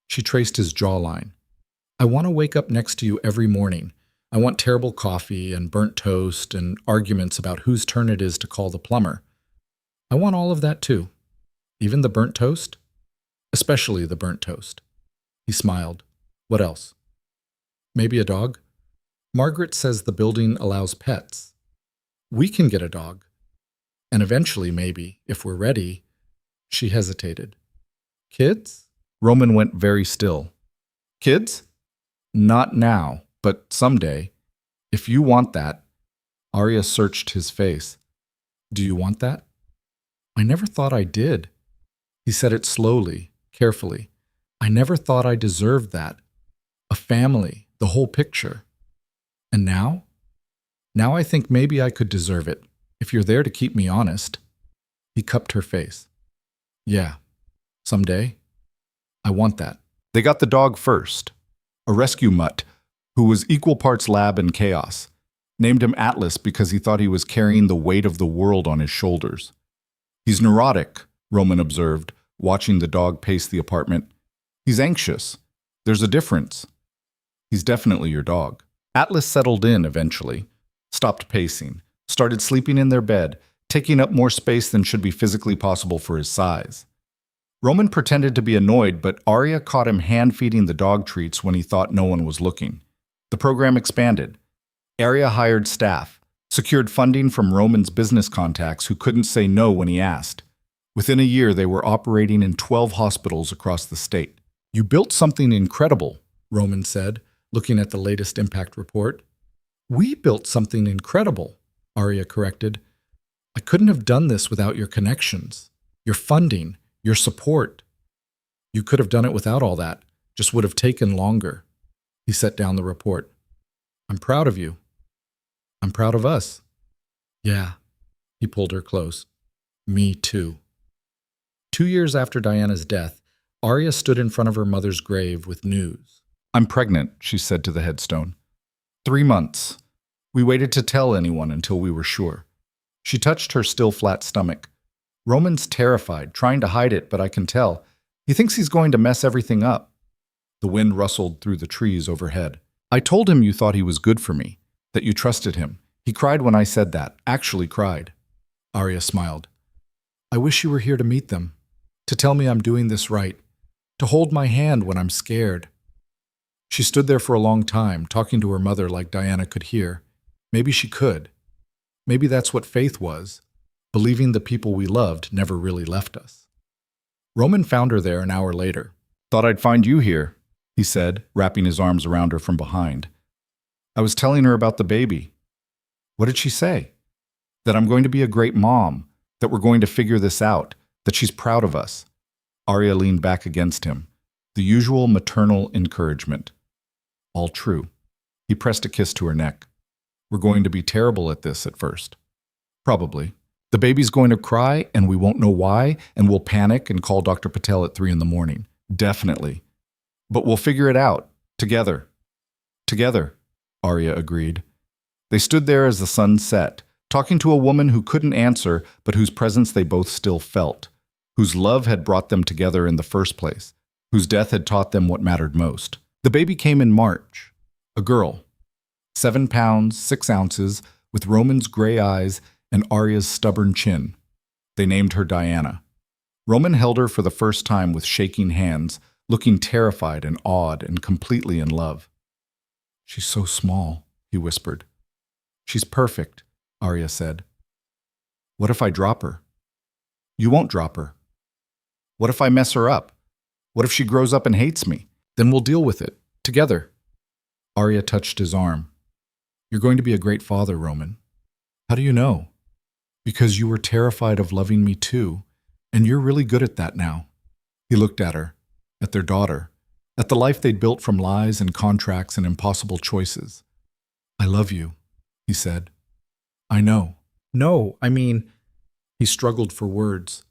She traced his jawline. I want to wake up next to you every morning. I want terrible coffee and burnt toast and arguments about whose turn it is to call the plumber. I want all of that too. Even the burnt toast? Especially the burnt toast. He smiled. What else? Maybe a dog? Margaret says the building allows pets. We can get a dog. And eventually, maybe, if we're ready. She hesitated. Kids? Roman went very still. Kids? Not now, but someday. If you want that. Aria searched his face. Do you want that? I never thought I did. He said it slowly, carefully. I never thought I deserved that. A family, the whole picture. And now? Now I think maybe I could deserve it, if you're there to keep me honest. He cupped her face. Yeah, someday. I want that. They got the dog first. A rescue mutt, who was equal parts lab and chaos. Named him Atlas because he thought he was carrying the weight of the world on his shoulders. He's neurotic, Roman observed, watching the dog pace the apartment. He's anxious. There's a difference. He's definitely your dog. Atlas settled in eventually, stopped pacing, started sleeping in their bed, taking up more space than should be physically possible for his size. Roman pretended to be annoyed, but Aria caught him hand-feeding the dog treats when he thought no one was looking. The program expanded. Aria hired staff, secured funding from Roman's business contacts who couldn't say no when he asked. Within a year, they were operating in 12 hospitals across the state. You built something incredible, Roman said, looking at the latest impact report. We built something incredible, Aria corrected. I couldn't have done this without your connections, your funding, your support. You could have done it without all that, just would have taken longer. He set down the report. I'm proud of you. I'm proud of us. Yeah, he pulled her close. Me too. 2 years after Diana's death, Aria stood in front of her mother's grave with news. I'm pregnant, she said to the headstone. 3 months. We waited to tell anyone until we were sure. She touched her still flat stomach. Roman's terrified, trying to hide it, but I can tell. He thinks he's going to mess everything up. The wind rustled through the trees overhead. I told him you thought he was good for me, that you trusted him. He cried when I said that, actually cried. Aria smiled. I wish you were here to meet them, to tell me I'm doing this right, to hold my hand when I'm scared. She stood there for a long time, talking to her mother like Diana could hear. Maybe she could. Maybe that's what faith was, believing the people we loved never really left us. Roman found her there an hour later. Thought I'd find you here, he said, wrapping his arms around her from behind. I was telling her about the baby. What did she say? That I'm going to be a great mom, that we're going to figure this out, that she's proud of us. Aria leaned back against him, the usual maternal encouragement. All true. He pressed a kiss to her neck. We're going to be terrible at this at first. Probably. The baby's going to cry, and we won't know why, and we'll panic and call Dr. Patel at 3 a.m. Definitely. But we'll figure it out. Together. Together, Aria agreed. They stood there as the sun set, talking to a woman who couldn't answer, but whose presence they both still felt, whose love had brought them together in the first place, whose death had taught them what mattered most. The baby came in March. A girl. 7 pounds, 6 ounces, with Roman's gray eyes and Aria's stubborn chin. They named her Diana. Roman held her for the first time with shaking hands, looking terrified and awed and completely in love. "She's so small," he whispered. "She's perfect," Aria said. "What if I drop her?" "You won't drop her." "What if I mess her up? What if she grows up and hates me? Then we'll deal with it, together." Aria touched his arm. "You're going to be a great father, Roman." "How do you know?" "Because you were terrified of loving me too, and you're really good at that now." He looked at her, at their daughter, at the life they'd built from lies and contracts and impossible choices. "I love you," he said. "I know." "No, I mean," he struggled for words.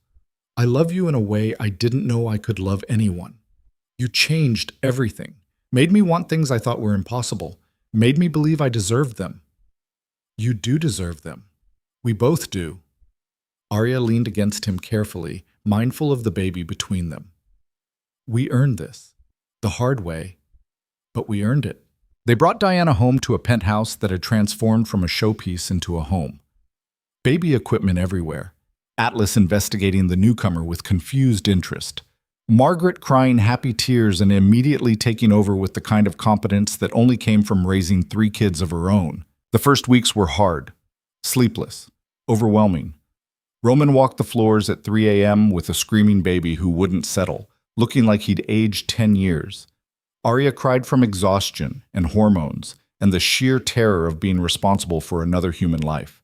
"I love you in a way I didn't know I could love anyone. You changed everything, made me want things I thought were impossible, made me believe I deserved them." "You do deserve them. We both do." Aria leaned against him carefully, mindful of the baby between them. "We earned this. The hard way, but we earned it." They brought Diana home to a penthouse that had transformed from a showpiece into a home. Baby equipment everywhere. Atlas investigating the newcomer with confused interest. Margaret crying happy tears and immediately taking over with the kind of competence that only came from raising 3 kids of her own. The first weeks were hard, sleepless, overwhelming. Roman walked the floors at 3 a.m. with a screaming baby who wouldn't settle, looking like he'd aged 10 years. Aria cried from exhaustion and hormones and the sheer terror of being responsible for another human life.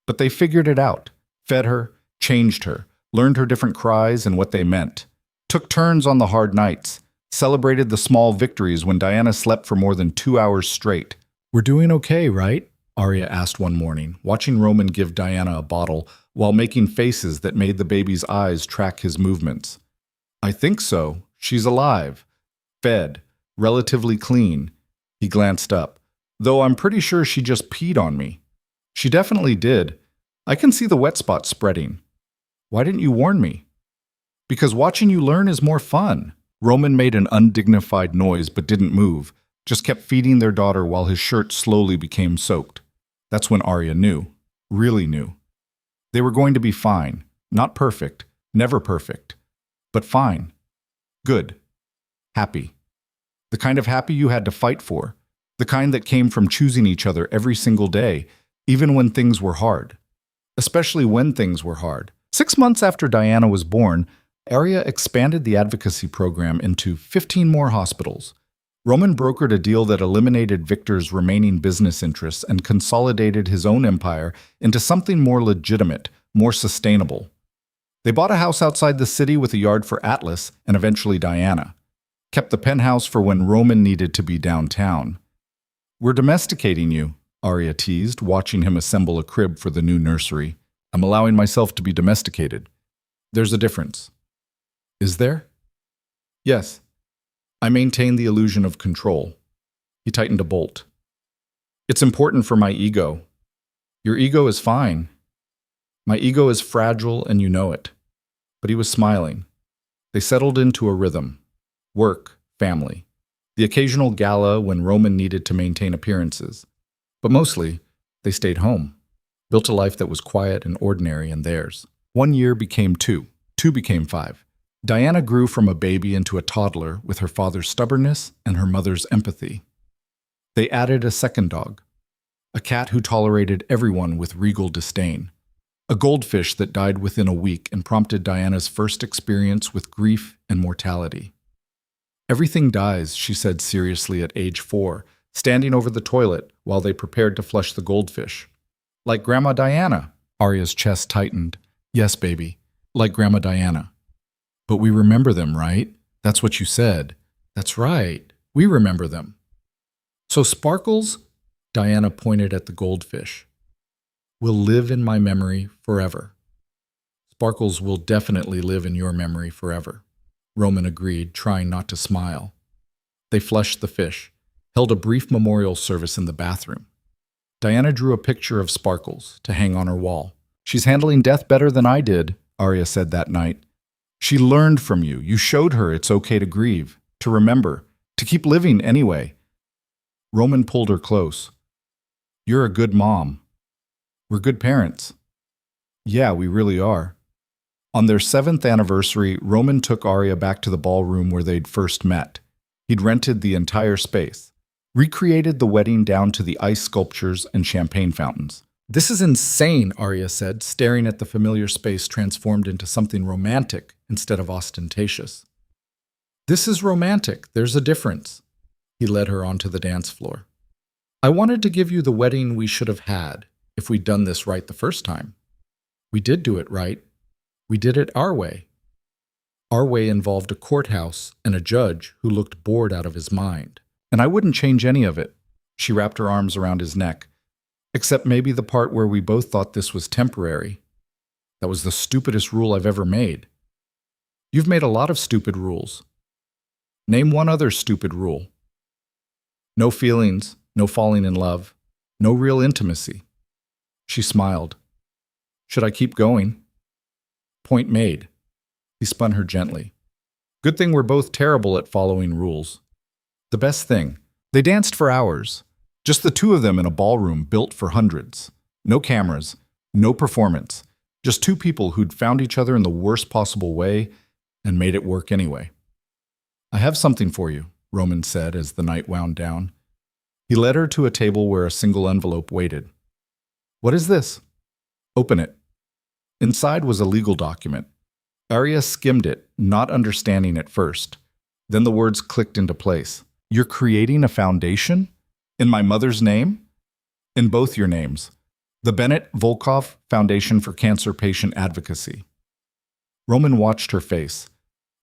But they figured it out, fed her, changed her, learned her different cries and what they meant, took turns on the hard nights, celebrated the small victories when Diana slept for more than 2 hours straight. "We're doing okay, right?" Aria asked one morning, watching Roman give Diana a bottle while making faces that made the baby's eyes track his movements. "I think so. She's alive. Fed. Relatively clean." He glanced up. "Though I'm pretty sure she just peed on me." "She definitely did. I can see the wet spot spreading." "Why didn't you warn me?" "Because watching you learn is more fun." Roman made an undignified noise but didn't move, just kept feeding their daughter while his shirt slowly became soaked. That's when Aria knew. Really knew. They were going to be fine. Not perfect. Never perfect. But fine. Good. Happy. The kind of happy you had to fight for. The kind that came from choosing each other every single day, even when things were hard. Especially when things were hard. 6 months after Diana was born, Aria expanded the advocacy program into 15 more hospitals. Roman brokered a deal that eliminated Victor's remaining business interests and consolidated his own empire into something more legitimate, more sustainable. They bought a house outside the city with a yard for Atlas and eventually Diana. Kept the penthouse for when Roman needed to be downtown. "We're domesticating you," Aria teased, watching him assemble a crib for the new nursery. "I'm allowing myself to be domesticated." "There's a difference." "Is there?" "Yes. I maintain the illusion of control." He tightened a bolt. "It's important for my ego." "Your ego is fine." "My ego is fragile and you know it." But he was smiling. They settled into a rhythm. Work, family. The occasional gala when Roman needed to maintain appearances. But mostly, they stayed home. Built a life that was quiet and ordinary and theirs. 1 year became 2. 2 became 5. Diana grew from a baby into a toddler with her father's stubbornness and her mother's empathy. They added a second dog. A cat who tolerated everyone with regal disdain. A goldfish that died within a week and prompted Diana's first experience with grief and mortality. "Everything dies," she said seriously at age 4, standing over the toilet while they prepared to flush the goldfish. "Like Grandma Diana." Aria's chest tightened. "Yes, baby, like Grandma Diana." "But we remember them, right? That's what you said." "That's right. We remember them." "So Sparkles," Diana pointed at the goldfish, "will live in my memory forever." "Sparkles will definitely live in your memory forever," Roman agreed, trying not to smile. They flushed the fish, held a brief memorial service in the bathroom. Diana drew a picture of Sparkles to hang on her wall. She's handling death better than I did, Aria said that night. She learned from you. You showed her it's okay to grieve, to remember, to keep living anyway. Roman pulled her close. You're a good mom. We're good parents. Yeah, we really are. On their 7th anniversary, Roman took Aria back to the ballroom where they'd first met. He'd rented the entire space, recreated the wedding down to the ice sculptures and champagne fountains. This is insane, Aria said, staring at the familiar space transformed into something romantic instead of ostentatious. This is romantic. There's a difference. He led her onto the dance floor. I wanted to give you the wedding we should have had if we'd done this right the first time. We did do it right. We did it our way. Our way involved a courthouse and a judge who looked bored out of his mind. And I wouldn't change any of it. She wrapped her arms around his neck. Except maybe the part where we both thought this was temporary. That was the stupidest rule I've ever made. You've made a lot of stupid rules. Name one other stupid rule. No feelings, no falling in love, no real intimacy. She smiled. Should I keep going? Point made. He spun her gently. Good thing we're both terrible at following rules. The best thing. They danced for hours. Just the two of them in a ballroom built for hundreds. No cameras, no performance. Just two people who'd found each other in the worst possible way and made it work anyway. I have something for you, Roman said as the night wound down. He led her to a table where a single envelope waited. What is this? Open it. Inside was a legal document. Aria skimmed it, not understanding at first. Then the words clicked into place. You're creating a foundation? In my mother's name? In both your names. The Bennett Volkov Foundation for Cancer Patient Advocacy. Roman watched her face.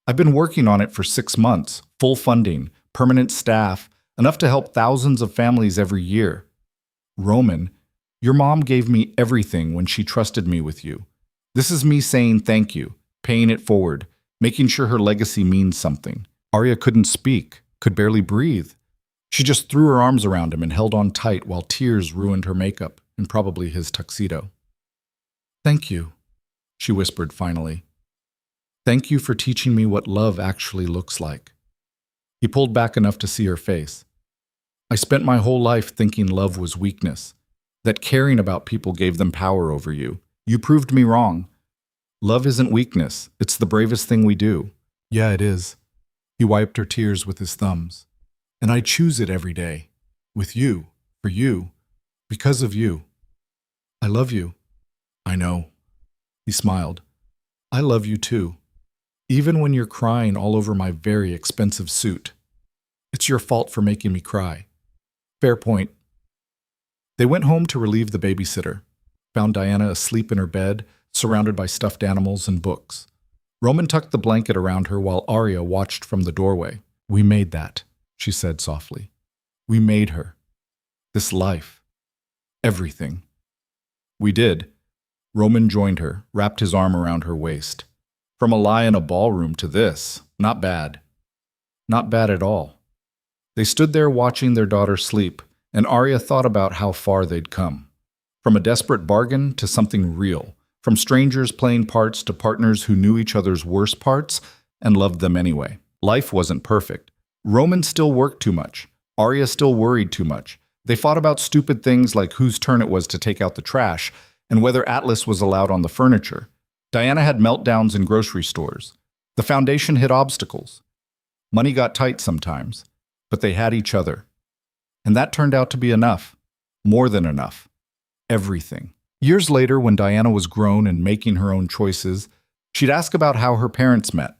I've been working on it for 6 months, full funding, permanent staff, enough to help thousands of families every year. Roman, your mom gave me everything when she trusted me with you. This is me saying thank you, paying it forward, making sure her legacy means something. Aria couldn't speak, could barely breathe. She just threw her arms around him and held on tight while tears ruined her makeup and probably his tuxedo. Thank you, she whispered finally. Thank you for teaching me what love actually looks like. He pulled back enough to see her face. I spent my whole life thinking love was weakness, that caring about people gave them power over you. You proved me wrong. Love isn't weakness. It's the bravest thing we do. Yeah, it is. He wiped her tears with his thumbs. And I choose it every day. With you, for you, because of you. I love you. I know. He smiled. I love you too. Even when you're crying all over my very expensive suit. It's your fault for making me cry. Fair point. They went home to relieve the babysitter, found Diana asleep in her bed, surrounded by stuffed animals and books. Roman tucked the blanket around her while Aria watched from the doorway. We made that, she said softly. We made her. This life. Everything. We did. Roman joined her, wrapped his arm around her waist. From a lie in a ballroom to this, not bad. Not bad at all. They stood there watching their daughter sleep, and Aria thought about how far they'd come. From a desperate bargain to something real. From strangers playing parts to partners who knew each other's worst parts and loved them anyway. Life wasn't perfect. Roman still worked too much. Aria still worried too much. They fought about stupid things like whose turn it was to take out the trash and whether Atlas was allowed on the furniture. Diana had meltdowns in grocery stores. The foundation hit obstacles. Money got tight sometimes, but they had each other. And that turned out to be enough. More than enough. Everything. Years later, when Diana was grown and making her own choices, she'd ask about how her parents met.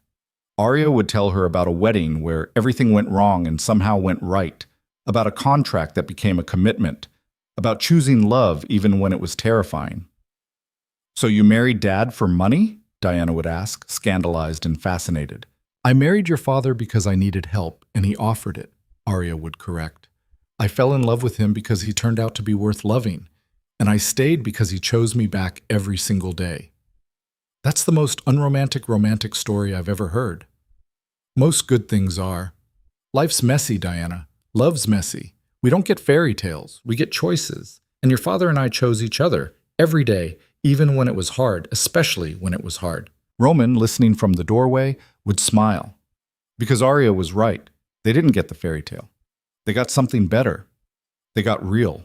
Aria would tell her about a wedding where everything went wrong and somehow went right, about a contract that became a commitment, about choosing love even when it was terrifying. So you married Dad for money? Diana would ask, scandalized and fascinated. I married your father because I needed help, and he offered it, Aria would correct. I fell in love with him because he turned out to be worth loving, and I stayed because he chose me back every single day. That's the most unromantic romantic story I've ever heard. Most good things are. Life's messy, Diana. Love's messy. We don't get fairy tales. We get choices. And your father and I chose each other every day, even when it was hard, especially when it was hard. Roman, listening from the doorway, would smile. Because Aria was right. They didn't get the fairy tale. They got something better. They got real.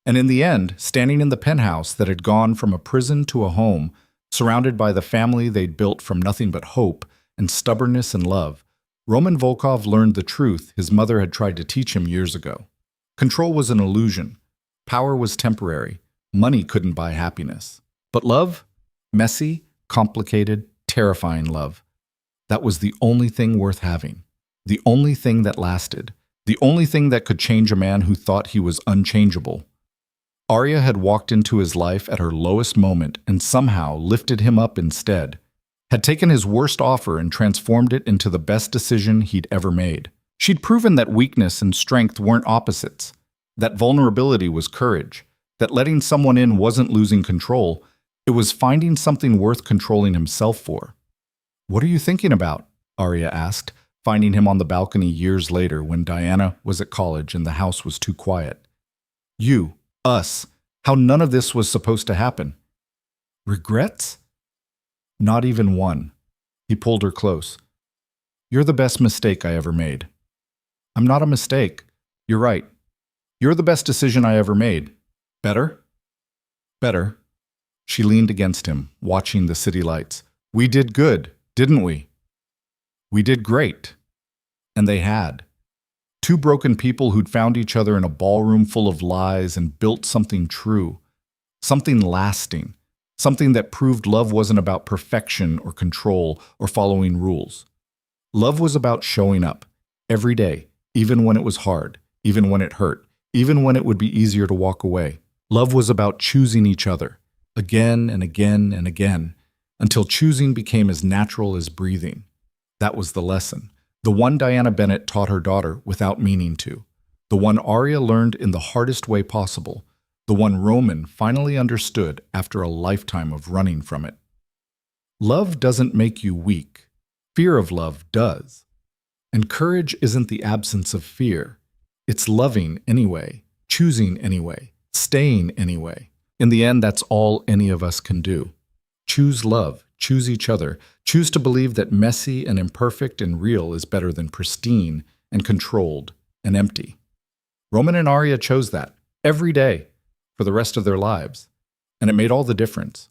And in the end, standing in the penthouse that had gone from a prison to a home, surrounded by the family they'd built from nothing but hope and stubbornness and love, Roman Volkov learned the truth his mother had tried to teach him years ago. Control was an illusion. Power was temporary. Money couldn't buy happiness. But love? Messy, complicated, terrifying love. That was the only thing worth having. The only thing that lasted. The only thing that could change a man who thought he was unchangeable. Aria had walked into his life at her lowest moment and somehow lifted him up instead. Had taken his worst offer and transformed it into the best decision he'd ever made. She'd proven that weakness and strength weren't opposites, that vulnerability was courage, that letting someone in wasn't losing control, it was finding something worth controlling himself for. "What are you thinking about?" Aria asked, finding him on the balcony years later when Diana was at college and the house was too quiet. "You, us, how none of this was supposed to happen." "Regrets?" "Not even one." He pulled her close. "You're the best mistake I ever made." "I'm not a mistake. You're right. You're the best decision I ever made. Better?" "Better." She leaned against him, watching the city lights. "We did good, didn't we?" "We did great." And they had. Two broken people who'd found each other in a ballroom full of lies and built something true, something lasting, something that proved love wasn't about perfection or control or following rules. Love was about showing up, every day, even when it was hard, even when it hurt, even when it would be easier to walk away. Love was about choosing each other, again and again and again, until choosing became as natural as breathing. That was the lesson. The one Diana Bennett taught her daughter without meaning to. The one Aria learned in the hardest way possible. The one Roman finally understood after a lifetime of running from it. Love doesn't make you weak. Fear of love does. And courage isn't the absence of fear. It's loving anyway, choosing anyway, staying anyway. In the end, that's all any of us can do. Choose love, choose each other, choose to believe that messy and imperfect and real is better than pristine and controlled and empty. Roman and Aria chose that every day for the rest of their lives, and it made all the difference.